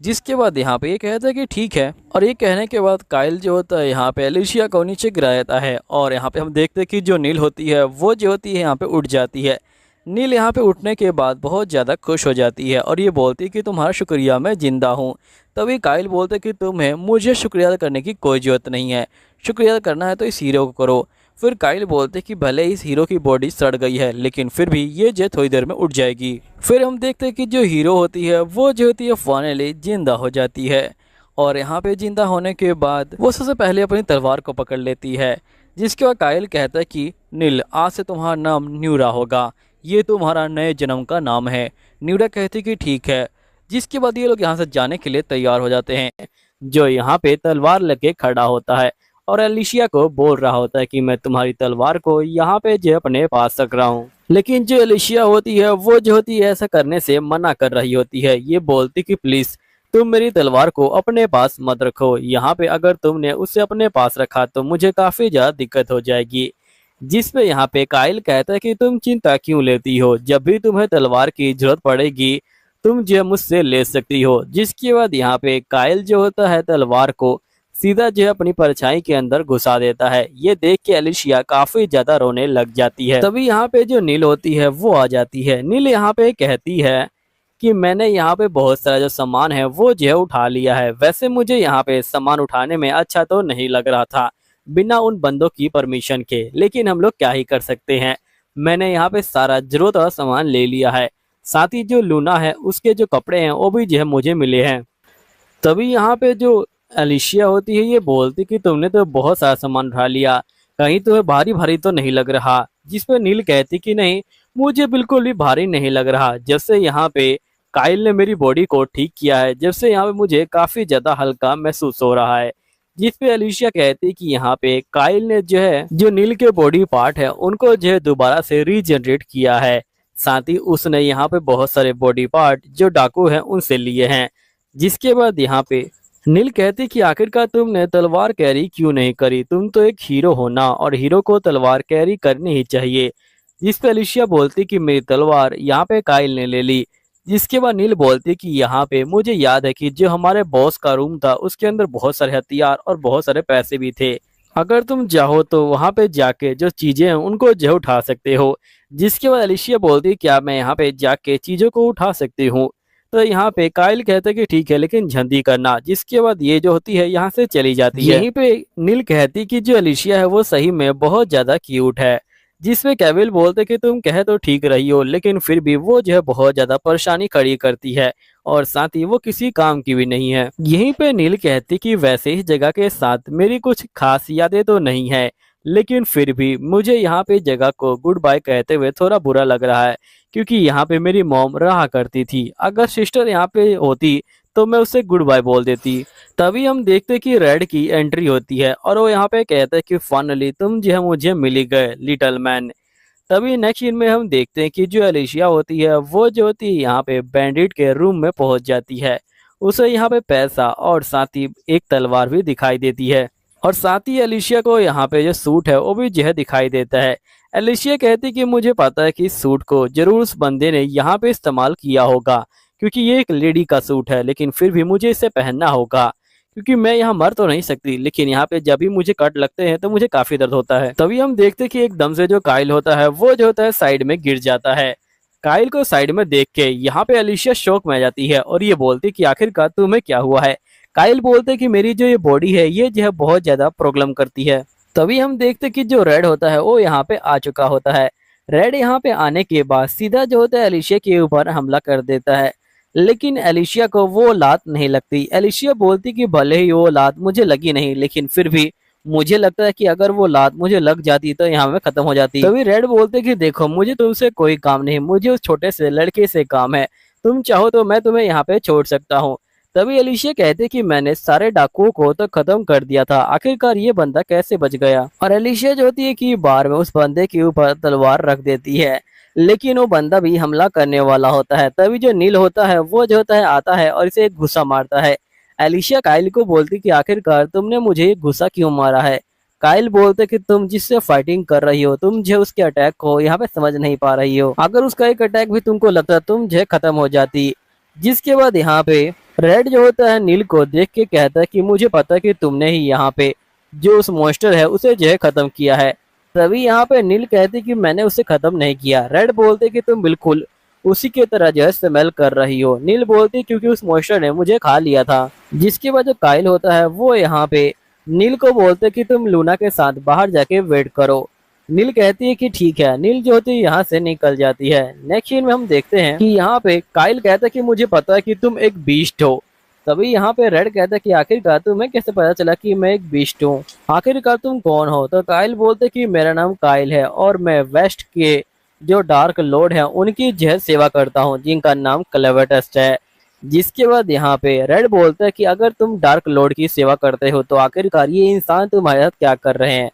जिसके बाद यहाँ पे ये कहता है कि ठीक है। और ये कहने के बाद काइल होता है यहाँ पे एलिशिया को नीचे गिरा देता है और यहाँ पे हम देखते हैं कि नील होती है वो होती है यहाँ पे उठ जाती है। नील यहाँ पे उठने के बाद बहुत ज़्यादा खुश हो जाती है और ये बोलती है कि तुम्हारा शुक्रिया, मैं ज़िंदा हूँ। तभी काइल बोलते कि तुम्हें मुझे शुक्रिया करने की कोई ज़रूरत नहीं है, शुक्रिया करना है तो इस हीरो को करो। फिर काइल बोलते कि भले इस हीरो की बॉडी सड़ गई है लेकिन फिर भी ये थोड़ी देर में उठ जाएगी। फिर हम देखते हैं कि हीरो होती है वो होती है फाइनली जिंदा हो जाती है। और यहाँ पे जिंदा होने के बाद वो सबसे पहले अपनी तलवार को पकड़ लेती है। जिसके बाद काइल कहता है कि नील, आज से तुम्हारा नाम न्यूरा होगा, ये तुम्हारा नए जन्म का नाम है। न्यूरा कहती कि ठीक है। जिसके बाद ये लोग यहाँ से जाने के लिए तैयार हो जाते हैं। यहाँ पे तलवार लेके खड़ा होता है और एलिशिया को बोल रहा होता है कि मैं तुम्हारी तलवार को यहाँ पे जो अपने पास रख रहा हूँ। लेकिन जो एलिशिया होती है वो जो होती है ऐसा करने से मना कर रही होती है। ये बोलती कि प्लीज तुम मेरी तलवार को अपने पास मत रखो, यहाँ पे अगर तुमने उसे अपने पास रखा तो मुझे काफी ज्यादा दिक्कत हो जाएगी। जिस पे यहाँ पे काइल कहता है कि तुम चिंता क्यों लेती हो, जब भी तुम्हें तलवार की जरूरत पड़ेगी तुम जो मुझसे ले सकती हो। जिसके बाद यहाँ पे काइल जो होता है तलवार को सीधा जो है अपनी परछाई के अंदर घुसा देता है। ये देख के एलिशिया काफी ज्यादा रोने लग जाती है। तभी यहाँ पे जो नील होती है वो आ जाती है। नील यहाँ पे कहती है कि मैंने यहाँ पे बहुत सारा जो सामान है वो जो है उठा लिया है। वैसे मुझे यहाँ पे सामान उठाने में अच्छा तो नहीं लग रहा था बिना उन बंदों की परमिशन के, लेकिन हम लोग क्या ही कर सकते हैं। मैंने यहाँ पे सारा जरूरत वाला सामान ले लिया है, साथ ही जो लूना है उसके जो कपड़े हैं वो भी जो है मुझे मिले हैं। तभी यहाँ पे जो एलिशिया होती है ये बोलती कि तुमने तो बहुत सारा सामान उठा लिया, कहीं तुम्हें भारी भारी तो नहीं लग रहा। जिस पे नील कहती कि नहीं मुझे बिल्कुल भी भारी नहीं लग रहा। जब से यहाँ पे काइल ने मेरी बॉडी को ठीक किया है, जब से यहाँ पे मुझे काफी ज्यादा हल्का महसूस हो रहा है। जिस पे एलिशिया कहती कि यहाँ पे काइल ने जो है जो नील के बॉडी पार्ट है उनको जो है दोबारा से रीजनरेट किया है। साथ ही उसने यहाँ पे बहुत सारे बॉडी पार्ट जो डाकू हैं उनसे लिए हैं। जिसके बाद यहाँ पे नील कहती कि आखिरकार तुमने तलवार कैरी क्यों नहीं करी, तुम तो एक हीरो हो ना और हीरो को तलवार कैरी करनी ही चाहिए। जिस पे एलिशिया बोलती कि मेरी तलवार यहाँ पे काइल ने ले ली। जिसके बाद नील बोलती कि यहाँ पे मुझे याद है कि जो हमारे बॉस का रूम था उसके अंदर बहुत सारे हथियार और बहुत सारे पैसे भी थे, अगर तुम चाहो तो वहां पे जाके जो चीजें हैं उनको जो उठा सकते हो। जिसके बाद एलिशिया बोलती क्या मैं यहाँ पे जाके चीजों को उठा सकती हूँ। तो यहाँ पे काइल कहते कि ठीक है लेकिन जल्दी करना। जिसके बाद ये जो होती है यहाँ से चली जाती है। यहीं पे नील कहती कि जो एलिशिया है वो सही में बहुत ज्यादा क्यूट है। जिसमें केविल बोलते कि तुम कह तो ठीक रही हो लेकिन फिर भी वो जो है बहुत ज्यादा परेशानी खड़ी करती है और साथ ही वो किसी काम की भी नहीं है। यहीं पे नील कहती कि वैसे इस जगह के साथ मेरी कुछ खास यादें तो नहीं है, लेकिन फिर भी मुझे यहाँ पे जगह को गुड बाय कहते हुए थोड़ा बुरा लग रहा है क्योंकि यहाँ पे मेरी मॉम रहा करती थी। अगर सिस्टर यहाँ पे होती तो मैं उसे गुड बाय बोल देती। तभी हम देखते कि रेड की एंट्री होती है और वो यहाँ पे कहते हैं कि फाइनली तुम जो है मुझे मिल ही गए लिटिल मैन। तभी नेक्स्ट सीन में हम देखते हैं कि जो एलिशिया होती है वो जो होती है यहाँ पे बैंडिट के रूम में पहुंच जाती है। उसे यहाँ पे पैसा और साथ ही एक तलवार भी दिखाई देती है और साथ ही एलिशिया को यहाँ पे जो सूट है वो भी जो है दिखाई देता है। एलिशिया कहती कि मुझे पता है कि इस सूट को जरूर उस बंदे ने यहाँ पे इस्तेमाल किया होगा क्योंकि ये एक लेडी का सूट है, लेकिन फिर भी मुझे इसे पहनना होगा क्योंकि मैं यहाँ मर तो नहीं सकती, लेकिन यहाँ पे जब भी मुझे कट लगते हैं तो मुझे काफी दर्द होता है। तभी हम देखते कि एकदम से जो काइल होता है वो जो होता है साइड में गिर जाता है। काइल को साइड में देख के यहाँ पे एलिशिया शॉक में आ जाती है और ये बोलती कि आखिरकार तुम्हें क्या हुआ है। काइल बोलते कि मेरी जो ये बॉडी है ये जो है बहुत ज्यादा प्रॉब्लम करती है। तभी हम देखते कि जो रेड होता है वो यहाँ पे आ चुका होता है। रेड यहाँ पे आने के बाद सीधा जो होता है एलिशिया के ऊपर हमला कर देता है, लेकिन एलिशिया को वो लात नहीं लगती। एलिशिया बोलती कि भले ही वो लात मुझे लगी नहीं, लेकिन फिर भी मुझे लगता है कि अगर वो लात मुझे लग जाती तो यहाँ में खत्म हो जाती। तभी रेड बोलते कि देखो मुझे तुमसे कोई काम नहीं, मुझे उस छोटे से लड़के से काम है, तुम चाहो तो मैं तुम्हें यहाँ पे छोड़ सकता हूँ। तभी एलिशिया कहते कि मैंने सारे डाकुओं को तो खत्म कर दिया था, आखिरकार ये बंदा कैसे बच गया। और एलिशिया जो होती है कि बार में उस बंदे के ऊपर तलवार रख देती है, लेकिन वो बंदा भी हमला करने वाला होता है। तभी जो नील होता है वो जो होता है आता है और इसे एक घुसा मारता है। एलिशिया काइल को बोलती कि आखिरकार तुमने मुझे एक घुसा क्यों मारा है। काइल बोलते कि तुम जिससे फाइटिंग कर रही हो तुम जो उसके अटैक को यहाँ पे समझ नहीं पा रही हो, अगर उसका एक अटैक भी तुमको लगता तुम जो खत्म हो जाती। जिसके बाद यहाँ पे रेड जो होता है नील को देख के कहता है कि मुझे पता है कि तुमने ही यहाँ पे जो उस मॉन्स्टर है उसे जो है खत्म किया है। तभी यहाँ पे नील कहती कि मैंने उसे खत्म नहीं किया। रेड बोलते कि तुम बिल्कुल उसी की तरह जो है इस्तेमाल कर रही हो। नील बोलती क्योंकि उस मॉन्स्टर ने मुझे खा लिया था। जिसके बाद जो काइल होता है वो यहाँ पे नील को बोलते कि तुम लूना के साथ बाहर जाके वेट करो। नील कहती है कि ठीक है। नील जो होती है यहाँ से निकल जाती है। नेक्स्ट सीन में हम देखते हैं कि यहाँ पे काइल कहता है कि मुझे पता है कि तुम एक बीस्ट हो। तभी यहाँ पे रेड कहता है कि आखिरकार तुम्हें कैसे पता चला कि मैं एक बीस्ट हूँ, आखिरकार तुम कौन हो। तो काइल बोलते कि मेरा नाम काइल है और मैं वेस्ट के जो डार्क लॉर्ड है उनकी जो सेवा करता हूँ जिनका नाम क्लेवेटस्ट है। जिसके बाद यहाँ पे रेड बोलता है कि अगर तुम डार्क लॉर्ड की सेवा करते हो तो आखिरकार ये इंसान तुम्हारे साथ क्या कर रहे हैं।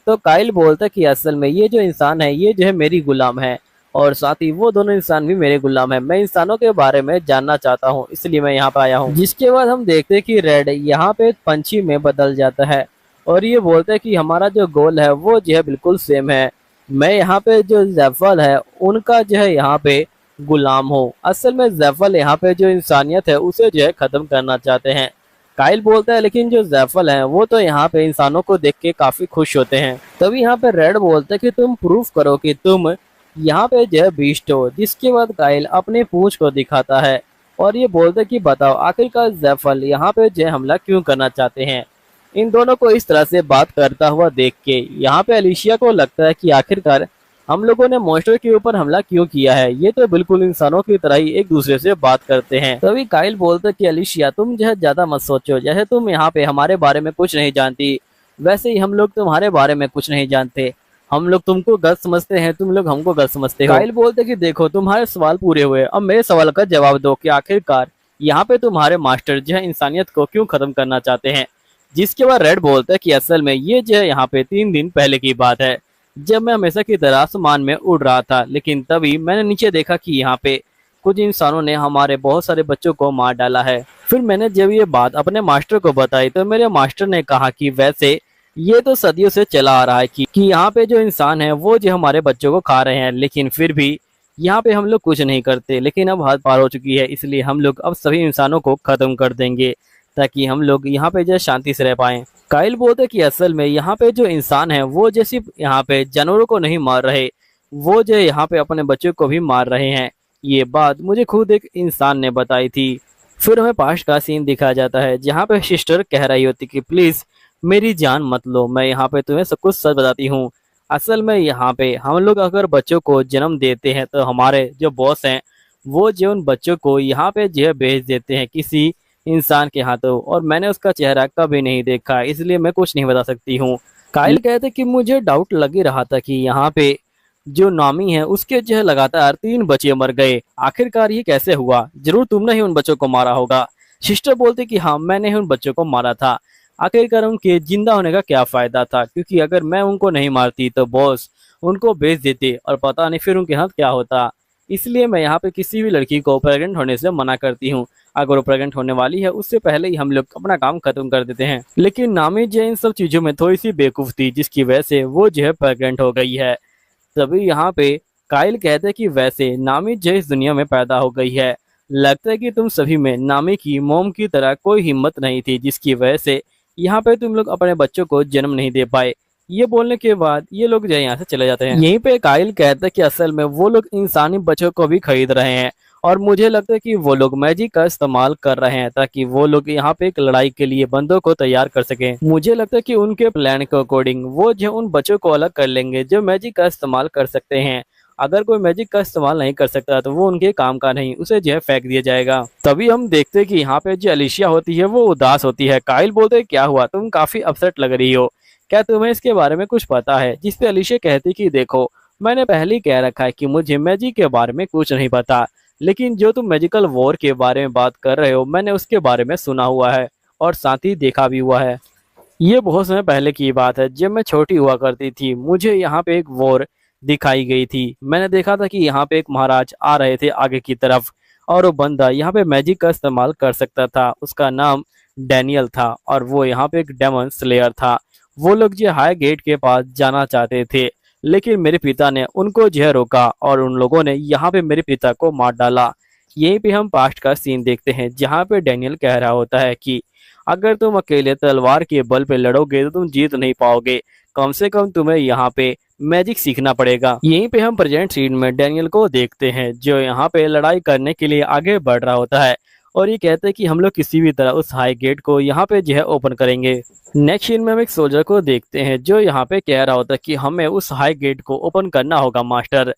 तो काइल बोलता है कि असल में ये जो इंसान है ये जो है मेरी गुलाम है, और साथ ही वो दोनों इंसान भी मेरे गुलाम है। मैं इंसानों के बारे में जानना चाहता हूँ, इसलिए मैं यहाँ पे आया हूँ। जिसके बाद हम देखते हैं कि रेड यहाँ पे पंछी में बदल जाता है और ये बोलता है कि हमारा जो गोल है वो जो है बिल्कुल सेम है। मैं यहाँ पे जो जैफल है उनका जो है यहाँ पे गुलाम हो। असल में जैफल यहाँ पे जो इंसानियत है उसे जो है खत्म करना चाहते हैं। काइल बोलता है लेकिन जो जैफल हैं वो तो यहाँ पे इंसानों को देख के काफी खुश होते हैं। तभी यहाँ पे रेड बोलता है कि तुम प्रूफ करो कि तुम यहाँ पे जो है बीस्ट हो। जिसके बाद काइल अपनी पूंछ को दिखाता है और ये बोलता है कि बताओ आखिरकार जैफल यहाँ पे जो है हमला क्यों करना चाहते हैं। इन दोनों को इस तरह से बात करता हुआ देख के यहाँ पे अलीशिया को लगता है कि आखिरकार हम लोगों ने मॉन्स्टर के ऊपर हमला क्यों किया है, ये तो बिल्कुल इंसानों की तरह ही एक दूसरे से बात करते हैं। तभी काइल बोलता है कि अलीशिया तुम जो है ज्यादा मत सोचो, जैसे तुम यहाँ पे हमारे बारे में कुछ नहीं जानती वैसे ही हम लोग तुम्हारे बारे में कुछ नहीं जानते। हम लोग तुमको गलत समझते हैं, तुम लोग हमको गलत समझते हो। काइल बोलते कि देखो तुम्हारे सवाल पूरे हुए, अब मेरे सवाल का जवाब दो कि आखिरकार यहाँ पे तुम्हारे मास्टर जो है इंसानियत को क्यों खत्म करना चाहते हैं। जिसके बाद रेड बोलता है कि असल में ये जो है यहाँ पे 3 दिन पहले की बात है, जब मैं हमेशा की तरह आसमान में उड़ रहा था, लेकिन तभी मैंने नीचे देखा कि यहाँ पे कुछ इंसानों ने हमारे बहुत सारे बच्चों को मार डाला है। फिर मैंने जब ये बात अपने मास्टर को बताई तो मेरे मास्टर ने कहा कि वैसे ये तो सदियों से चला आ रहा है कि यहाँ पे जो इंसान है वो जो हमारे बच्चों को खा रहे हैं, लेकिन फिर भी यहाँ पे हम लोग कुछ नहीं करते। लेकिन अब हद पार हो चुकी है, इसलिए हम लोग अब सभी इंसानों को खत्म कर देंगे ताकि हम लोग यहाँ पे जो शांति से रह पाएं। काइल बोलते कि असल में यहाँ पे जो इंसान है वो जैसे यहाँ पे जानवरों को नहीं मार रहे, वो जो यहाँ पे अपने बच्चों को भी मार रहे हैं। ये बात मुझे खुद एक इंसान ने बताई थी। फिर हमें पास्ट का सीन दिखाया जाता है जहाँ पे सिस्टर कह रही होती कि प्लीज मेरी जान मत लो, मैं यहाँ पे तुम्हें सब कुछ सच बताती हूँ। असल में यहाँ पे हम लोग अगर बच्चों को जन्म देते हैं तो हमारे जो बॉस हैं वो जो उन बच्चों को यहाँ पे जो है भेज देते हैं किसी इंसान के हाथों, और मैंने उसका चेहरा कभी नहीं देखा इसलिए मैं कुछ नहीं बता सकती हूँ। काइल कहते कि मुझे डाउट लग ही रहा था कि यहाँ पे जो नामी है उसके जो है लगातार 3 बच्चे मर गए, आखिरकार ये कैसे हुआ, जरूर तुमने ही उन बच्चों को मारा होगा। सिस्टर बोलते कि हाँ मैंने ही उन बच्चों को मारा था, आखिरकार उनके जिंदा होने का क्या फायदा था, क्योंकि अगर मैं उनको नहीं मारती तो बॉस उनको बेच देते और पता नहीं फिर उनके हाथ क्या होता। इसलिए मैं यहाँ पे किसी भी लड़की को प्रेग्नेंट होने से मना करती हूँ। अगर वो प्रेग्नेंट होने वाली है उससे पहले ही हम लोग अपना काम खत्म कर देते हैं। लेकिन नामी जो इन सब चीजों में थोड़ी सी बेवकूफ थी जिसकी वजह से वो जो है प्रेग्नेंट हो गई है। तभी यहाँ पे काइल कहते हैं कि वैसे नामी जो इस दुनिया में पैदा हो गई है, लगता है कि तुम सभी में नामी की मोम की तरह कोई हिम्मत नहीं थी जिसकी वजह से यहाँ पे तुम लोग अपने बच्चों को जन्म नहीं दे पाए। ये बोलने के बाद ये लोग जो है यहाँ से चले जाते हैं। यहीं पे काइल कहता है कि असल में वो लोग इंसानी बच्चों को भी खरीद रहे हैं और मुझे लगता है कि वो लोग मैजिक का इस्तेमाल कर रहे हैं ताकि वो लोग यहाँ पे एक लड़ाई के लिए बंदों को तैयार कर सकें। मुझे लगता है कि उनके प्लान के अकॉर्डिंग वो जो उन बच्चों को अलग कर लेंगे जो मैजिक का इस्तेमाल कर सकते हैं। अगर कोई मैजिक का इस्तेमाल नहीं कर सकता तो वो उनके काम का नहीं, उसे जो है फेंक दिया जाएगा। तभी हम देखते हैं कि यहाँ पे जो अलीशिया होती है वो उदास होती है। काइल बोलते हैं क्या हुआ, तुम काफी अपसेट लग रही हो, क्या तुम्हें इसके बारे में कुछ पता है। जिस पे अलीशिया कहती कि देखो मैंने पहले ही कह रखा है कि मुझे मैजिक के बारे में कुछ नहीं पता, लेकिन जो तुम मैजिकल वॉर के बारे में बात कर रहे हो मैंने उसके बारे में सुना हुआ है और साथ ही देखा भी हुआ है। ये बहुत समय पहले की बात है, जब मैं छोटी हुआ करती थी मुझे यहाँ पे एक वॉर दिखाई गई थी। मैंने देखा था कि यहाँ पे एक महाराज आ रहे थे आगे की तरफ और वो बंदा यहाँ पे मैजिक का इस्तेमाल कर सकता था, उसका नाम डैनियल था और वो यहाँ पे एक डेमन स्लेयर था। वो लोग जो हाई गेट के पास जाना चाहते थे लेकिन मेरे पिता ने उनको जो है रोका और उन लोगों ने यहाँ पे मेरे पिता को मार डाला। यहीं पे हम पास्ट का सीन देखते हैं जहाँ पे डैनियल कह रहा होता है कि अगर तुम अकेले तलवार के बल पे लड़ोगे तो तुम जीत नहीं पाओगे, कम से कम तुम्हें यहाँ पे मैजिक सीखना पड़ेगा। यहीं पे हम प्रेजेंट सीन में डैनियल को देखते हैं जो यहाँ पे लड़ाई करने के लिए आगे बढ़ रहा होता है और ये कहते हैं कि हम लोग किसी भी तरह उस हाई गेट को यहाँ पे जो है ओपन करेंगे। नेक्स्ट सीन में हम एक सोल्जर को देखते हैं जो यहाँ पे कह रहा होता है कि हमें उस हाई गेट को ओपन करना होगा मास्टर।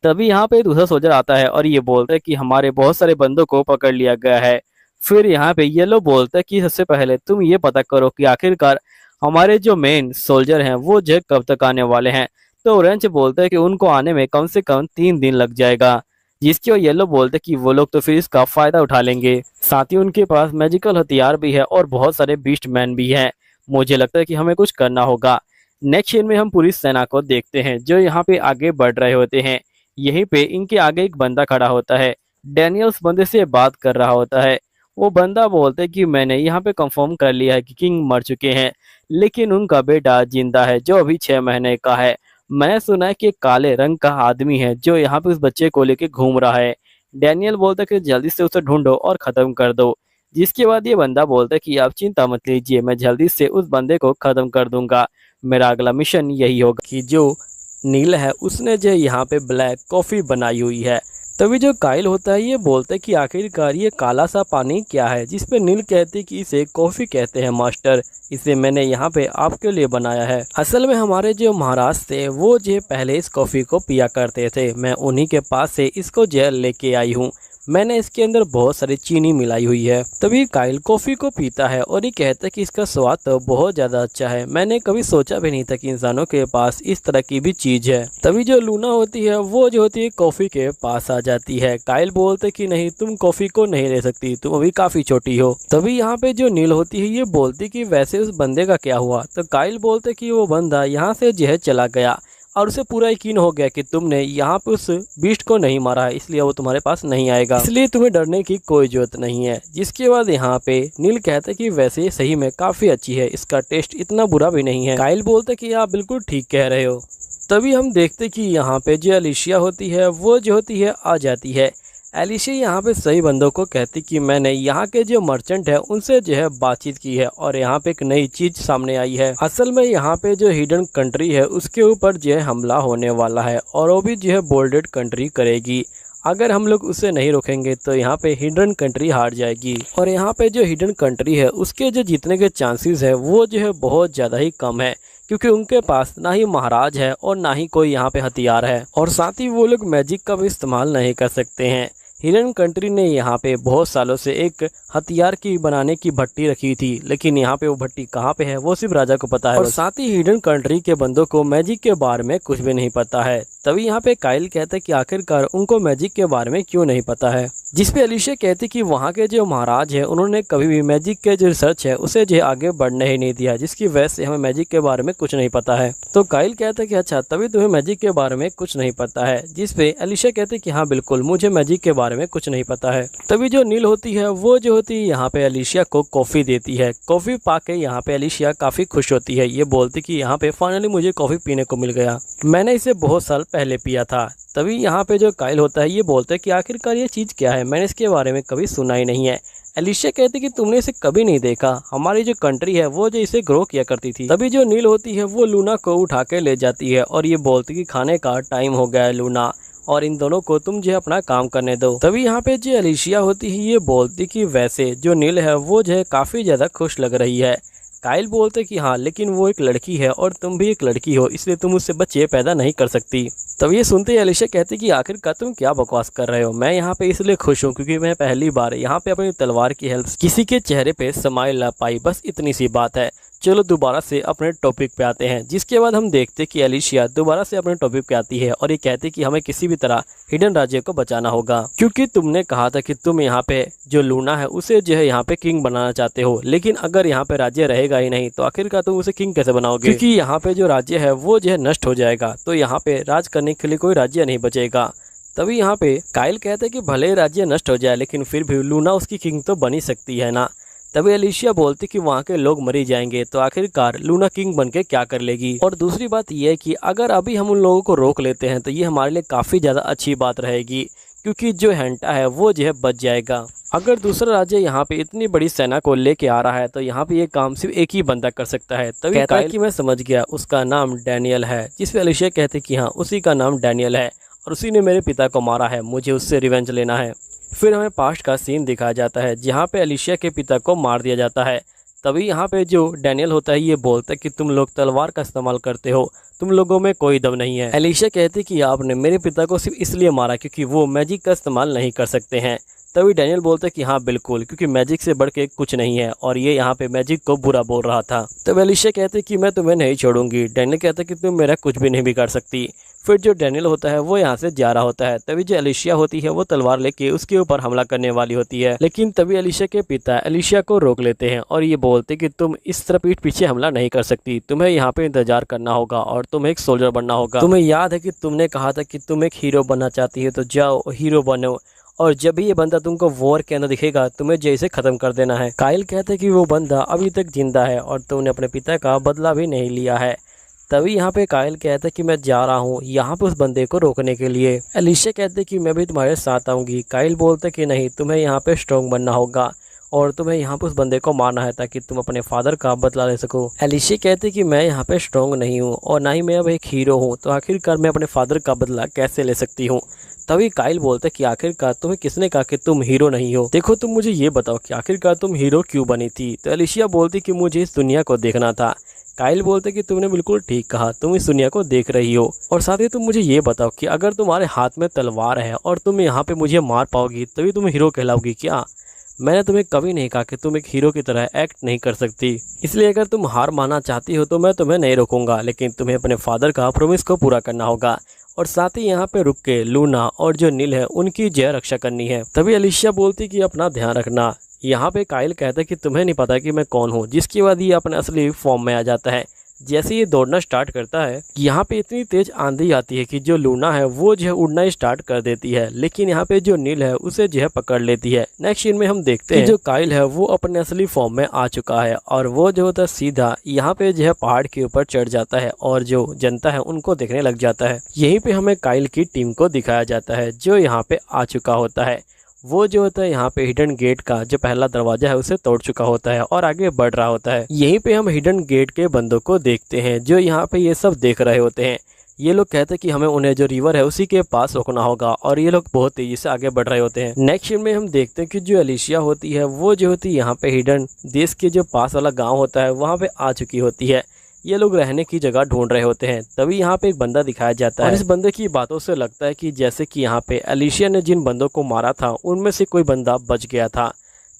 तभी यहाँ पे दूसरा सोल्जर आता है और ये बोलता है कि हमारे बहुत सारे बंदों को पकड़ लिया गया है। फिर यहाँ पे येलो बोलता है कि सबसे पहले तुम ये पता करो कि आखिरकार हमारे जो मेन सोल्जर हैं वो जो कब तक आने वाले हैं। तो ऑरेंज बोलता है कि उनको आने में कम से कम 3 दिन लग जाएगा। जिसकी वो येलो बोलते कि वो लोग तो फिर इसका फायदा उठा लेंगे। साथ ही उनके पास मैजिकल हथियार भी है और बहुत सारे बीस्ट मैन भी हैं। मुझे लगता है कि हमें कुछ करना होगा। नेक्स्ट सीन में हम पूरी सेना को देखते हैं जो यहाँ पे आगे बढ़ रहे होते हैं। यहीं पे इनके आगे एक बंदा खड़ा होता है। डैनियल उस बंदे से बात कर रहा होता है। वो बंदा बोलते कि मैंने यहाँ पे कंफर्म कर लिया है कि किंग मर चुके हैं, लेकिन उनका बेटा जिंदा है जो अभी 6 महीने का है। मैंने सुना है कि एक काले रंग का आदमी है जो यहाँ पे उस बच्चे को लेके घूम रहा है। डैनियल बोलता है कि जल्दी से उसे ढूंढो और खत्म कर दो। जिसके बाद ये बंदा बोलता है कि आप चिंता मत लीजिए, मैं जल्दी से उस बंदे को खत्म कर दूंगा। मेरा अगला मिशन यही होगा कि जो नील है उसने जो यहाँ पे ब्लैक कॉफी बनाई हुई है। तभी जो काइल होता है ये बोलता है कि आखिरकार ये काला सा पानी क्या है, जिसपे नील कहते हैं कि इसे कॉफी कहते हैं मास्टर, इसे मैंने यहाँ पे आपके लिए बनाया है। असल में हमारे जो महाराज थे वो जो पहले इस कॉफी को पिया करते थे, मैं उन्हीं के पास से इसको जो लेके आई हूँ। मैंने इसके अंदर बहुत सारी चीनी मिलाई हुई है। तभी काइल कॉफी को पीता है और ये कहता है कि इसका स्वाद तो बहुत ज्यादा अच्छा है। मैंने कभी सोचा भी नहीं था कि इंसानों के पास इस तरह की भी चीज है। तभी जो लूना होती है वो जो होती है कॉफी के पास आ जाती है। काइल बोलते कि नहीं, तुम कॉफी को नहीं ले सकती, तुम अभी काफी छोटी हो। तभी यहाँ पे जो नील होती है ये बोलती कि वैसे उस बंदे का क्या हुआ। तो काइल बोलते कि वो बंदा यहाँ से जो है चला गया और उसे पूरा यकीन हो गया कि तुमने यहाँ पे उस बीस्ट को नहीं मारा है, इसलिए वो तुम्हारे पास नहीं आएगा, इसलिए तुम्हें डरने की कोई जरूरत नहीं है। जिसके बाद यहाँ पे नील कहता है कि वैसे सही में काफी अच्छी है, इसका टेस्ट इतना बुरा भी नहीं है। काइल बोलते कि आप बिल्कुल ठीक कह रहे हो। तभी हम देखते कि यहाँ पे जो एलिशिया होती है वो जो होती है आ जाती है। एलिशिया यहाँ पे सही बंदों को कहती कि मैंने यहाँ के जो मर्चेंट है उनसे जो है बातचीत की है और यहाँ पे एक नई चीज सामने आई है। असल में यहाँ पे जो हिडन कंट्री है उसके ऊपर जो है हमला होने वाला है और वो भी जो है बोल्डेड कंट्री करेगी। अगर हम लोग उसे नहीं रोकेंगे तो यहाँ पे हिडन कंट्री हार जाएगी और यहाँ पे जो हिडन कंट्री है उसके जो जीतने के चांसेस है वो जो है बहुत ज़्यादा ही कम है, क्योंकि उनके पास ना ही महाराज है और ना ही कोई यहाँ पे हथियार है और साथ ही वो लोग मैजिक का भी इस्तेमाल नहीं कर सकते हैं। हिडन कंट्री ने यहाँ पे बहुत सालों से एक हथियार की बनाने की भट्टी रखी थी, लेकिन यहाँ पे वो भट्टी कहाँ पे है वो सिर्फ राजा को पता है और साथ ही हिडन कंट्री के बंदों को मैजिक के बारे में कुछ भी नहीं पता है। तभी यहाँ पे काइल कहता है कि आखिरकार उनको मैजिक के बारे में क्यों नहीं पता है। जिसपे एलिशिया कहती कि वहाँ के जो महाराज है उन्होंने कभी भी मैजिक के जो रिसर्च है उसे जो आगे बढ़ने ही नहीं दिया, जिसकी वजह से हमें मैजिक के बारे में कुछ नहीं पता है। तो काइल कहता है कि अच्छा, तभी तुम्हें मैजिक के बारे में कुछ नहीं पता है। जिसपे एलिशिया कहते कि हाँ बिल्कुल, मुझे मैजिक के बारे में कुछ नहीं पता है। तभी जो नील होती है वो जो होती है यहाँ पे एलिशिया को कॉफी देती है। कॉफी पाके यहाँ पे एलिशिया काफी खुश होती है। ये बोलती कि यहाँ पे फाइनली मुझे कॉफी पीने को मिल गया, मैंने इसे बहुत साल पहले पिया था। तभी यहाँ पे जो काइल होता है ये बोलता है कि आखिरकार ये चीज़ क्या है, मैंने इसके बारे में कभी सुना ही नहीं है। एलिशिया कहती कि तुमने इसे कभी नहीं देखा, हमारी जो कंट्री है वो जो इसे ग्रो किया करती थी। तभी जो नील होती है वो लूना को उठा के ले जाती है और ये बोलती कि खाने का टाइम हो गया है लूना, और इन दोनों को तुम जो अपना काम करने दो। तभी यहाँ पे जो एलिशिया होती है ये बोलती कि वैसे जो नील है वो जो है काफ़ी ज़्यादा खुश लग रही है। काइल बोलते कि हाँ, लेकिन वो एक लड़की है और तुम भी एक लड़की हो, इसलिए तुम उससे बच्चे पैदा नहीं कर सकती। तब ये सुनते ही एलिशिया कहती कि आखिरकार तुम क्या बकवास कर रहे हो, मैं यहाँ पे इसलिए खुश हूँ क्योंकि मैं पहली बार यहाँ पे अपनी तलवार की हेल्प किसी के चेहरे पे स्माइल ला पाई, बस इतनी सी बात है। चलो दोबारा से अपने टॉपिक पे आते हैं। जिसके बाद हम देखते कि एलिशिया दोबारा से अपने टॉपिक पे आती है और ये कहती कि हमें किसी भी तरह हिडन राज्य को बचाना होगा, क्योंकि तुमने कहा था कि तुम यहाँ पे जो लूना है उसे जो है यहाँ पे किंग बनाना चाहते हो, लेकिन अगर यहाँ पे राज्य रहेगा ही नहीं तो आखिरकार तुम उसे किंग कैसे बनाओगे, क्योंकि यहाँ पे जो राज्य है वो जो है नष्ट हो जाएगा, तो यहाँ पे राज करने के लिए कोई राज्य नहीं बचेगा। तभी यहाँ पे काइल कहते कि भले राज्य नष्ट हो जाए लेकिन फिर भी लूना उसकी किंग तो बनी सकती है ना। तभी एलिशिया बोलती कि वहाँ के लोग मरी जाएंगे तो आखिरकार लूना किंग बन के क्या कर लेगी। और दूसरी बात यह है कि अगर अभी हम उन लोगों को रोक लेते हैं तो ये हमारे लिए काफ़ी ज़्यादा अच्छी बात रहेगी, क्योंकि जो हैंटा है वो जो है बच जाएगा। अगर दूसरा राज्य यहाँ पे इतनी बड़ी सेना को लेके आ रहा है तो यहाँ पे ये काम सिर्फ एक ही बंदा कर सकता है। तभी कहता है कि मैं समझ गया, उसका नाम डैनियल है। जिसपे एलिशिया कहते कि हाँ, उसी का नाम डैनियल है और उसी ने मेरे पिता को मारा है, मुझे उससे रिवेंज लेना है। फिर हमें पास्ट का सीन दिखाया जाता है जहाँ पे एलिशिया के पिता को मार दिया जाता है। तभी यहाँ पे जो डैनियल होता है ये बोलता है कि तुम लोग तलवार का इस्तेमाल करते हो, तुम लोगों में कोई दम नहीं है। एलिशिया कहती कि आपने मेरे पिता को सिर्फ इसलिए मारा क्योंकि वो मैजिक का इस्तेमाल नहीं कर सकते हैं। तभी डैनियल बोलता है कि हाँ बिल्कुल, क्योंकि मैजिक से बढ़ के कुछ नहीं है, और ये यहाँ पे मैजिक को बुरा बोल रहा था। तब एलिशिया कहते कि मैं तुम्हें नहीं छोड़ूंगी। डैनियल कहता है कि तुम मेरा कुछ भी नहीं बिगाड़ सकती। फिर जो डैनियल होता है वो यहाँ से जा रहा होता है। तभी जो एलिशिया होती है वो तलवार लेके उसके ऊपर हमला करने वाली होती है, लेकिन तभी एलिशिया के पिता एलिशिया को रोक लेते हैं और ये बोलते कि तुम इस तरह पीठ पीछे हमला नहीं कर सकती, तुम्हें यहाँ पे इंतजार करना होगा और तुम्हें एक सोल्जर बनना होगा। तुम्हें याद है कि तुमने कहा था कि तुम एक हीरो बनना चाहती है, तो जाओ हीरो बनो, और जब भी ये बंदा तुमको वॉर के अंदर दिखेगा तुम्हें जैसे खत्म कर देना है। काइल कहते कि वो बंदा अभी तक जिंदा है और तुमने अपने पिता का बदला भी नहीं लिया है। तभी यहाँ पे काइल कहता है कि मैं जा रहा हूँ यहाँ पे उस बंदे को रोकने के लिए। एलिशिया कहते कि मैं भी तुम्हारे साथ आऊंगी। काइल बोलते कि नहीं, तुम्हें यहाँ पे स्ट्रॉन्ग बनना होगा और तुम्हें यहाँ पे उस बंदे को मारना है ताकि तुम अपने फादर का बदला ले सको। एलिशिया कहते कि मैं यहाँ पे स्ट्रॉन्ग नहीं हूँ और ना ही मैं अब एक हीरो हूँ, तो आखिरकार मैं अपने फादर का बदला कैसे ले सकती हूँ। तभी काइल बोलते कि आखिरकार तुम्हें किसने कहा कि तुम हीरो नहीं हो? देखो तुम मुझे ये बताओ कि आखिरकार तुम हीरो क्यों बनी थी? तो एलिशिया बोलती कि मुझे इस दुनिया को देखना था। काइल बोलते कि तुमने बिल्कुल ठीक कहा, तुम इस दुनिया को देख रही हो। और साथ ही तुम मुझे ये बताओ कि अगर तुम्हारे हाथ में तलवार है और तुम यहाँ पे मुझे मार पाओगी तभी तुम हीरो कहलाओगी क्या? मैंने तुम्हें कभी नहीं कहा कि तुम एक हीरो की तरह एक्ट नहीं कर सकती, इसलिए अगर तुम हार मानना चाहती हो तो मैं तुम्हें नहीं रोकूंगा, लेकिन तुम्हें अपने फादर का प्रॉमिस को पूरा करना होगा। और साथ ही यहाँ पे रुक के लूना और जो नील है उनकी जय रक्षा करनी है। तभी एलिशिया बोलती कि अपना ध्यान रखना। यहाँ पे काइल कहता है कि तुम्हें नहीं पता कि मैं कौन हूँ, जिसके बाद ये अपने असली फॉर्म में आ जाता है। जैसे ये दौड़ना स्टार्ट करता है यहाँ पे इतनी तेज आंधी आती है कि जो लूना है वो जो है उड़ना स्टार्ट कर देती है, लेकिन यहाँ पे जो नील है उसे जो है पकड़ लेती है। नेक्स्ट सीन में हम देखते हैं जो काइल है वो अपने असली फॉर्म में आ चुका है और वो जो होता है सीधा यहाँ पे जो है पहाड़ के ऊपर चढ़ जाता है और जो जनता है उनको देखने लग जाता है। यहीं पे हमें काइल की टीम को दिखाया जाता है जो यहाँ पे आ चुका होता है। वो जो होता है यहाँ पे हिडन गेट का जो पहला दरवाजा है उसे तोड़ चुका होता है और आगे बढ़ रहा होता है। यहीं पे हम हिडन गेट के बंदों को देखते हैं जो यहाँ पे ये सब देख रहे होते हैं। ये लोग कहते हैं कि हमें उन्हें जो रिवर है उसी के पास रोकना होगा और ये लोग बहुत तेजी से आगे बढ़ रहे होते हैं। नेक्स्ट सीन में हम देखते हैं कि जो एलिशिया होती है वो जो होती है यहाँ पे हिडन देश के जो पास वाला गाँव होता है वहाँ पे आ चुकी होती है। ये लोग रहने की जगह ढूंढ रहे होते हैं। तभी यहाँ पे एक बंदा दिखाया जाता है और इस बंदे की बातों से लगता है कि जैसे कि यहाँ पे एलिशिया ने जिन बंदों को मारा था उनमें से कोई बंदा बच गया था।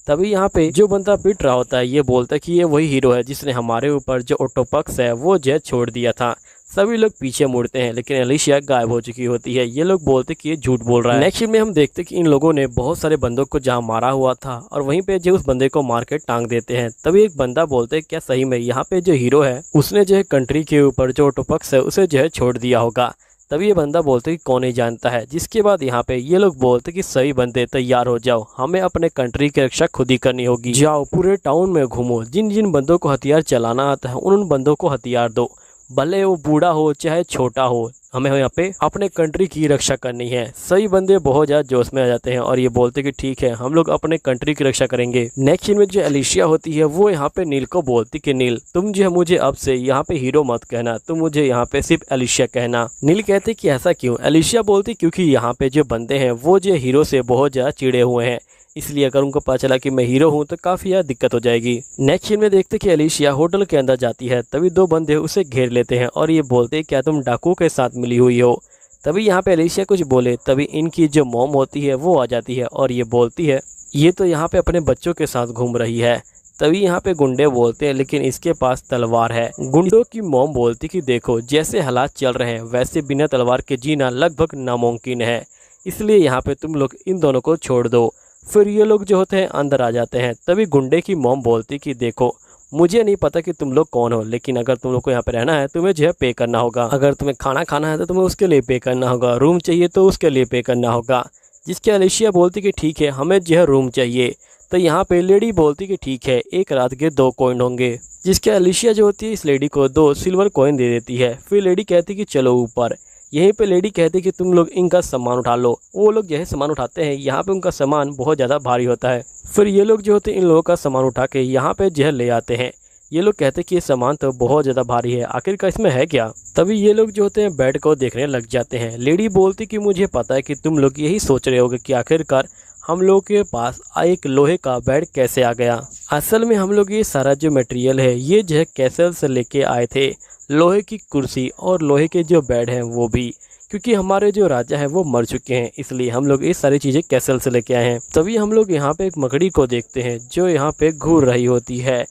तभी यहाँ पे जो बंदा पिट रहा होता है ये बोलता है कि ये वही हीरो है जिसने हमारे ऊपर जो ऑटोपक्स है वो जेट छोड़ दिया था। सभी लोग पीछे मुड़ते हैं लेकिन एलिशिया गायब हो चुकी होती है। ये लोग बोलते कि ये झूठ बोल रहा है। नेक्स्ट में हम देखते कि इन लोगों ने बहुत सारे बंदों को जहाँ मारा हुआ था और वहीं पे जो उस बंदे को मार के टांग देते हैं। तभी एक बंदा बोलते क्या सही में यहाँ पे जो हीरो है उसने जो है कंट्री के ऊपर जो ऑटोपक्स है उसे जो है छोड़ दिया होगा। तभी ये बंदा बोलते कि कौन नहीं जानता है। जिसके बाद यहाँ पे ये लोग बोलते कि सही बंदे तैयार हो जाओ, हमें अपने कंट्री की रक्षा खुद ही करनी होगी। जाओ पूरे टाउन में घूमो, जिन जिन बंदों को हथियार चलाना आता है उन बंदों को हथियार दो, भले वो बूढ़ा हो चाहे छोटा हो, हमें यहाँ पे अपने कंट्री की रक्षा करनी है। सही बंदे बहुत ज्यादा जोश में आ जाते हैं और ये बोलते कि ठीक है हम लोग अपने कंट्री की रक्षा करेंगे। नेक्स्ट सीन में जो एलिशिया होती है वो यहाँ पे नील को बोलती कि नील तुम जो है मुझे अब से यहाँ पे हीरो मत कहना, तुम मुझे यहाँ पे सिर्फ एलिशिया कहना। नील कहते कि ऐसा क्यों? एलिशिया बोलती क्योंकि यहाँ पे जो बंदे हैं वो जो हीरो से बहुत ज्यादा चिड़े हुए हैं, इसलिए अगर उनको पता चला कि मैं हीरो हूं तो काफी ज्यादा दिक्कत हो जाएगी। नेक्स्ट सीन में देखते कि एलिशिया होटल के अंदर जाती है। तभी दो बंदे उसे घेर लेते हैं और ये बोलते क्या तुम डाकू के साथ मिली हुई हो? तभी यहाँ पे एलिशिया कुछ बोले तभी इनकी जो मॉम होती है वो आ जाती है और ये बोलती है ये तो यहाँ पे अपने बच्चों के साथ घूम रही है। तभी यहाँ पे गुंडे बोलते हैं लेकिन इसके पास तलवार है। गुंडों की मॉम बोलती कि देखो जैसे हालात चल रहे हैं वैसे बिना तलवार के जीना लगभग नामुमकिन है, इसलिए यहाँ पे तुम लोग इन दोनों को छोड़ दो। फिर ये लोग जो होते हैं अंदर आ जाते हैं। तभी गुंडे की मॉम बोलती कि देखो मुझे नहीं पता कि तुम लोग कौन हो, लेकिन अगर तुम लोग को यहाँ पे रहना है तुम्हें जो है पे करना होगा। अगर तुम्हें खाना खाना है तो तुम्हें उसके लिए पे करना होगा, रूम चाहिए तो उसके लिए पे करना होगा। जिसके एलिशिया बोलती कि ठीक है हमें जो है रूम चाहिए। तो यहाँ पे लेडी बोलती कि ठीक है एक रात के 2 कॉइन होंगे। जिसके एलिशिया जो होती है इस लेडी को 2 सिल्वर कॉइन दे देती है। फिर लेडी कहती कि चलो ऊपर। यहीं पे लेडी कहती कि तुम लोग इनका सामान उठा लो। वो लोग यही सामान उठाते हैं। यहाँ पे उनका सामान बहुत ज़्यादा भारी होता है। फिर ये लोग जो होते हैं इन लोगों का सामान उठा के यहाँ पे जहर ले आते हैं। ये लोग कहते हैं कि ये सामान तो बहुत ज़्यादा भारी है, आखिरकार इसमें है क्या? तभी ये लोग जो होते हैं बेड को देखने लग जाते हैं। लेडी बोलती कि मुझे पता है कि तुम लोग यही सोच रहे होगे कि आखिरकार हम लोगों के पास एक लोहे का बेड कैसे आ गया। असल में हम लोग ये सारा जो मटेरियल है ये जो है कैसल से लेके आए थे, लोहे की कुर्सी और लोहे के जो बेड हैं वो भी, क्योंकि हमारे जो राजा है वो मर चुके हैं, इसलिए हम लोग ये सारी चीज़ें कैसल से लेके आए हैं। तभी हम लोग यहाँ पे एक मकड़ी को देखते हैं जो यहाँ पे घूर रही होती है।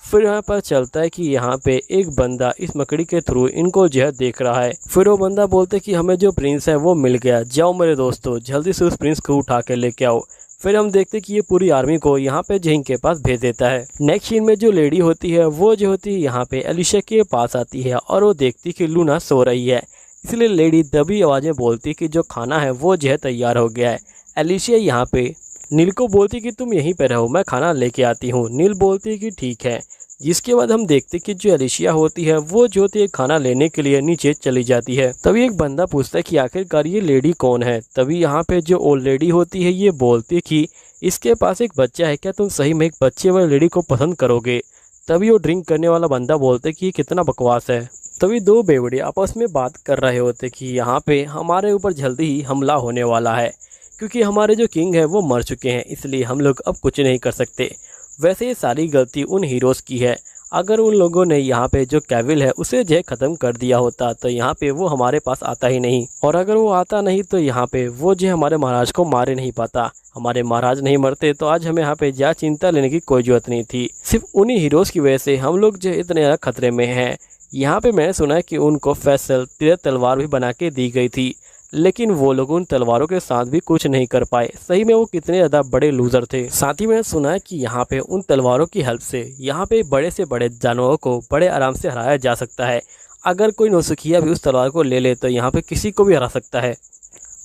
फिर यहाँ पर चलता है कि यहाँ पे एक बंदा इस मकड़ी के थ्रू इनको जो है देख रहा है। फिर वो बंदा बोलते कि हमें जो प्रिंस है वो मिल गया, जाओ मेरे दोस्तों जल्दी से उस प्रिंस को उठा के लेके आओ। फिर हम देखते कि ये पूरी आर्मी को यहाँ पे जिंग के पास भेज देता है। नेक्स्ट सीन में जो लेडी होती है वो जो होती है यहाँ पे एलिशिया के पास आती है और वो देखती कि लूना सो रही है, इसलिए लेडी दबी आवाज़ में बोलती कि जो खाना है वो जो है तैयार हो गया है। एलिशिया यहाँ पे नील को बोलती कि तुम यहीं पे रहो, मैं खाना लेके आती हूँ। नील बोलती कि ठीक है। जिसके बाद हम देखते कि जो एलिशिया होती है वो जो होती है खाना लेने के लिए नीचे चली जाती है। तभी एक बंदा पूछता है कि आखिरकार ये लेडी कौन है। तभी यहाँ पे जो ओल्ड लेडी होती है ये बोलती कि इसके पास एक बच्चा है, क्या तुम सही में एक बच्चे वाली लेडी को पसंद करोगे। तभी वो ड्रिंक करने वाला बंदा बोलते कि ये कितना बकवास है। तभी दो बेवड़े आपस में बात कर रहे होते कि यहाँ पे हमारे ऊपर जल्दी ही हमला होने वाला है, क्योंकि हमारे जो किंग है वो मर चुके हैं, इसलिए हम लोग अब कुछ नहीं कर सकते। वैसे ये सारी गलती उन हीरोज़ की है। अगर उन लोगों ने यहाँ पे जो कैविल है उसे जो ख़त्म कर दिया होता तो यहाँ पे वो हमारे पास आता ही नहीं, और अगर वो आता नहीं तो यहाँ पे वो जो हमारे महाराज को मार ही नहीं पाता। हमारे महाराज नहीं मरते तो आज हमें यहाँ पे ज़्यादा चिंता लेने की कोई ज़रूरत नहीं थी। सिर्फ उन्हीं हीरोज़ की वजह से हम लोग जो इतने ज़्यादा खतरे में हैं। यहाँ पे मैंने सुना है कि उनको फैसल तीर तलवार भी बना के दी गई थी, लेकिन वो लोग उन तलवारों के साथ भी कुछ नहीं कर पाए। सही में वो कितने ज़्यादा बड़े लूज़र थे। साथ ही मैंने सुना है कि यहाँ पे उन तलवारों की हेल्प से यहाँ पे बड़े से बड़े जानवरों को बड़े आराम से हराया जा सकता है। अगर कोई नौसिखिया भी उस तलवार को ले ले तो यहाँ पे किसी को भी हरा सकता है।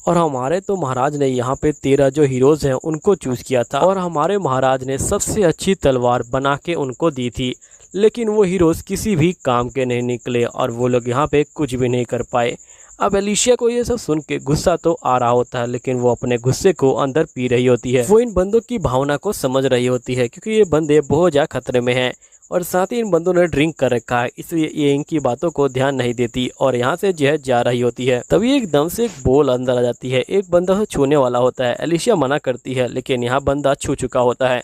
और हमारे तो महाराज ने यहाँ पे 13 जो हीरोज़ हैं उनको चूज़ किया था, और हमारे महाराज ने सबसे अच्छी तलवार बना के उनको दी थी, लेकिन वो हीरोज़ किसी भी काम के नहीं निकले और वो लोग यहाँ पे कुछ भी नहीं कर पाए। अब एलिशिया को ये सब सुन के गुस्सा तो आ रहा होता है, लेकिन वो अपने गुस्से को अंदर पी रही होती है। वो इन बंदों की भावना को समझ रही होती है, क्योंकि ये बंदे बहुत ज़्यादा खतरे में हैं और साथ ही इन बंदों ने ड्रिंक कर रखा है, इसलिए ये इनकी बातों को ध्यान नहीं देती और यहाँ से जो है जा रही होती है। तभी एकदम से एक बॉल अंदर आ जाती है। एक बंदा उसे छूने वाला होता है। एलिशिया मना करती है, लेकिन यहाँ बंदा छू चुका होता है।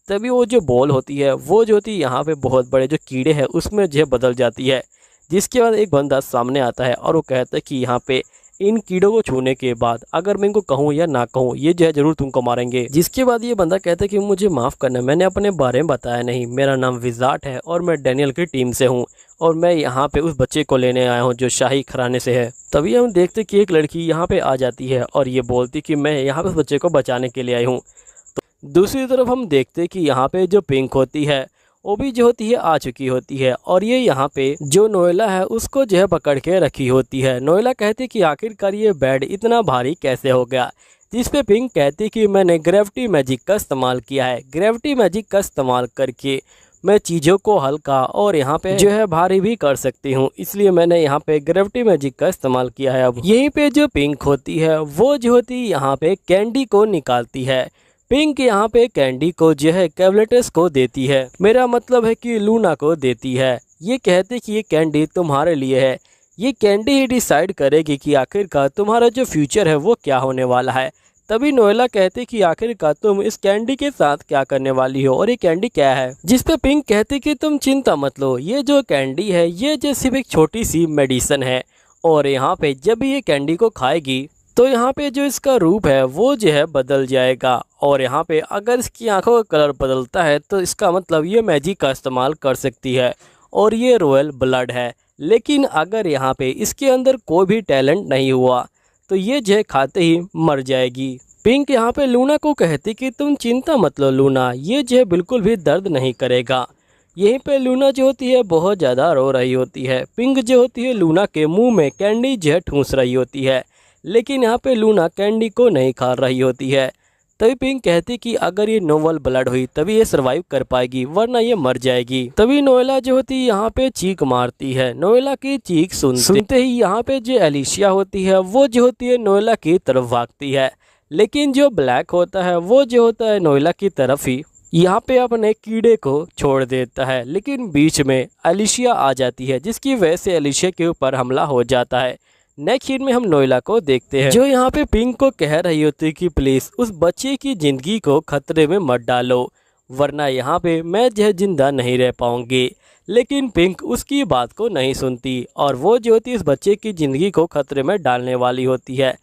तभी वो जो बॉल होती है वो जो होती है यहाँ पे बहुत बड़े जो कीड़े हैं उसमें जो है बदल जाती है। जिसके बाद एक बंदा सामने आता है और वो कहता है कि यहाँ पे इन कीड़ों को छूने के बाद अगर मैं इनको कहूँ या ना कहूँ ये जो है ज़रूर तुमको मारेंगे। जिसके बाद ये बंदा कहता है कि मुझे माफ़ करना, मैंने अपने बारे में बताया नहीं, मेरा नाम विज़ार्ड है और मैं डैनियल की टीम से हूँ और मैं यहाँ पे उस बच्चे को लेने आया हूँ जो शाही घराने से है। तभी हम देखते कि एक लड़की यहाँ पे आ जाती है और ये बोलती कि मैं यहाँ पे उस बच्चे को बचाने के लिए आई हूँ। तो दूसरी तरफ हम देखते कि यहाँ पे जो पिंक होती है वो भी जो होती है आ चुकी होती है, और ये यहाँ पे जो नोएला है उसको जो है पकड़ के रखी होती है। नोएला कहती कि आखिरकार ये बेड इतना भारी कैसे हो गया, जिस पे पिंक कहती कि मैंने ग्रेविटी मैजिक का इस्तेमाल किया है। ग्रेविटी मैजिक का इस्तेमाल करके मैं चीज़ों को हल्का और यहाँ पे जो है भारी भी कर सकती हूँ, इसलिए मैंने यहाँ पे ग्रेविटी मैजिक का इस्तेमाल किया है। अब यहीं पे जो पिंक होती है वो जो होती है यहाँ पे कैंडी को निकालती है। पिंक यहाँ पे कैंडी को जो है कैवलेटस को देती है, मेरा मतलब है कि लूना को देती है। ये कहते कि ये कैंडी तुम्हारे लिए है, ये कैंडी ही डिसाइड करेगी कि आखिरकार तुम्हारा जो फ्यूचर है वो क्या होने वाला है। तभी नोएला कहते कि आखिरकार तुम इस कैंडी के साथ क्या करने वाली हो और ये कैंडी क्या है। जिस पे पिंक कहती कि तुम चिंता मत लो, ये जो कैंडी है ये जो सिर्फ एक छोटी सी मेडिसिन है, और यहाँ पे जब भी ये कैंडी को खाएगी तो यहाँ पे जो इसका रूप है वो जो है बदल जाएगा, और यहाँ पे अगर इसकी आंखों का कलर बदलता है तो इसका मतलब ये मैजिक का इस्तेमाल कर सकती है और ये रॉयल ब्लड है। लेकिन अगर यहाँ पे इसके अंदर कोई भी टैलेंट नहीं हुआ तो ये जो है खाते ही मर जाएगी। पिंक यहाँ पे लूना को कहती कि तुम चिंता मत लो लूना, ये जो है बिल्कुल भी दर्द नहीं करेगा। यहीं पे लूना जो होती है बहुत ज़्यादा रो रही होती है। पिंक जो होती है लूना के मुँह में कैंडी जो है ठूंस रही होती है, लेकिन यहाँ पे लूना कैंडी को नहीं खा रही होती है। तभी पिंक कहती कि अगर ये नोवल ब्लड हुई तभी ये सरवाइव कर पाएगी, वरना ये मर जाएगी। तभी नोएला जो होती है यहाँ पे चीख मारती है। नोएला की चीख सुनते ही यहाँ पे जो एलिशिया होती है वो जो होती है नोएला की तरफ भागती है, लेकिन जो ब्लैक होता है वो जो होता है नोएला की तरफ ही यहाँ पे अपने कीड़े को छोड़ देता है। लेकिन बीच में एलिशिया आ जाती है, जिसकी वजह से एलिशिया के ऊपर हमला हो जाता है। नेक्स्ट सीन में हम नोएला को देखते हैं, जो यहाँ पे पिंक को कह रही होती है कि प्लीज़ उस बच्चे की ज़िंदगी को खतरे में मत डालो, वरना यहाँ पे मैं जो जिंदा नहीं रह पाऊंगी। लेकिन पिंक उसकी बात को नहीं सुनती और वो जो होती है इस बच्चे की ज़िंदगी को खतरे में डालने वाली होती है।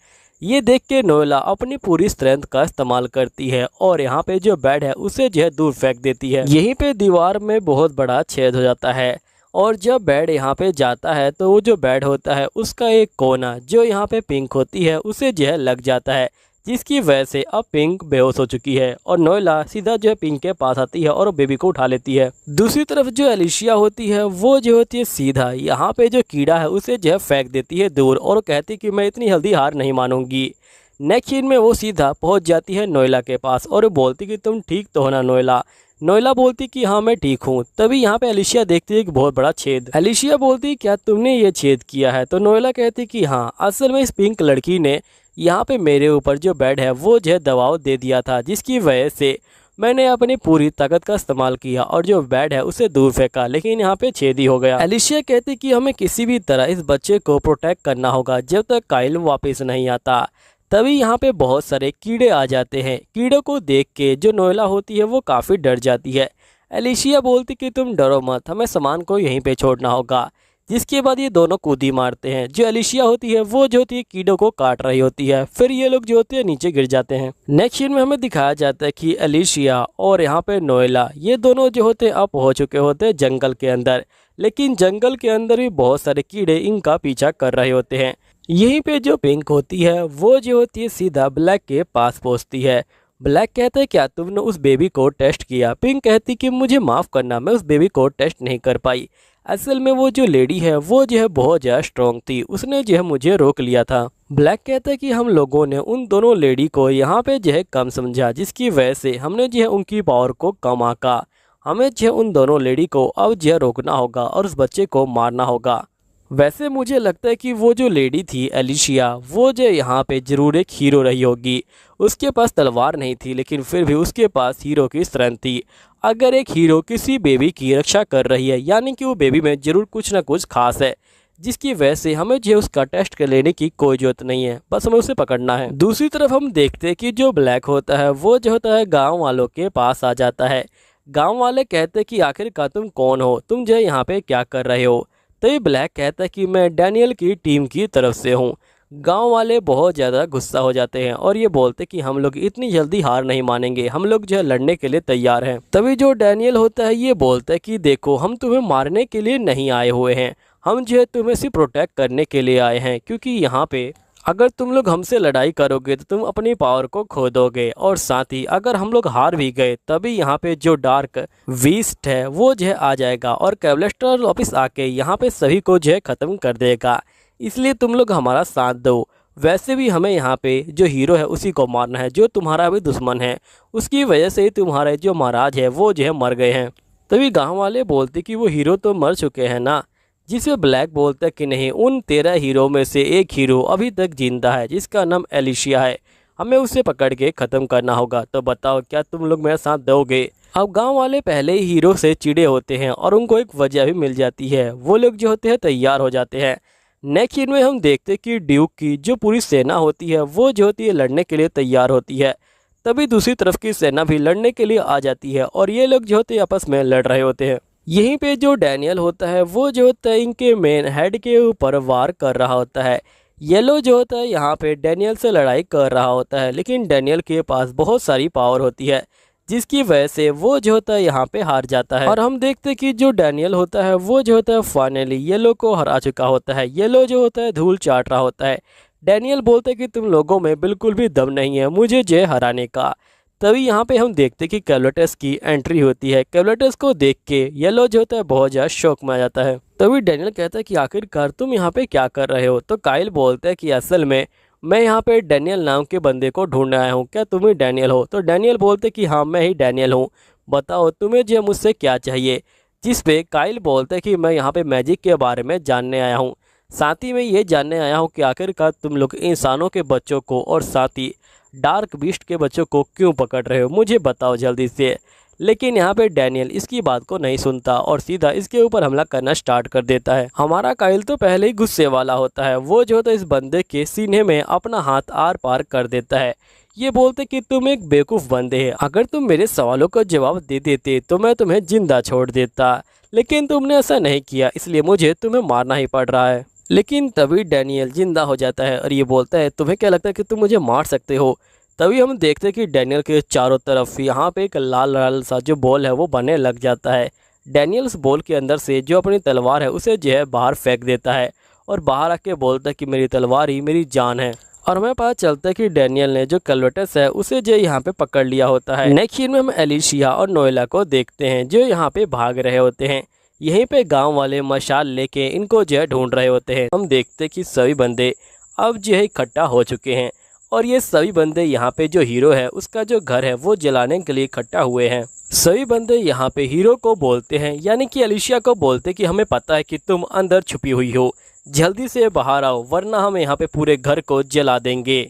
ये देख के नोएला अपनी पूरी स्ट्रेंथ का इस्तेमाल करती है और यहाँ पे जो बेड है उसे जो है दूर फेंक देती है। यहीं पे दीवार में बहुत बड़ा छेद हो जाता है और जब बेड यहाँ पे जाता है तो वो जो बेड होता है उसका एक कोना जो यहाँ पे पिंक होती है उसे जो है लग जाता है, जिसकी वजह से अब पिंक बेहोश हो चुकी है और नोएला सीधा जो है पिंक के पास आती है और बेबी को उठा लेती है। दूसरी तरफ जो एलिशिया होती है वो जो होती है सीधा यहाँ पे जो कीड़ा है उसे जो है फेंक देती है दूर और कहती है कि मैं इतनी जल्दी हार नहीं मानूंगी। नेक्स्ट सीन में वो सीधा पहुंच जाती है नोएला के पास और बोलती कि तुम ठीक तो हो ना नोएला। नोएला बोलती कि हाँ मैं ठीक हूँ। तभी यहाँ पे एलिशिया देखती है कि बहुत बड़ा छेद। एलिशिया बोलती क्या तुमने ये छेद किया है? तो नोएला कहती कि हाँ, असल में इस पिंक लड़की ने यहाँ पे मेरे ऊपर जो बेड है वो जो है दबाव दे दिया था, जिसकी वजह से मैंने अपनी पूरी ताकत का इस्तेमाल किया और जो बेड है उसे दूर फेंका, लेकिन यहाँ पे छेद ही हो गया। एलिशिया कहती कि हमें किसी भी तरह इस बच्चे को प्रोटेक्ट करना होगा जब तक काइल वापस नहीं आता। तभी यहाँ पे बहुत सारे कीड़े आ जाते हैं। कीड़ों को देख के जो नोएला होती है वो काफ़ी डर जाती है। एलिशिया बोलती कि तुम डरो मत, हमें सामान को यहीं पे छोड़ना होगा। जिसके बाद ये दोनों कूदी मारते हैं। जो एलिशिया होती है वो जो होती है कीड़ों को काट रही होती है, फिर ये लोग जो होते हैं नीचे गिर जाते हैं। नेक्स्ट सीन में हमें दिखाया जाता है कि एलिशिया और यहाँ पे नोएला ये दोनों जो होते हैं अब हो चुके होते हैं जंगल के अंदर, लेकिन जंगल के अंदर भी बहुत सारे कीड़े इनका पीछा कर रहे होते हैं। यहीं पे जो पिंक होती है वो जो होती है सीधा ब्लैक के पास पहुंचती है। ब्लैक कहता है क्या तुमने उस बेबी को टेस्ट किया? पिंक कहती कि मुझे माफ़ करना, मैं उस बेबी को टेस्ट नहीं कर पाई। असल में वो जो लेडी है वो जो है बहुत ज़्यादा स्ट्रॉन्ग थी, उसने जो है मुझे रोक लिया था। ब्लैक कहता है कि हम लोगों ने उन दोनों लेडी को यहाँ पे जो है कम समझा, जिसकी वजह से हमने जो है उनकी पावर को कम आंका। हमें जो है उन दोनों लेडी को अब जो है रोकना होगा और उस बच्चे को मारना होगा। वैसे मुझे लगता है कि वो जो लेडी थी एलिशिया वो जो यहाँ पे ज़रूर एक हीरो रही होगी। उसके पास तलवार नहीं थी लेकिन फिर भी उसके पास हीरो की स्ट्रेंथ थी। अगर एक हीरो किसी बेबी की रक्षा कर रही है यानी कि वो बेबी में ज़रूर कुछ ना कुछ खास है, जिसकी वजह से हमें जो उसका टेस्ट कर लेने की कोई ज़रूरत नहीं है, बस हमें उसे पकड़ना है। दूसरी तरफ हम देखते हैं कि जो ब्लैक होता है वो जो होता है गाँव वालों के पास आ जाता है। गाँव वाले कहते हैं कि आखिरकार तुम कौन हो, तुम जो यहाँ पे क्या कर रहे हो? तो ये ब्लैक कहता है कि मैं डैनियल की टीम की तरफ से हूँ। गांव वाले बहुत ज़्यादा गुस्सा हो जाते हैं और ये बोलते कि हम लोग इतनी जल्दी हार नहीं मानेंगे, हम लोग जो है लड़ने के लिए तैयार हैं। तभी जो डैनियल होता है ये बोलता है कि देखो हम तुम्हें मारने के लिए नहीं आए हुए हैं, हम जो है तुम्हें सिर्फ प्रोटेक्ट करने के लिए आए हैं, क्योंकि यहाँ पे अगर तुम लोग हमसे लड़ाई करोगे तो तुम अपनी पावर को खो दोगे और साथ ही अगर हम लोग हार भी गए तभी यहाँ पे जो डार्क बीस्ट है वो जो है आ जाएगा और कैवलेस्टर वापस आके यहाँ पे सभी को जो है ख़त्म कर देगा, इसलिए तुम लोग हमारा साथ दो। वैसे भी हमें यहाँ पे जो हीरो है उसी को मारना है, जो तुम्हारा भी दुश्मन है, उसकी वजह से ही तुम्हारे जो महाराज है वो जो है मर गए हैं। तभी गाँव वाले बोलते कि वो हीरो तो मर चुके हैं ना, जिसे ब्लैक बोलता है कि नहीं, उन 13 हीरो में से एक हीरो अभी तक जिंदा है जिसका नाम एलिशिया है, हमें उसे पकड़ के ख़त्म करना होगा। तो बताओ क्या तुम लोग मेरे साथ दोगे? अब गांव वाले पहले ही हीरो से चिढ़े होते हैं और उनको एक वजह भी मिल जाती है, वो लोग जो होते हैं तैयार हो जाते हैं। नेक्स्ट सीन में हम देखते हैं कि ड्यूक की जो पूरी सेना होती है वो जो होती है लड़ने के लिए तैयार होती है। तभी दूसरी तरफ की सेना भी लड़ने के लिए आ जाती है और ये लोग जो होते हैं आपस में लड़ रहे होते हैं। यहीं पे जो डैनियल होता है वो जो होता है इनके मेन हेड के ऊपर वार कर रहा होता है। येलो जो होता है यहाँ पे डैनियल से लड़ाई कर रहा होता है, लेकिन डैनियल के पास बहुत सारी पावर होती है, जिसकी वजह से वो जो होता है यहाँ पे हार जाता है। और हम देखते हैं कि जो डैनियल होता है वो जो होता है फाइनली येलो को हरा चुका होता है। येलो जो होता है धूल चाट रहा होता है। डैनियल बोलते हैं कि तुम लोगों में बिल्कुल भी दम नहीं है मुझे जय हराने का। तभी यहाँ पे हम देखते हैं कि कैवलेटस की एंट्री होती है। कैवलेटस को देख के येलो जो होता है बहुत ज़्यादा शौक में आ जाता है। तभी डैनियल कहता है कि आखिरकार तुम यहाँ पे क्या कर रहे हो? तो काइल बोलता है कि असल में मैं यहाँ पे डैनियल नाम के बंदे को ढूंढने आया हूँ, क्या तुम ही डैनियल हो? तो डैनियल बोलते कि हाँ मैं ही डैनियल हूँ, बताओ तुम्हें जो मुझसे क्या चाहिए? जिस पे काइल बोलता है कि मैं यहाँ पे मैजिक के बारे में जानने आया हूँ, साथ ही मैं ये जानने आया हूँ कि आखिरकार तुम लोग इंसानों के बच्चों को और साथ ही डार्क बीस्ट के बच्चों को क्यों पकड़ रहे हो, मुझे बताओ जल्दी से। लेकिन यहाँ पे डैनियल इसकी बात को नहीं सुनता और सीधा इसके ऊपर हमला करना स्टार्ट कर देता है। हमारा काइल तो पहले ही गुस्से वाला होता है, वो जो होता है इस बंदे के सीने में अपना हाथ आर पार कर देता है, ये बोलते कि तुम एक बेवकूफ़ बंदे हैं, अगर तुम मेरे सवालों का जवाब दे देते तो मैं तुम्हें जिंदा छोड़ देता, लेकिन तुमने ऐसा नहीं किया, इसलिए मुझे तुम्हें मारना ही पड़ रहा है। लेकिन तभी डैनियल जिंदा हो जाता है और ये बोलता है तुम्हें क्या लगता है कि तुम मुझे मार सकते हो। तभी हम देखते हैं कि डैनियल के चारों तरफ यहाँ पे एक लाल लाल सा जो बॉल है वो बनने लग जाता है। डैनियल उस बॉल के अंदर से जो अपनी तलवार है उसे जो है बाहर फेंक देता है और बाहर आके बोलता है कि मेरी तलवार ही मेरी जान है। और हमें पता चलता है कि डैनियल ने जो कैलवेटस है उसे जो यहाँ पे पकड़ लिया होता है। नेक्स्ट सीन में हम एलिशिया और नोएला को देखते हैं जो यहाँ पे भाग रहे होते हैं। यहीं पे गांव वाले मशाल लेके इनको जो है ढूंढ रहे होते हैं। हम देखते हैं कि सभी बंदे अब जो है इकट्ठा हो चुके हैं और ये सभी बंदे यहाँ पे जो हीरो है उसका जो घर है वो जलाने के लिए इकट्ठा हुए हैं। सभी बंदे यहाँ पे हीरो को बोलते हैं, यानी कि एलिशिया को बोलते कि हमें पता है कि तुम अंदर छुपी हुई हो, जल्दी से बाहर आओ वरना हम यहाँ पे पूरे घर को जला देंगे।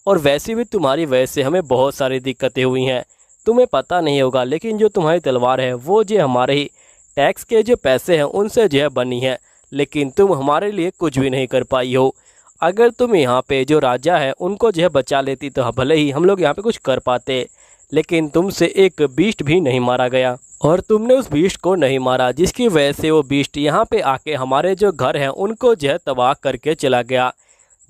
और वैसे भी तुम्हारी वजह से हमें बहुत सारी दिक्कतें हुई हैं, तुम्हें पता नहीं होगा लेकिन जो तुम्हारी तलवार है वो जो हमारे ही टैक्स के जो पैसे हैं उनसे जो है बनी है, लेकिन तुम हमारे लिए कुछ भी नहीं कर पाई हो। अगर तुम यहाँ पे जो राजा है उनको जो है बचा लेती तो भले ही हम लोग यहाँ पे कुछ कर पाते, लेकिन तुमसे एक बीस्ट भी नहीं मारा गया और तुमने उस बीस्ट को नहीं मारा, जिसकी वजह से वो बीस्ट यहाँ पे आके हमारे जो घर हैं उनको जो है तबाह करके चला गया,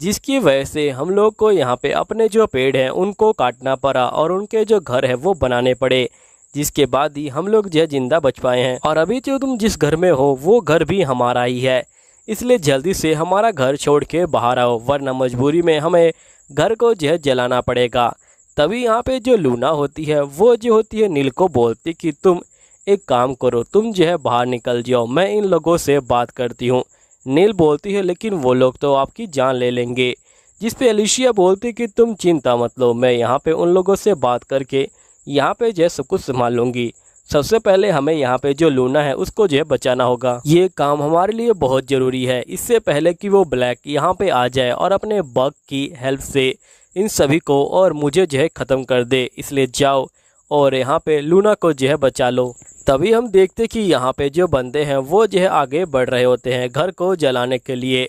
जिसकी वजह से हम लोग को यहाँ पे अपने जो पेड़ हैं उनको काटना पड़ा और उनके जो घर है वो बनाने पड़े, जिसके बाद ही हम लोग जो है जिंदा बच पाए हैं। और अभी जो तुम जिस घर में हो वो घर भी हमारा ही है, इसलिए जल्दी से हमारा घर छोड़ के बाहर आओ वरना मजबूरी में हमें घर को जो है जलाना पड़ेगा। तभी यहाँ पे जो लूना होती है वो जो होती है नील को बोलती कि तुम एक काम करो, तुम जो है बाहर निकल जाओ, मैं इन लोगों से बात करती हूँ। नील बोलती है लेकिन वो लोग तो आपकी जान ले लेंगे, जिस पे एलिशिया बोलती कि तुम चिंता मत लो, मैं यहाँ पे उन लोगों से बात करके यहाँ पे जो है सब कुछ संभाल लूँगी। सबसे पहले हमें यहाँ पे जो लूना है उसको जो है बचाना होगा, ये काम हमारे लिए बहुत ज़रूरी है, इससे पहले कि वो ब्लैक यहाँ पे आ जाए और अपने बग की हेल्प से इन सभी को और मुझे जो है ख़त्म कर दे, इसलिए जाओ और यहाँ पे लूना को जो है बचा लो। तभी हम देखते कि यहाँ पे जो बंदे हैं वो जो है आगे बढ़ रहे होते हैं घर को जलाने के लिए।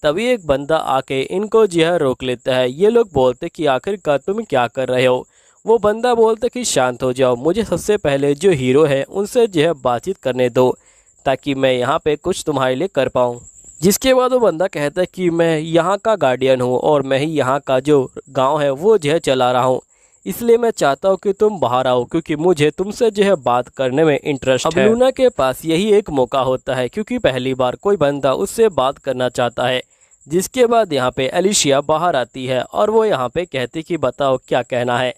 तभी एक बंदा आके इनको जो है रोक लेता है। ये लोग बोलते कि आखिरकार तुम क्या कर रहे हो। वो बंदा बोलते कि शांत हो जाओ, मुझे सबसे पहले जो हीरो है उनसे जो है बातचीत करने दो ताकि मैं यहाँ पे कुछ तुम्हारे लिए कर पाऊँ। जिसके बाद वो बंदा कहता है कि मैं यहाँ का गार्डियन हूँ और मैं ही यहाँ का जो गांव है वो जो है चला रहा हूँ, इसलिए मैं चाहता हूँ कि तुम बाहर आओ क्योंकि मुझे तुमसे जो है बात करने में इंटरेस्ट है। अब लूना के पास यही एक मौका होता है क्योंकि पहली बार कोई बंदा उससे बात करना चाहता है। जिसके बाद यहाँ पे एलिशिया बाहर आती है और वो यहाँ पे कहती कि बताओ क्या कहना है।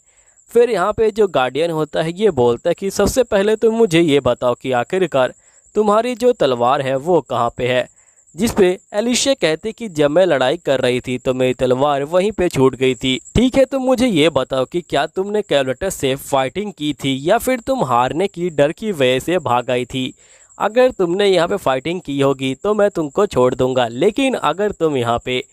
फिर यहाँ पे जो गार्डियन होता है ये बोलता है कि सबसे पहले तुम मुझे ये बताओ कि आखिरकार तुम्हारी जो तलवार है वो कहाँ पे है। जिस पे एलिशिया कहते कि जब मैं लड़ाई कर रही थी तो मेरी तलवार वहीं पे छूट गई थी। ठीक है, तुम मुझे ये बताओ कि क्या तुमने कैलवेटस से फाइटिंग की थी या फिर तुम हारने की डर की वजह से भाग आई थी। अगर तुमने यहाँ पे फाइटिंग की होगी तो मैं तुमको छोड़ दूंगा, लेकिन अगर तुम यहाँ पे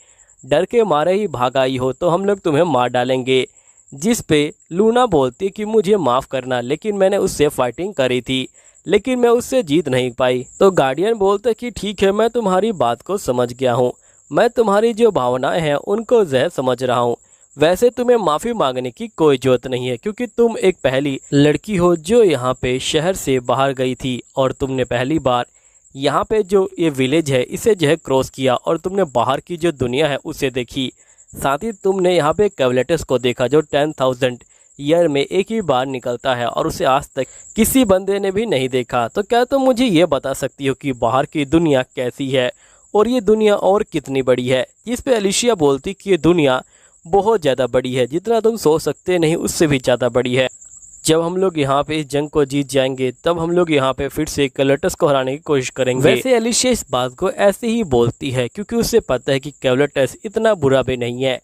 डर के मारे ही भाग आई हो तो हम लोग तुम्हें मार डालेंगे। जिस पे लूना बोलती कि मुझे माफ़ करना, लेकिन मैंने उससे फाइटिंग करी थी लेकिन मैं उससे जीत नहीं पाई। तो गार्डियन बोलते कि ठीक है, मैं तुम्हारी बात को समझ गया हूँ, मैं तुम्हारी जो भावनाएं हैं उनको ज़हर समझ रहा हूँ। वैसे तुम्हें माफ़ी मांगने की कोई ज़रूरत नहीं है क्योंकि तुम एक पहली लड़की हो जो यहाँ पे शहर से बाहर गई थी और तुमने पहली बार यहाँ पे जो ये विलेज है इसे जो है क्रॉस किया और तुमने बाहर की जो दुनिया है उसे देखी। साथ ही तुमने यहाँ पे कैवलेटस को देखा जो 10,000 ईयर में एक ही बार निकलता है और उसे आज तक किसी बंदे ने भी नहीं देखा। तो क्या तुम मुझे ये बता सकती हो कि बाहर की दुनिया कैसी है और ये दुनिया और कितनी बड़ी है। जिस पे एलिशिया बोलती कि ये दुनिया बहुत ज़्यादा बड़ी है, जितना तुम सोच सकते नहीं उससे भी ज़्यादा बड़ी है। जब हम लोग यहाँ पे इस जंग को जीत जाएंगे तब हम लोग यहाँ पे फिर से कैवलेटस को हराने की कोशिश करेंगे। वैसे एलिशिया इस बात को ऐसे ही बोलती है क्योंकि उसे पता है कि कैवलेटस इतना बुरा भी नहीं है।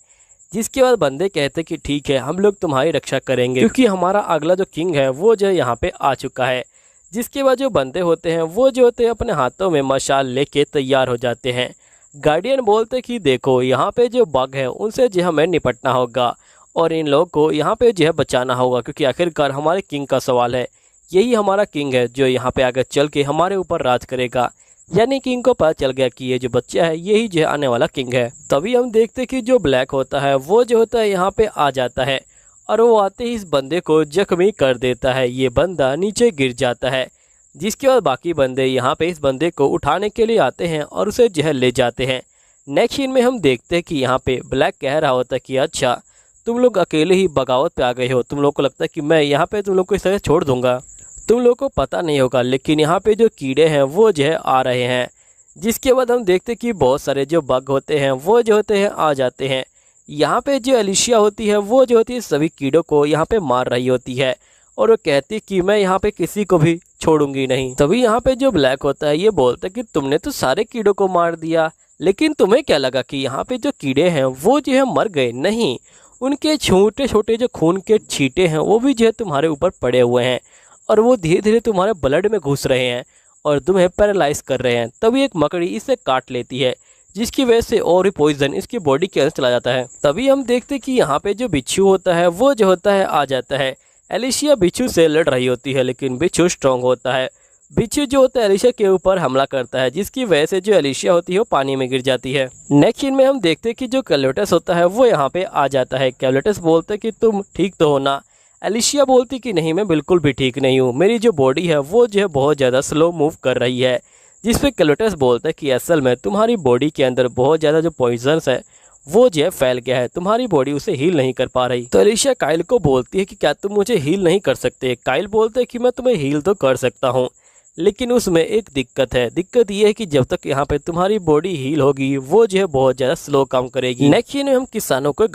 जिसके बाद बंदे कहते कि ठीक है, हम लोग तुम्हारी रक्षा करेंगे क्योंकि हमारा अगला जो किंग है वो जो यहाँ पे आ चुका है। जिसके बाद जो बंदे होते हैं वो जो होते हैं अपने हाथों में मशाल लेके तैयार हो जाते हैं। गार्डियन बोलते कि देखो यहाँ पे जो बग है उनसे जो हमें निपटना होगा और इन लोगों को यहाँ पे जो है बचाना होगा क्योंकि आखिरकार हमारे किंग का सवाल है। यही हमारा किंग है जो यहाँ पे आगे चल के हमारे ऊपर राज करेगा। यानी किंग को पता चल गया कि ये जो बच्चा है यही जो है आने वाला किंग है। तभी हम देखते कि जो ब्लैक होता है वो जो होता है यहाँ पे आ जाता है और वो आते ही इस बंदे को जख्मी कर देता है। ये बंदा नीचे गिर जाता है, जिसके बाद बाकी बंदे यहाँ पे इस बंदे को उठाने के लिए आते हैं और उसे जहर ले जाते हैं। नेक्स्ट सीन में हम देखते हैं कि यहाँ पे ब्लैक कह रहा होता है कि अच्छा तुम लोग अकेले ही बगावत पे आ गए हो, तुम लोग को लगता है कि मैं यहाँ पे तुम लोग को इस तरह छोड़ दूंगा, तुम लोग को पता नहीं होगा लेकिन यहाँ पे जो कीड़े हैं वो जो है आ रहे हैं। जिसके बाद हम देखते हैं कि बहुत सारे जो बग होते हैं वो जो होते हैं आ जाते हैं। यहाँ पे जो एलिशिया होती है वो जो होती है सभी कीड़ों को यहाँ पे मार रही होती है और वो कहती कि मैं यहाँ पे किसी को भी छोड़ूंगी नहीं। तभी यहाँ पे जो ब्लैक होता है ये बोलता है कि तुमने तो सारे कीड़ों को मार दिया, लेकिन तुम्हें क्या लगा कि यहाँ पे जो कीड़े हैं वो जो है मर गए? नहीं, उनके छोटे छोटे जो खून के छींटे हैं वो भी जो है तुम्हारे ऊपर पड़े हुए हैं और वो धीरे धीरे तुम्हारे ब्लड में घुस रहे हैं और तुम्हें पैरालाइज कर रहे हैं। तभी एक मकड़ी इसे काट लेती है, जिसकी वजह से और भी पॉइजन इसकी बॉडी के अंदर चला जाता है। तभी हम देखते कि यहाँ पे जो बिच्छू होता है वो जो होता है आ जाता है। एलिशिया बिच्छू से लड़ रही होती है लेकिन बिच्छू स्ट्रांग होता है। बिच्छू जो होता है एलिशिया के ऊपर हमला करता है, जिसकी वजह से जो एलिशिया होती है वो पानी में गिर जाती है। नेक्स्ट सीन में हम देखते कि जो कैलोटस होता है वो यहाँ पे आ जाता है। कैलोटस बोलते है कि तुम ठीक तो हो ना? एलिशिया बोलती कि नहीं, मैं बिल्कुल भी ठीक नहीं हूँ, मेरी जो बॉडी है वो जो है बहुत ज़्यादा स्लो मूव कर रही है। जिस पे कैलोटस बोलता है कि असल में तुम्हारी बॉडी के अंदर बहुत ज़्यादा जो पॉइजन्स है वो जो है फैल गया है, तुम्हारी बॉडी उसे हील नहीं कर पा रही। तो एलिशिया काइल को बोलती है कि क्या तुम मुझे हील नहीं कर सकते? काइल बोलते है कि मैं तुम्हें हील तो कर सकता हूँ, लेकिन उसमें एक दिक्कत है। दिक्कत ये है कि जब तक यहाँ पे तुम्हारी बॉडी हील होगी वो जो है बहुत ज़्यादा स्लो काम करेगी। नेक्स्ट में हम किसानों को